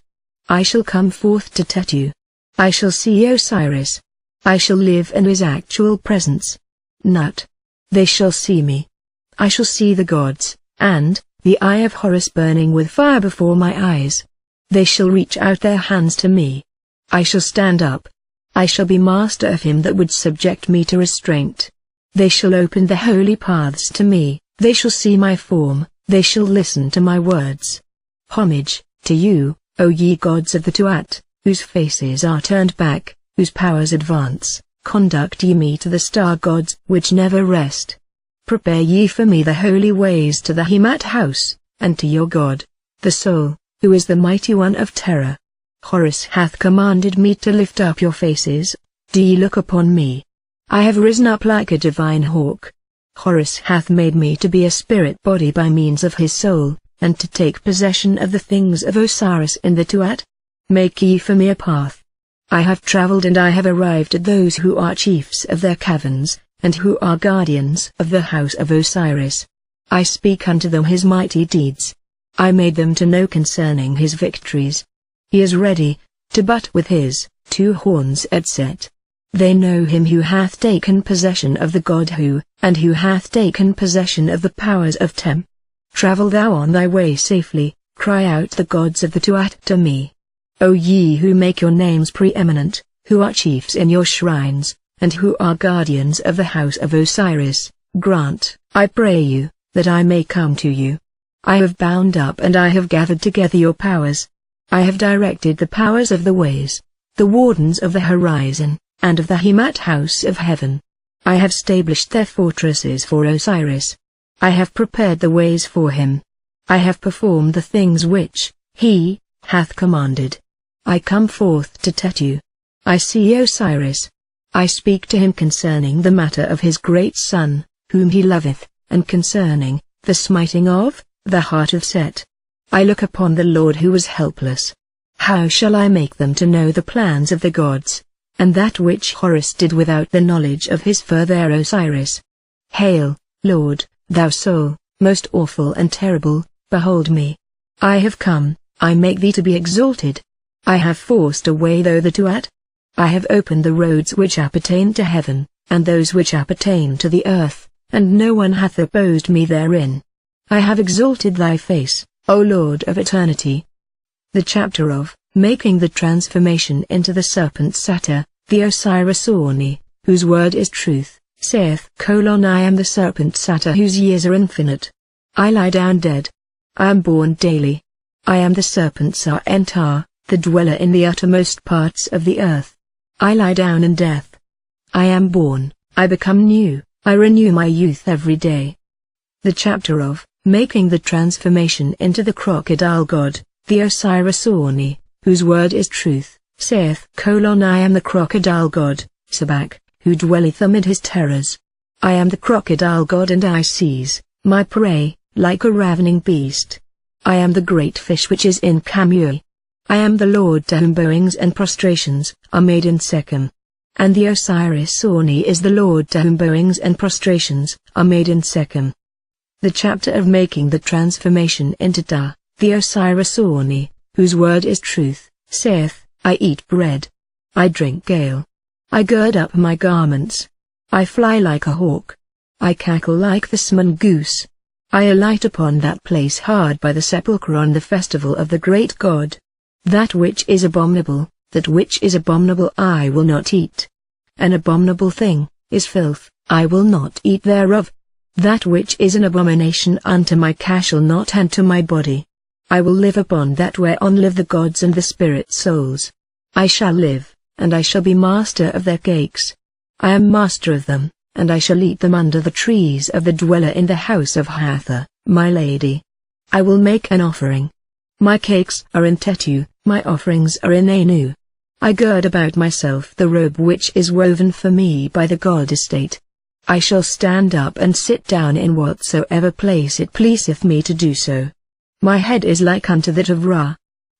I shall come forth to Tetu. I shall see Osiris. I shall live in his actual presence. Nut. They shall see me. I shall see the gods, and the eye of Horus burning with fire before my eyes. They shall reach out their hands to me. I shall stand up. I shall be master of him that would subject me to restraint. They shall open the holy paths to me, they shall see my form, they shall listen to my words. Homage to you, O ye gods of the Tuat, whose faces are turned back, whose powers advance, conduct ye me to the star gods which never rest. Prepare ye for me the holy ways to the Hemat house, and to your God, the Soul, who is the mighty one of terror. Horus hath commanded me to lift up your faces, do ye look upon me. I have risen up like a divine hawk. Horus hath made me to be a spirit body by means of his soul, and to take possession of the things of Osiris in the Tuat. Make ye for me a path. I have travelled and I have arrived at those who are chiefs of their caverns, and who are guardians of the house of Osiris. I speak unto them his mighty deeds. I made them to know concerning his victories. He is ready to butt with his 2 horns at Set. They know him who hath taken possession of the God who, and who hath taken possession of the powers of Tem. Travel thou on thy way safely, cry out the gods of the Tuat to me. O ye who make your names preeminent, who are chiefs in your shrines, and who are guardians of the house of Osiris, grant, I pray you, that I may come to you. I have bound up and I have gathered together your powers. I have directed the powers of the ways, the wardens of the horizon, and of the Hemat house of heaven. I have stablished their fortresses for Osiris. I have prepared the ways for him. I have performed the things which he hath commanded. I come forth to Tetu. I see Osiris. I speak to him concerning the matter of his great son, whom he loveth, and concerning the smiting of the heart of Set. I look upon the Lord who was helpless. How shall I make them to know the plans of the gods, and that which Horus did without the knowledge of his further Osiris? Hail, Lord, thou soul, most awful and terrible, behold me. I have come, I make thee to be exalted. I have forced away the Tuat. I have opened the roads which appertain to heaven, and those which appertain to the earth, and no one hath opposed me therein. I have exalted thy face, O Lord of eternity. The chapter of making the transformation into the serpent satyr, the Osiris Orni, whose word is truth, saith: I am the serpent satyr whose years are infinite. I lie down dead. I am born daily. I am the serpent Sa-Entar, the dweller in the uttermost parts of the earth. I lie down in death. I am born, I become new, I renew my youth every day. The chapter of making the transformation into the crocodile god, the Osiris Orni, whose word is truth, saith: I am the crocodile god, Sabak, who dwelleth amid his terrors. I am the crocodile god and I seize my prey, like a ravening beast. I am the great fish which is in Kamui. I am the Lord to whom bowings and prostrations are made in Sekhem. And the Osiris Orni is the Lord to whom bowings and prostrations are made in Sekhem. The chapter of making the transformation into Ta, the Osiris Orni, whose word is truth, saith: I eat bread. I drink ale. I gird up my garments. I fly like a hawk. I cackle like the sman goose. I alight upon that place hard by the sepulchre on the festival of the great God. That which is abominable I will not eat. An abominable thing is filth, I will not eat thereof. That which is an abomination unto my cash shall not enter my body. I will live upon that whereon live the gods and the spirit souls. I shall live, and I shall be master of their cakes. I am master of them, and I shall eat them under the trees of the dweller in the house of Hathor, my lady. I will make an offering. My cakes are in Tetu, my offerings are in Anu. I gird about myself the robe which is woven for me by the god Estate. I shall stand up and sit down in whatsoever place it pleaseth me to do so. My head is like unto that of Ra.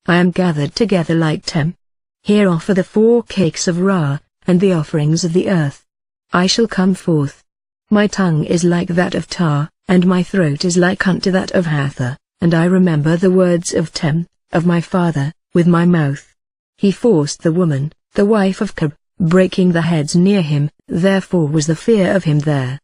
I am gathered together like Tem. Here offer the 4 cakes of Ra, and the offerings of the earth. I shall come forth. My tongue is like that of Ta, and my throat is like unto that of Hathor, and I remember the words of Tem, of my father, with my mouth. He forced the woman, the wife of Keb, breaking the heads near him, therefore was the fear of him there.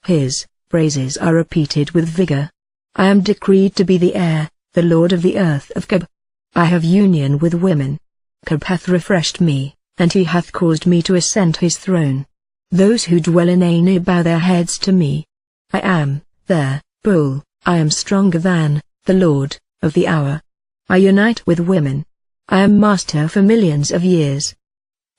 His praises are repeated with vigor. I am decreed to be the heir, the lord of the earth of Keb. I have union with women. Keb hath refreshed me, and he hath caused me to ascend his throne. Those who dwell in Anu bow their heads to me. I am their bull, I am stronger than the Lord of the hour. I unite with women. I am master for millions of years.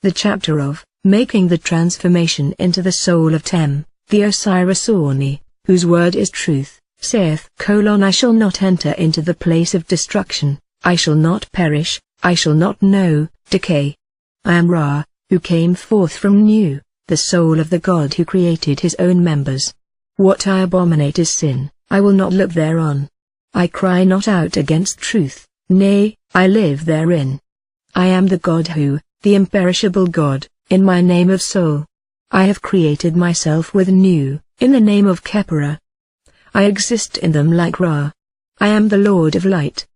The chapter of making the transformation into the soul of Tem, the Osiris Orni, whose word is truth, saith: I shall not enter into the place of destruction, I shall not perish, I shall not know decay. I am Ra, who came forth from Nu, the soul of the God who created his own members. What I abominate is sin, I will not look thereon. I cry not out against truth, nay, I live therein. I am the God who, the imperishable God, in my name of soul. I have created myself with Nu, in the name of Khepera. I exist in them like Ra. I am the Lord of Light.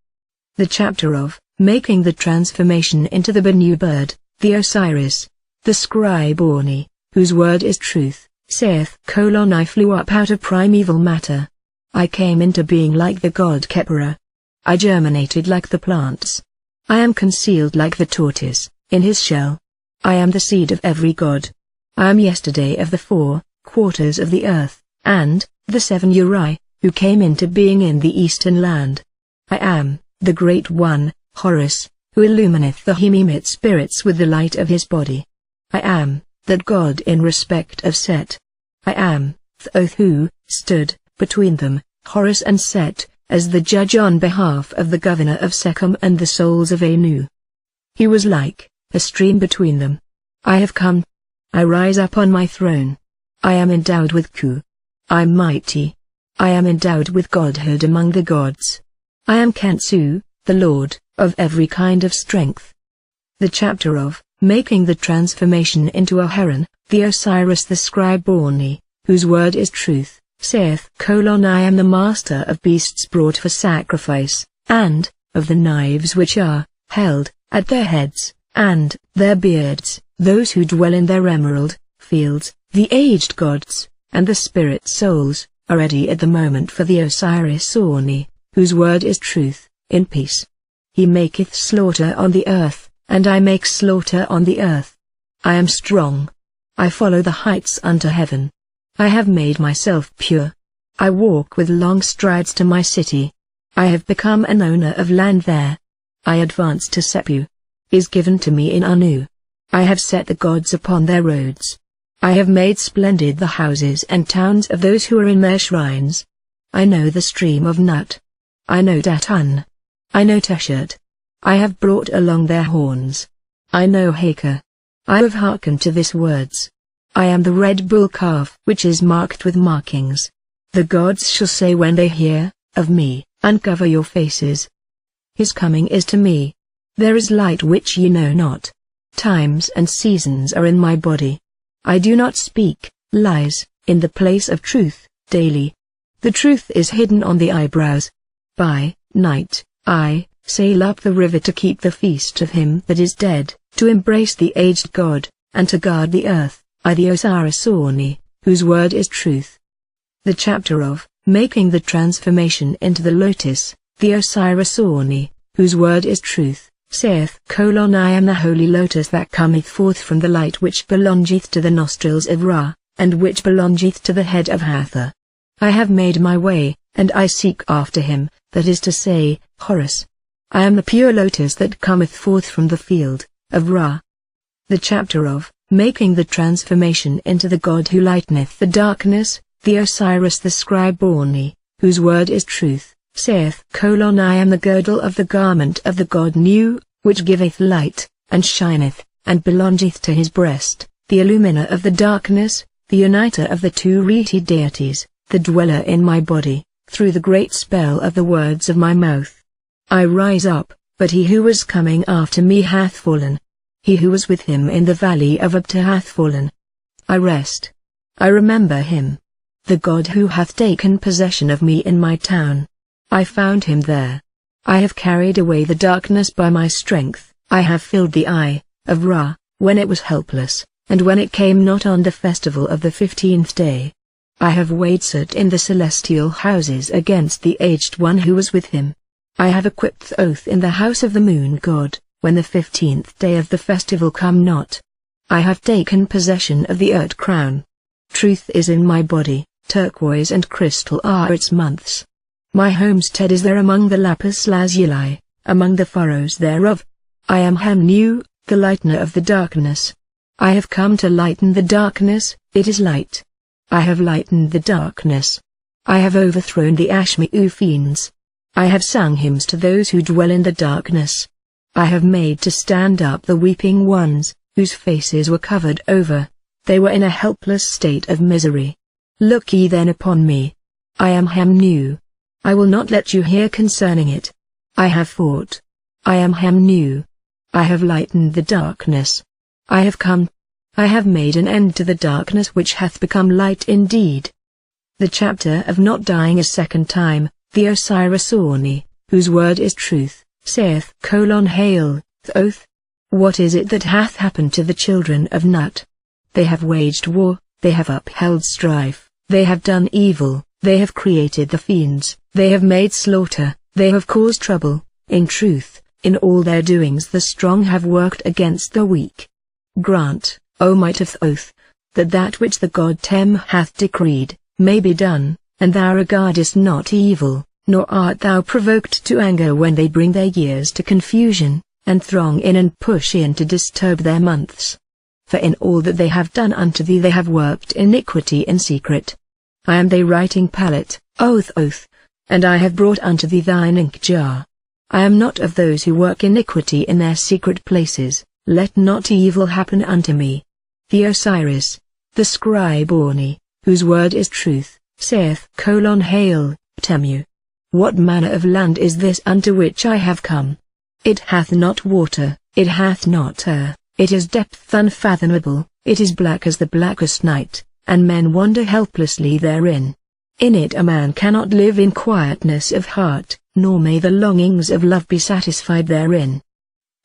The chapter of making the transformation into the Benu bird, the Osiris, the scribe Orni, whose word is truth, saith: I flew up out of primeval matter. I came into being like the god Khepera. I germinated like the plants. I am concealed like the tortoise, in his shell. I am the seed of every god. I am yesterday of the 4 quarters of the earth, and the 7 Uri, who came into being in the eastern land. I am the Great One, Horus, who illumineth the Hemimit spirits with the light of his body. I am that God in respect of Set. I am Thoth who stood between them, Horus and Set, as the judge on behalf of the governor of Sekhem and the souls of Anu. He was like a stream between them. I have come. I rise up on my throne. I am endowed with Ku. I am mighty. I am endowed with godhood among the gods. I am Khentsu, the Lord of every kind of strength. The chapter of making the transformation into a heron, the Osiris the scribe Orni, whose word is truth, saith: I am the master of beasts brought for sacrifice, and of the knives which are held at their heads, and their beards, those who dwell in their emerald fields, the aged gods, and the spirit souls, are ready at the moment for the Osiris Orni, whose word is truth, in peace. He maketh slaughter on the earth, and I make slaughter on the earth. I am strong. I follow the heights unto heaven. I have made myself pure. I walk with long strides to my city. I have become an owner of land there. I advance to Sepu. Is given to me in Anu. I have set the gods upon their roads. I have made splendid the houses and towns of those who are in their shrines. I know the stream of Nut. I know Datun. I know Teshert. I have brought along their horns. I know Haka. I have hearkened to this words. I am the red bull calf which is marked with markings. The gods shall say when they hear of me, uncover your faces. His coming is to me. There is light which ye know not. Times and seasons are in my body. I do not speak lies in the place of truth daily. The truth is hidden on the eyebrows. By night, I sail up the river to keep the feast of him that is dead, to embrace the aged God, and to guard the earth, I the Osiris Orni, whose word is truth. The chapter of making the transformation into the lotus, the Osiris Orni, whose word is truth, saith: I am the holy lotus that cometh forth from the light which belongeth to the nostrils of Ra, and which belongeth to the head of Hathor. I have made my way, and I seek after him, that is to say, Horus. I am the pure lotus that cometh forth from the field of Ra. The chapter of making the transformation into the God who lighteneth the darkness, the Osiris the scribe Orni, whose word is truth, saith: I am the girdle of the garment of the God Nu, which giveth light, and shineth, and belongeth to his breast, the illuminer of the darkness, the uniter of the 2 Reti deities, the dweller in my body, through the great spell of the words of my mouth. I rise up, but he who was coming after me hath fallen. He who was with him in the valley of Abtar hath fallen. I rest. I remember him. The God who hath taken possession of me in my town. I found him there. I have carried away the darkness by my strength. I have filled the eye of Ra, when it was helpless, and when it came not on the festival of the 15th day. I have waited in the celestial houses against the aged one who was with him. I have equipped Thoth in the house of the moon god, when the 15th day of the festival come not. I have taken possession of the Urt crown. Truth is in my body, turquoise and crystal are its months. My homestead is there among the lapis lazuli, among the furrows thereof. I am Hamnu, the lightener of the darkness. I have come to lighten the darkness, it is light. I have lightened the darkness. I have overthrown the Ashmi'u fiends. I have sung hymns to those who dwell in the darkness. I have made to stand up the weeping ones, whose faces were covered over. They were in a helpless state of misery. Look ye then upon me. I am Hamnu. I will not let you hear concerning it. I have fought. I am Hamnu. I have lightened the darkness. I have come. I have made an end to the darkness which hath become light indeed. The chapter of not dying a second time, the Osiris Oni, whose word is truth, saith: Hail, Thoth! What is it that hath happened to the children of Nut? They have waged war, they have upheld strife, they have done evil, they have created the fiends, they have made slaughter, they have caused trouble. In truth, in all their doings the strong have worked against the weak. Grant, O might of Thoth, that which the god Tem hath decreed, may be done, and thou regardest not evil, nor art thou provoked to anger when they bring their years to confusion, and throng in and push in to disturb their months. For in all that they have done unto thee they have worked iniquity in secret. I am thy writing pallet, O Thoth, and I have brought unto thee thine ink jar. I am not of those who work iniquity in their secret places, let not evil happen unto me. The Osiris, the scribe Oni, whose word is truth, saith: Hail, Temu! What manner of land is this unto which I have come? It hath not water, it hath not air, it is depth unfathomable, it is black as the blackest night, and men wander helplessly therein. In it a man cannot live in quietness of heart, nor may the longings of love be satisfied therein.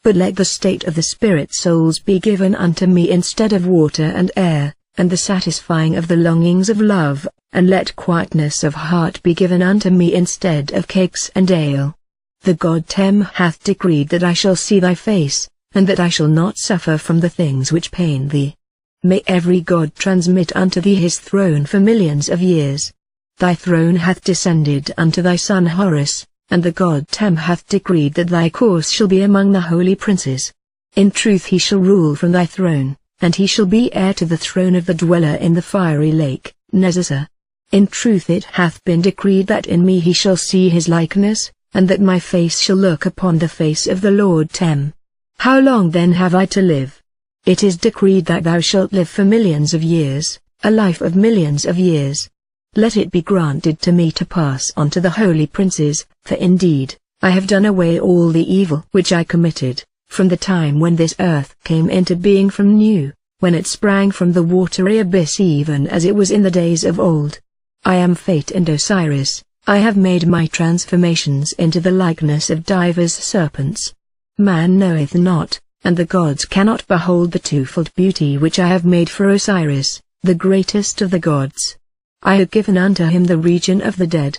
But let the state of the spirit souls be given unto me instead of water and air, and the satisfying of the longings of love, and let quietness of heart be given unto me instead of cakes and ale. The god Tem hath decreed that I shall see thy face, and that I shall not suffer from the things which pain thee. May every god transmit unto thee his throne for millions of years. Thy throne hath descended unto thy son Horus, and the god Tem hath decreed that thy course shall be among the holy princes. In truth he shall rule from thy throne, and he shall be heir to the throne of the dweller in the fiery lake, Nezasa. In truth it hath been decreed that in me he shall see his likeness, and that my face shall look upon the face of the Lord Tem. How long then have I to live? It is decreed that thou shalt live for millions of years, a life of millions of years. Let it be granted to me to pass on to the holy princes, for indeed, I have done away all the evil which I committed, from the time when this earth came into being from new, when it sprang from the watery abyss even as it was in the days of old. I am Fate and Osiris, I have made my transformations into the likeness of divers serpents. Man knoweth not, and the gods cannot behold the twofold beauty which I have made for Osiris, the greatest of the gods. I have given unto him the region of the dead.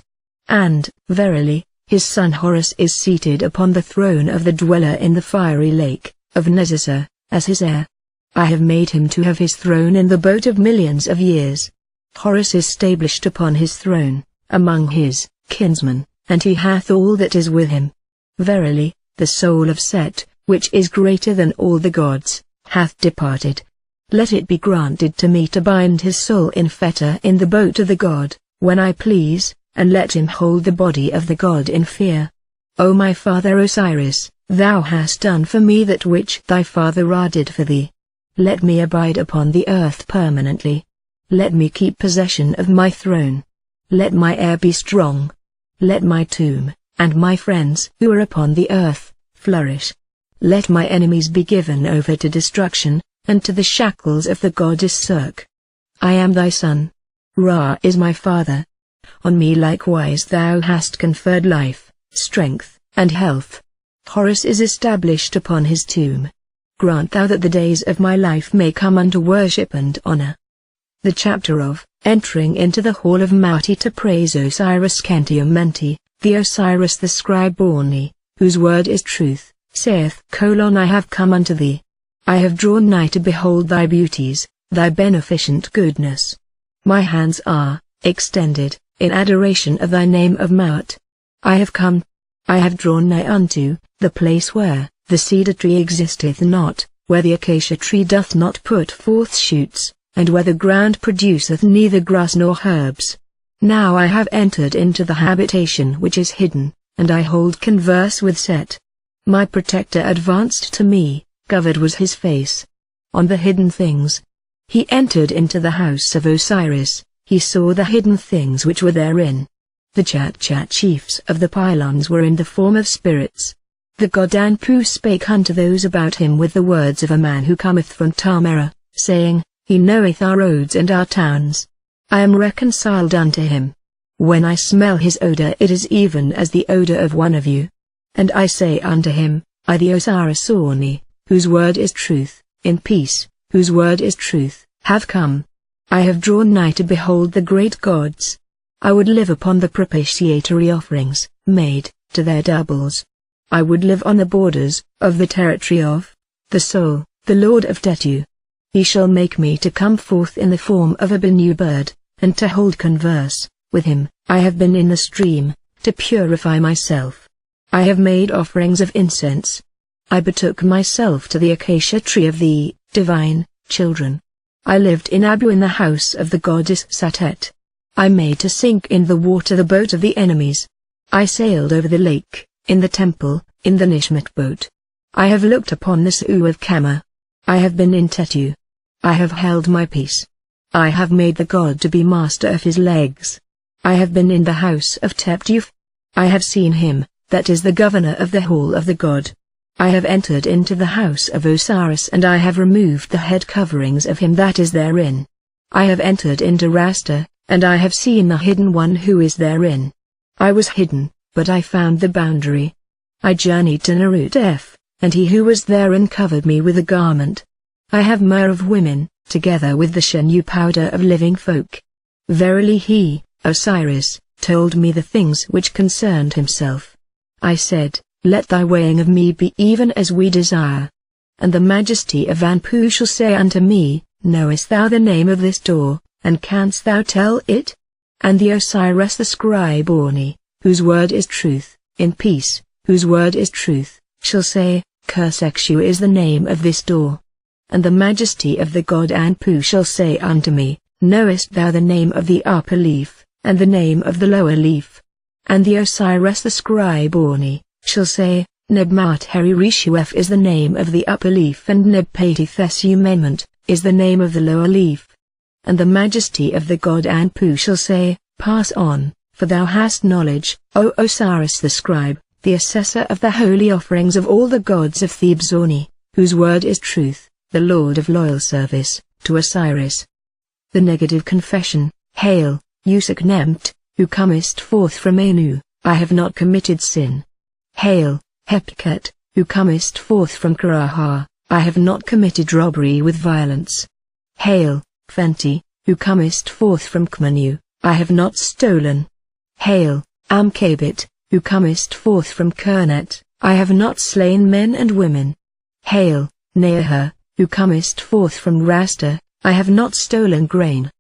And, verily, his son Horus is seated upon the throne of the dweller in the fiery lake, of Nezasa, as his heir. I have made him to have his throne in the boat of millions of years. Horus is stablished upon his throne, among his kinsmen, and he hath all that is with him. Verily, the soul of Set, which is greater than all the gods, hath departed. Let it be granted to me to bind his soul in fetter in the boat of the god, when I please, and let him hold the body of the god in fear. O my father Osiris, thou hast done for me that which thy father Ra did for thee. Let me abide upon the earth permanently. Let me keep possession of my throne. Let my heir be strong. Let my tomb, and my friends who are upon the earth, flourish. Let my enemies be given over to destruction, and to the shackles of the goddess Serk. I am thy son. Ra is my father. On me likewise thou hast conferred life, strength, and health. Horus is established upon his tomb. Grant thou that the days of my life may come unto worship and honor. The chapter of entering into the hall of Mauti to praise Osiris Khenti-Amenti, the Osiris the scribe Oni, whose word is truth, saith: I have come unto thee. I have drawn nigh to behold thy beauties, thy beneficent goodness. My hands are extended, in adoration of thy name of Maut. I have come. I have drawn nigh unto the place where the cedar tree existeth not, where the acacia tree doth not put forth shoots, and where the ground produceth neither grass nor herbs. Now I have entered into the habitation which is hidden, and I hold converse with Set. My protector advanced to me, covered was his face. On the hidden things. He entered into the house of Osiris, he saw the hidden things which were therein. The Chat chiefs of the pylons were in the form of spirits. The god Anpu spake unto those about him with the words of a man who cometh from Tamera, saying, He knoweth our roads and our towns. I am reconciled unto him. When I smell his odor it is even as the odor of one of you. And I say unto him, I the Osiris Orni, whose word is truth, in peace, whose word is truth, have come. I have drawn nigh to behold the great gods. I would live upon the propitiatory offerings, made, to their doubles. I would live on the borders, of the territory of, the soul, the Lord of Tetu. He shall make me to come forth in the form of a Bennu bird, and to hold converse, with him. I have been in the stream, to purify myself. I have made offerings of incense. I betook myself to the acacia tree of the, divine, children. I lived in Abu in the house of the goddess Satet. I made to sink in the water the boat of the enemies. I sailed over the lake, in the temple, in the Nishmat boat. I have looked upon the Su of Kama. I have been in Tetu. I have held my peace. I have made the god to be master of his legs. I have been in the house of Teptuf. I have seen him, that is the governor of the hall of the god. I have entered into the house of Osiris and I have removed the head coverings of him that is therein. I have entered into Rasta, and I have seen the hidden one who is therein. I was hidden, but I found the boundary. I journeyed to Narut-F, and he who was therein covered me with a garment. I have myrrh of women, together with the Shenu powder of living folk. Verily he, Osiris, told me the things which concerned himself. I said, Let thy weighing of me be even as we desire. And the majesty of Anpu shall say unto me, Knowest thou the name of this door, and canst thou tell it? And the Osiris the scribe Orni, whose word is truth, in peace, whose word is truth, shall say, Kursexu is the name of this door. And the majesty of the god Anpu shall say unto me, Knowest thou the name of the upper leaf, and the name of the lower leaf? And the Osiris the scribe Orni, shall say, Nebmat Heri Rishuef is the name of the upper leaf and Nebpatithessu Menment, is the name of the lower leaf. And the majesty of the god Anpu shall say, Pass on, for thou hast knowledge, O Osiris the scribe, the assessor of the holy offerings of all the gods of Thebes Orni, whose word is truth, the Lord of loyal service, to Osiris. The negative confession, Hail, Usak Nemt, who comest forth from Anu, I have not committed sin. Hail, Hepket, who comest forth from Karaha, I have not committed robbery with violence. Hail, Fenty, who comest forth from Kmanu, I have not stolen. Hail, Amkabit, who comest forth from Kernet, I have not slain men and women. Hail, Neaha, who comest forth from Rasta, I have not stolen grain.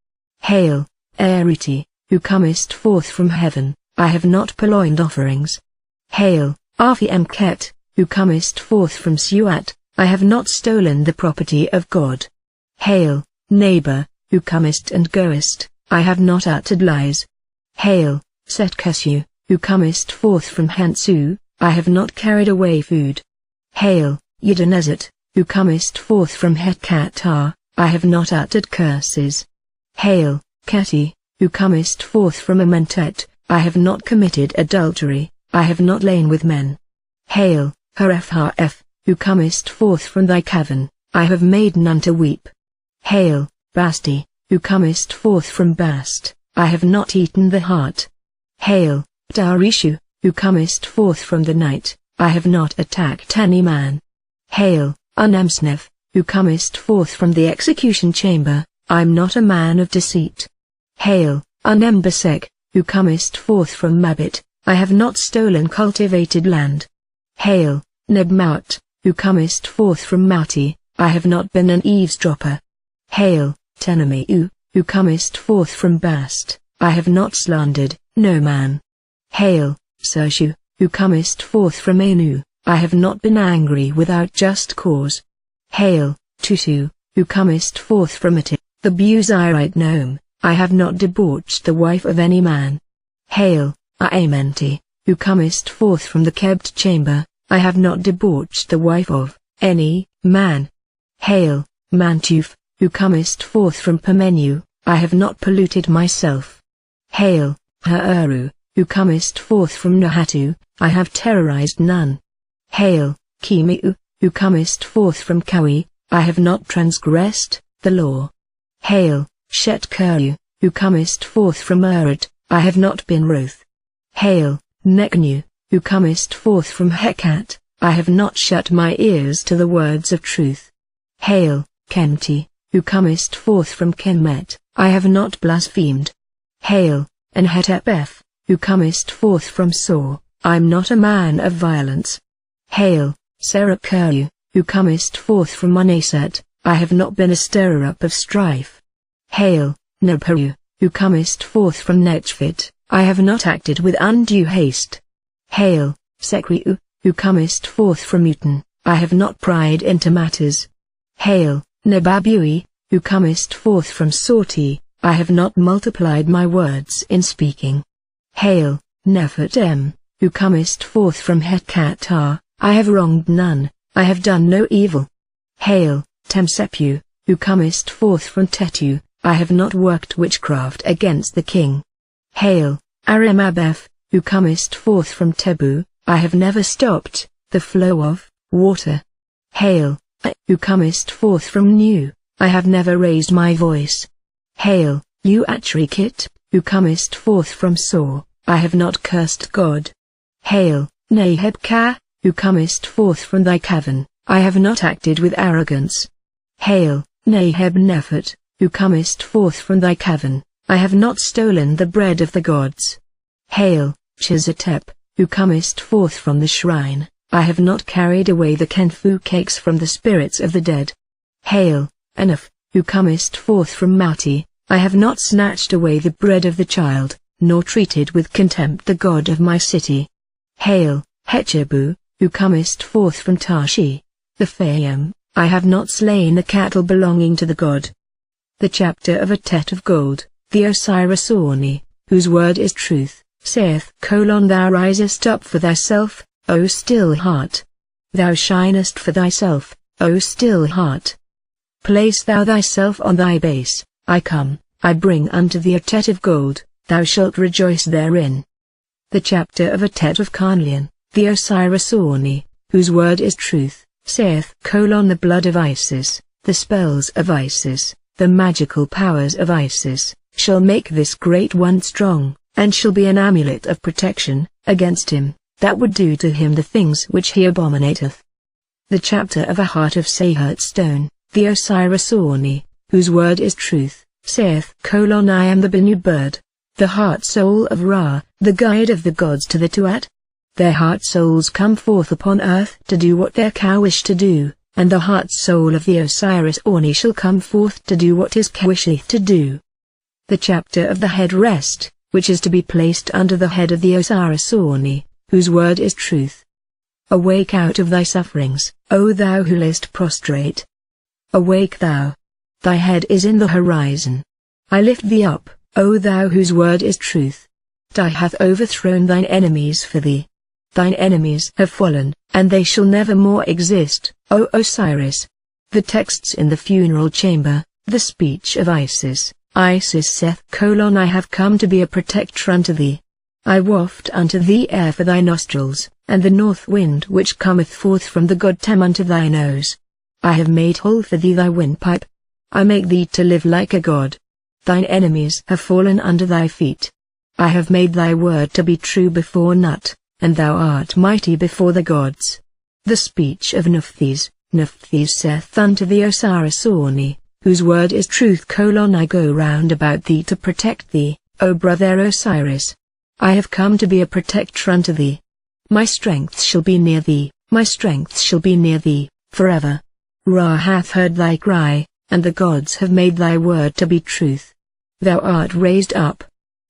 Hail, Ariti, who comest forth from heaven, I have not purloined offerings. Hail, Afi-Emket, who comest forth from Suat, I have not stolen the property of God. Hail, Neighbor, who comest and goest, I have not uttered lies. Hail, Setkesu, who comest forth from Hansu, I have not carried away food. Hail, Yedinezet, who comest forth from Hetkatar, I have not uttered curses. Hail, Keti, who comest forth from Amentet, I have not committed adultery, I have not lain with men. Hail, Haref, who comest forth from thy cavern, I have made none to weep. Hail, Basti, who comest forth from Bast, I have not eaten the heart. Hail, Taurishu, who comest forth from the night, I have not attacked any man. Hail, Unemsnev, who comest forth from the execution chamber, I am not a man of deceit. Hail, Unembasek, who comest forth from Mabit, I have not stolen cultivated land. Hail, Nebmaut, who comest forth from Mauti, I have not been an eavesdropper. Hail, Tenemiu, who comest forth from Bast, I have not slandered, no man. Hail, Sershu, who comest forth from Anu, I have not been angry without just cause. Hail, Tutu, who comest forth from Attic, the Buzirite nome, I have not debauched the wife of any man. Hail, Amenti, who comest forth from the kept chamber, I have not debauched the wife of any man. Hail, Mantuf, who comest forth from Permenu, I have not polluted myself. Hail, Hauru, who comest forth from Nahatu, I have terrorized none. Hail, Kemiu, who comest forth from Kawi, I have not transgressed the law. Hail, Shetkuru, who comest forth from Urut, I have not been wroth. Hail, Neknu, who comest forth from Hekat, I have not shut my ears to the words of truth. Hail, Kemti, who comest forth from Kenmet, I have not blasphemed. Hail, Enhetepeth, who comest forth from Sor, I am not a man of violence. Hail, Serakuru, who comest forth from Manaset, I have not been a stirrer-up of strife. Hail, Nebharu, who comest forth from Netchfit, I have not acted with undue haste. Hail, Sekriu, who comest forth from Mutin, I have not pried into matters. Hail, Nebabui, who comest forth from Sorti, I have not multiplied my words in speaking. Hail, Nephatem, who comest forth from Hetkatar, I have wronged none, I have done no evil. Hail, Temsepu, who comest forth from Tetu, I have not worked witchcraft against the king. Hail, Aramabeth, who comest forth from Tebu, I have never stopped the flow of water. Hail, who comest forth from Nu, I have never raised my voice. Hail, Uatrikit, who comest forth from Sor, I have not cursed God. Hail, Nahebka, who comest forth from thy cavern, I have not acted with arrogance. Hail, Naheb-Nephet, who comest forth from thy cavern, I have not stolen the bread of the gods. Hail, Chizatep, who comest forth from the shrine, I have not carried away the Kenfu cakes from the spirits of the dead. Hail, Enuf, who comest forth from Mauti, I have not snatched away the bread of the child, nor treated with contempt the god of my city. Hail, Hechebu, who comest forth from Tashi, the Fayum, I have not slain the cattle belonging to the god. The chapter of a Tet of gold, the Osiris Orni, whose word is truth, saith: Thou risest up for thyself, O still heart. Thou shinest for thyself, O still heart. Place thou thyself on thy base, I come, I bring unto thee a Tet of gold, thou shalt rejoice therein. The chapter of a Tet of Carnlian, the Osiris Orni, whose word is truth, saith: The blood of Isis, the spells of Isis, the magical powers of Isis, shall make this great one strong, and shall be an amulet of protection against him that would do to him the things which he abominateth. The chapter of a heart of Sahert stone, the Osiris Orni, whose word is truth, saith: I am the Benu bird, the heart soul of Ra, the guide of the gods to the Tuat. Their heart souls come forth upon earth to do what their Ka wish to do, and the heart soul of the Osiris Orni shall come forth to do what his Ka wisheth to do. The chapter of the head rest, which is to be placed under the head of the Osiris Orni, whose word is truth. Awake out of thy sufferings, O thou who liest prostrate. Awake thou. Thy head is in the horizon. I lift thee up, O thou whose word is truth. I hath overthrown thine enemies for thee. Thine enemies have fallen, and they shall never more exist, O Osiris. The texts in the funeral chamber, the speech of Isis. Isis saith: I have come to be a protector unto thee. I waft unto thee air for thy nostrils, and the north wind which cometh forth from the god Tem unto thy nose. I have made whole for thee thy windpipe. I make thee to live like a god. Thine enemies have fallen under thy feet. I have made thy word to be true before Nut, and thou art mighty before the gods. The speech of Nephthys. Nephthys saith unto the Osiris Orni, whose word is truth: I go round about thee to protect thee, O brother Osiris. I have come to be a protector unto thee. My strength shall be near thee, my strength shall be near thee, forever. Ra hath heard thy cry, and the gods have made thy word to be truth. Thou art raised up.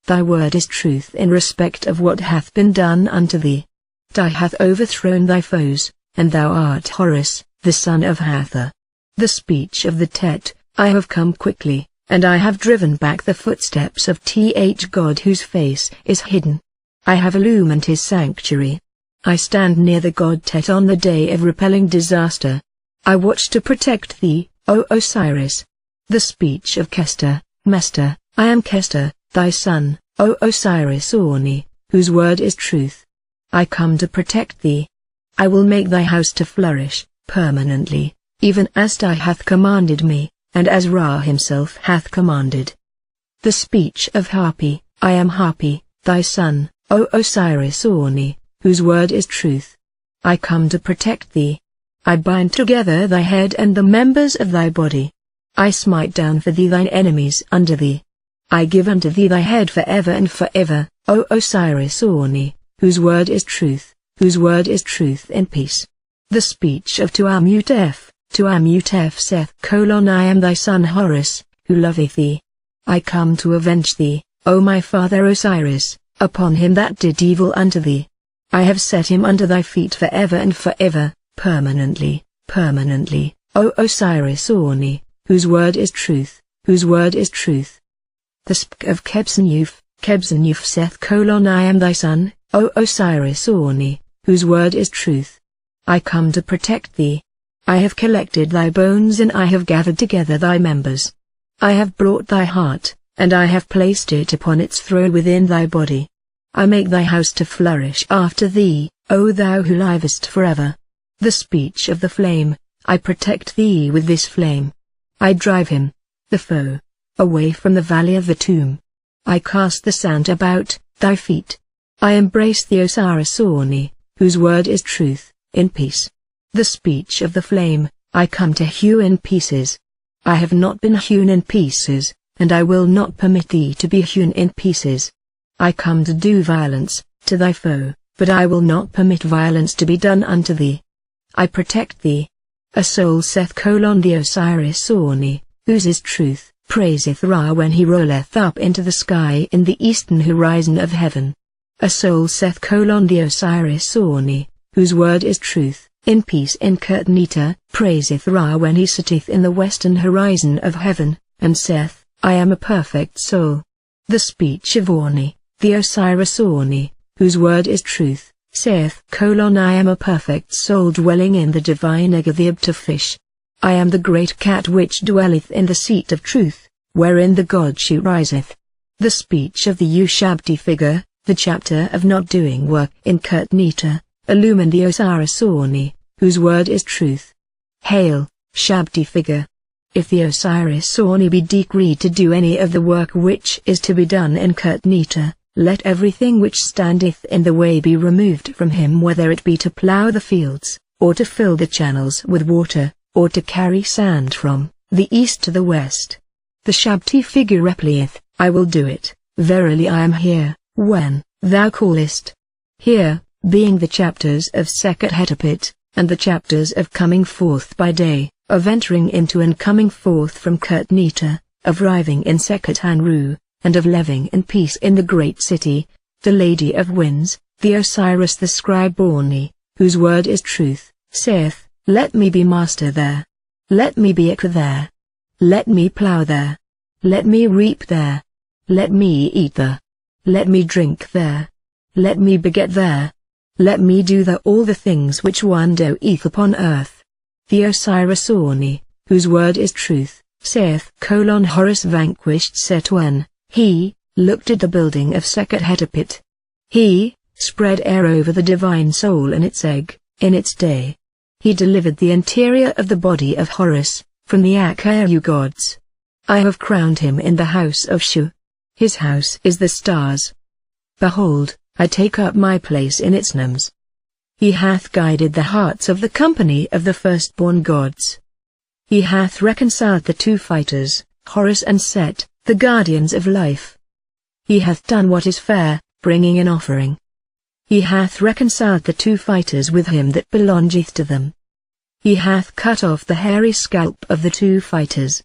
Thy word is truth in respect of what hath been done unto thee. Di hath overthrown thy foes, and thou art Horus, the son of Hathor. The speech of the Tet, I have come quickly, and I have driven back the footsteps of Th God whose face is hidden. I have illumined his sanctuary. I stand near the god Tet on the day of repelling disaster. I watch to protect thee, O Osiris. The speech of Kester, Mester, I am Kester, thy son, O Osiris Orni, whose word is truth. I come to protect thee. I will make thy house to flourish, permanently, even as Di hath commanded me, and as Ra himself hath commanded. The speech of Hapi, I am Hapi, thy son, O Osiris Orni, whose word is truth. I come to protect thee. I bind together thy head and the members of thy body. I smite down for thee thine enemies under thee. I give unto thee thy head forever and forever, O Osiris Orni, whose word is truth, whose word is truth in peace. The speech of Tuamutef, Tuamutef saith: I am thy son Horus, who loveth thee. I come to avenge thee, O my father Osiris, upon him that did evil unto thee. I have set him under thy feet forever and forever, permanently, permanently, O Osiris Orni, whose word is truth, whose word is truth. The speech of Kebsenuf, Kebsenuf saith: I am thy son, O Osiris Orni, whose word is truth. I come to protect thee. I have collected thy bones and I have gathered together thy members. I have brought thy heart, and I have placed it upon its throne within thy body. I make thy house to flourish after thee, O thou who livest forever. The speech of the flame, I protect thee with this flame. I drive him, the foe, away from the valley of the tomb. I cast the sand about thy feet. I embrace the Osiris Orni, whose word is truth, in peace. The speech of the flame, I come to hew in pieces. I have not been hewn in pieces, and I will not permit thee to be hewn in pieces. I come to do violence to thy foe, but I will not permit violence to be done unto thee. I protect thee. A soul saith: The Osiris Orni, whose is truth, praiseth Ra when he rolleth up into the sky in the eastern horizon of heaven. A soul saith: The Osiris Orni, whose word is truth, in peace in Kurt-Nita, praiseth Ra when he sitteth in the western horizon of heaven, and saith, I am a perfect soul. The speech of Orni, the Osiris Orni, whose word is truth, saith: I am a perfect soul dwelling in the divine egg of the Abtafish. I am the great cat which dwelleth in the seat of truth, wherein the god Shu riseth. The speech of the Ushabti figure, the chapter of not doing work in Kurt-Nita, illumined the Osiris Orni, whose word is truth. Hail, Shabti figure! If the Osiris Orni be decreed to do any of the work which is to be done in Kurt-Nita, let everything which standeth in the way be removed from him, whether it be to plough the fields, or to fill the channels with water, or to carry sand from the east to the west. The Shabti figure replieth, I will do it, verily I am here, when thou callest. Here, being the chapters of Sekhet Hetepet, and the chapters of coming forth by day, of entering into and coming forth from Kurt-Nita, of arriving in Sekhet Anru, and of living in peace in the great city, the Lady of Winds, the Osiris the scribe Orni, whose word is truth, saith, Let me be master there. Let me be Ikka there. Let me plough there. Let me reap there. Let me eat there. Let me drink there. Let me beget there. Let me do there all the things which one doeth upon earth. The Osiris Orni, whose word is truth, saith, Horus vanquished Setuan. He looked at the building of Sekhet Hetepet. He spread air over the divine soul in its egg, in its day. He delivered the interior of the body of Horus, from the Akaru gods. I have crowned him in the house of Shu. His house is the stars. Behold, I take up my place in its names. He hath guided the hearts of the company of the firstborn gods. He hath reconciled the two fighters, Horus and Set, the guardians of life. He hath done what is fair, bringing an offering. He hath reconciled the two fighters with him that belongeth to them. He hath cut off the hairy scalp of the two fighters.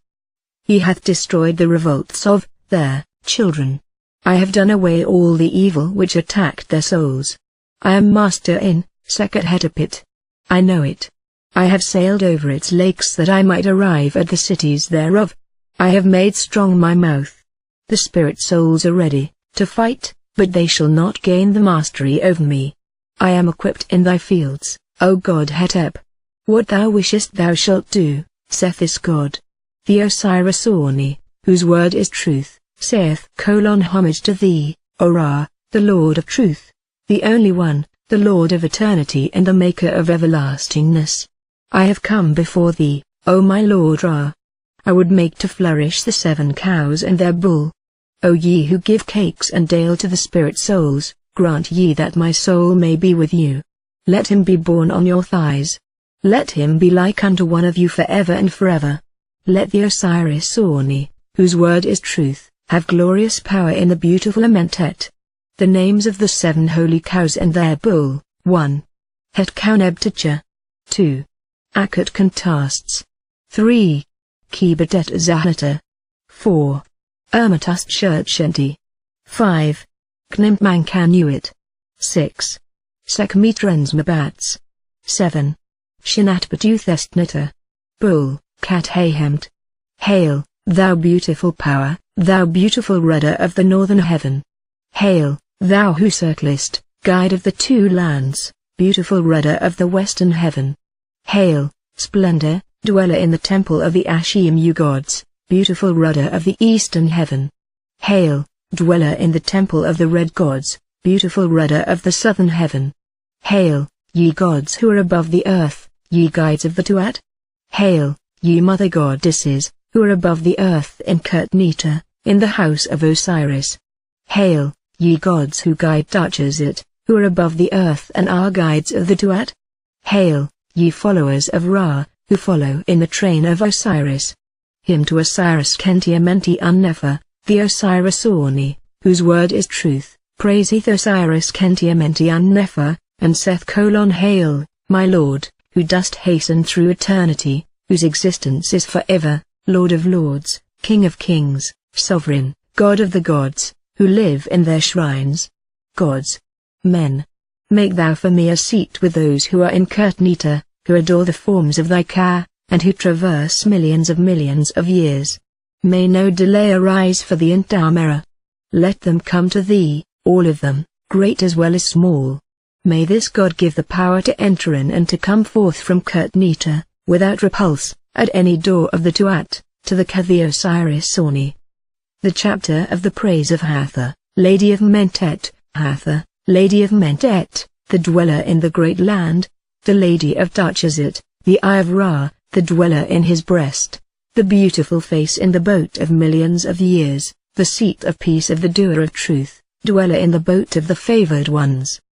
He hath destroyed the revolts of their children. I have done away all the evil which attacked their souls. I am master in Sekhet-Hetepet. I know it. I have sailed over its lakes that I might arrive at the cities thereof. I have made strong my mouth. The spirit souls are ready to fight, but they shall not gain the mastery over me. I am equipped in thy fields, O god Hetep. What thou wishest thou shalt do, saith this god. The Osiris Orni, whose word is truth, saith: Homage to thee, O Ra, the Lord of truth, the only one, the Lord of eternity and the maker of everlastingness. I have come before thee, O my Lord Ra. I would make to flourish the 7 cows and their bull. O ye who give cakes and ale to the spirit souls, grant ye that my soul may be with you. Let him be born on your thighs. Let him be like unto one of you forever and forever. Let the Osiris Orni, whose word is truth, have glorious power in the beautiful Amentet. The names of the 7 holy cows and their bull: 1. Het-Kaunebtitcha. 2. Akut-Kantasts. 3. Kibadet-Zahnata. 4. Ermatust-Shurtshenti. 5. Knimpmankanuit. 6. Sekmetrensmabats. 7. Shinatpatuthestnita. Bull, Kat-Hahemt. Hail, thou beautiful power, thou beautiful rudder of the northern heaven. Hail, thou who circlest, guide of the 2 lands, beautiful rudder of the western heaven. Hail, splendor, dweller in the temple of the Ashemu gods, beautiful rudder of the eastern heaven. Hail, dweller in the temple of the red gods, beautiful rudder of the southern heaven. Hail, ye gods who are above the earth, ye guides of the Tuat. Hail, ye mother goddesses, who are above the earth in Kurt-Nita, in the house of Osiris. Hail, ye gods who guide Dachshit, who are above the earth and are guides of the Tuat. Hail, ye followers of Ra, who follow in the train of Osiris. Hymn to Osiris Khenti-Amenti-An-Nefer, the Osiris Orni, whose word is truth, praiseth Osiris Khenti-Amenti-An-Nefer, and saith: Hail, my Lord, who dost hasten through eternity, whose existence is forever, Lord of lords, King of kings, sovereign, God of the gods, who live in their shrines. Gods, men, make thou for me a seat with those who are in Kurt-Nita, who adore the forms of thy Ka, and who traverse millions of years. May no delay arise for the Intamera. Let them come to thee, all of them, great as well as small. May this God give the power to enter in and to come forth from Kurt-Nita, without repulse, at any door of the Tuat, to the Ka the Osiris Orni. The chapter of the praise of Hathor, Lady of Mentet. Hathor, Lady of Mentet, the dweller in the great land, the Lady of Dachshit, the Eye of Ra, the dweller in his breast, the beautiful face in the boat of millions of years, the seat of peace of the doer of truth, dweller in the boat of the favored ones.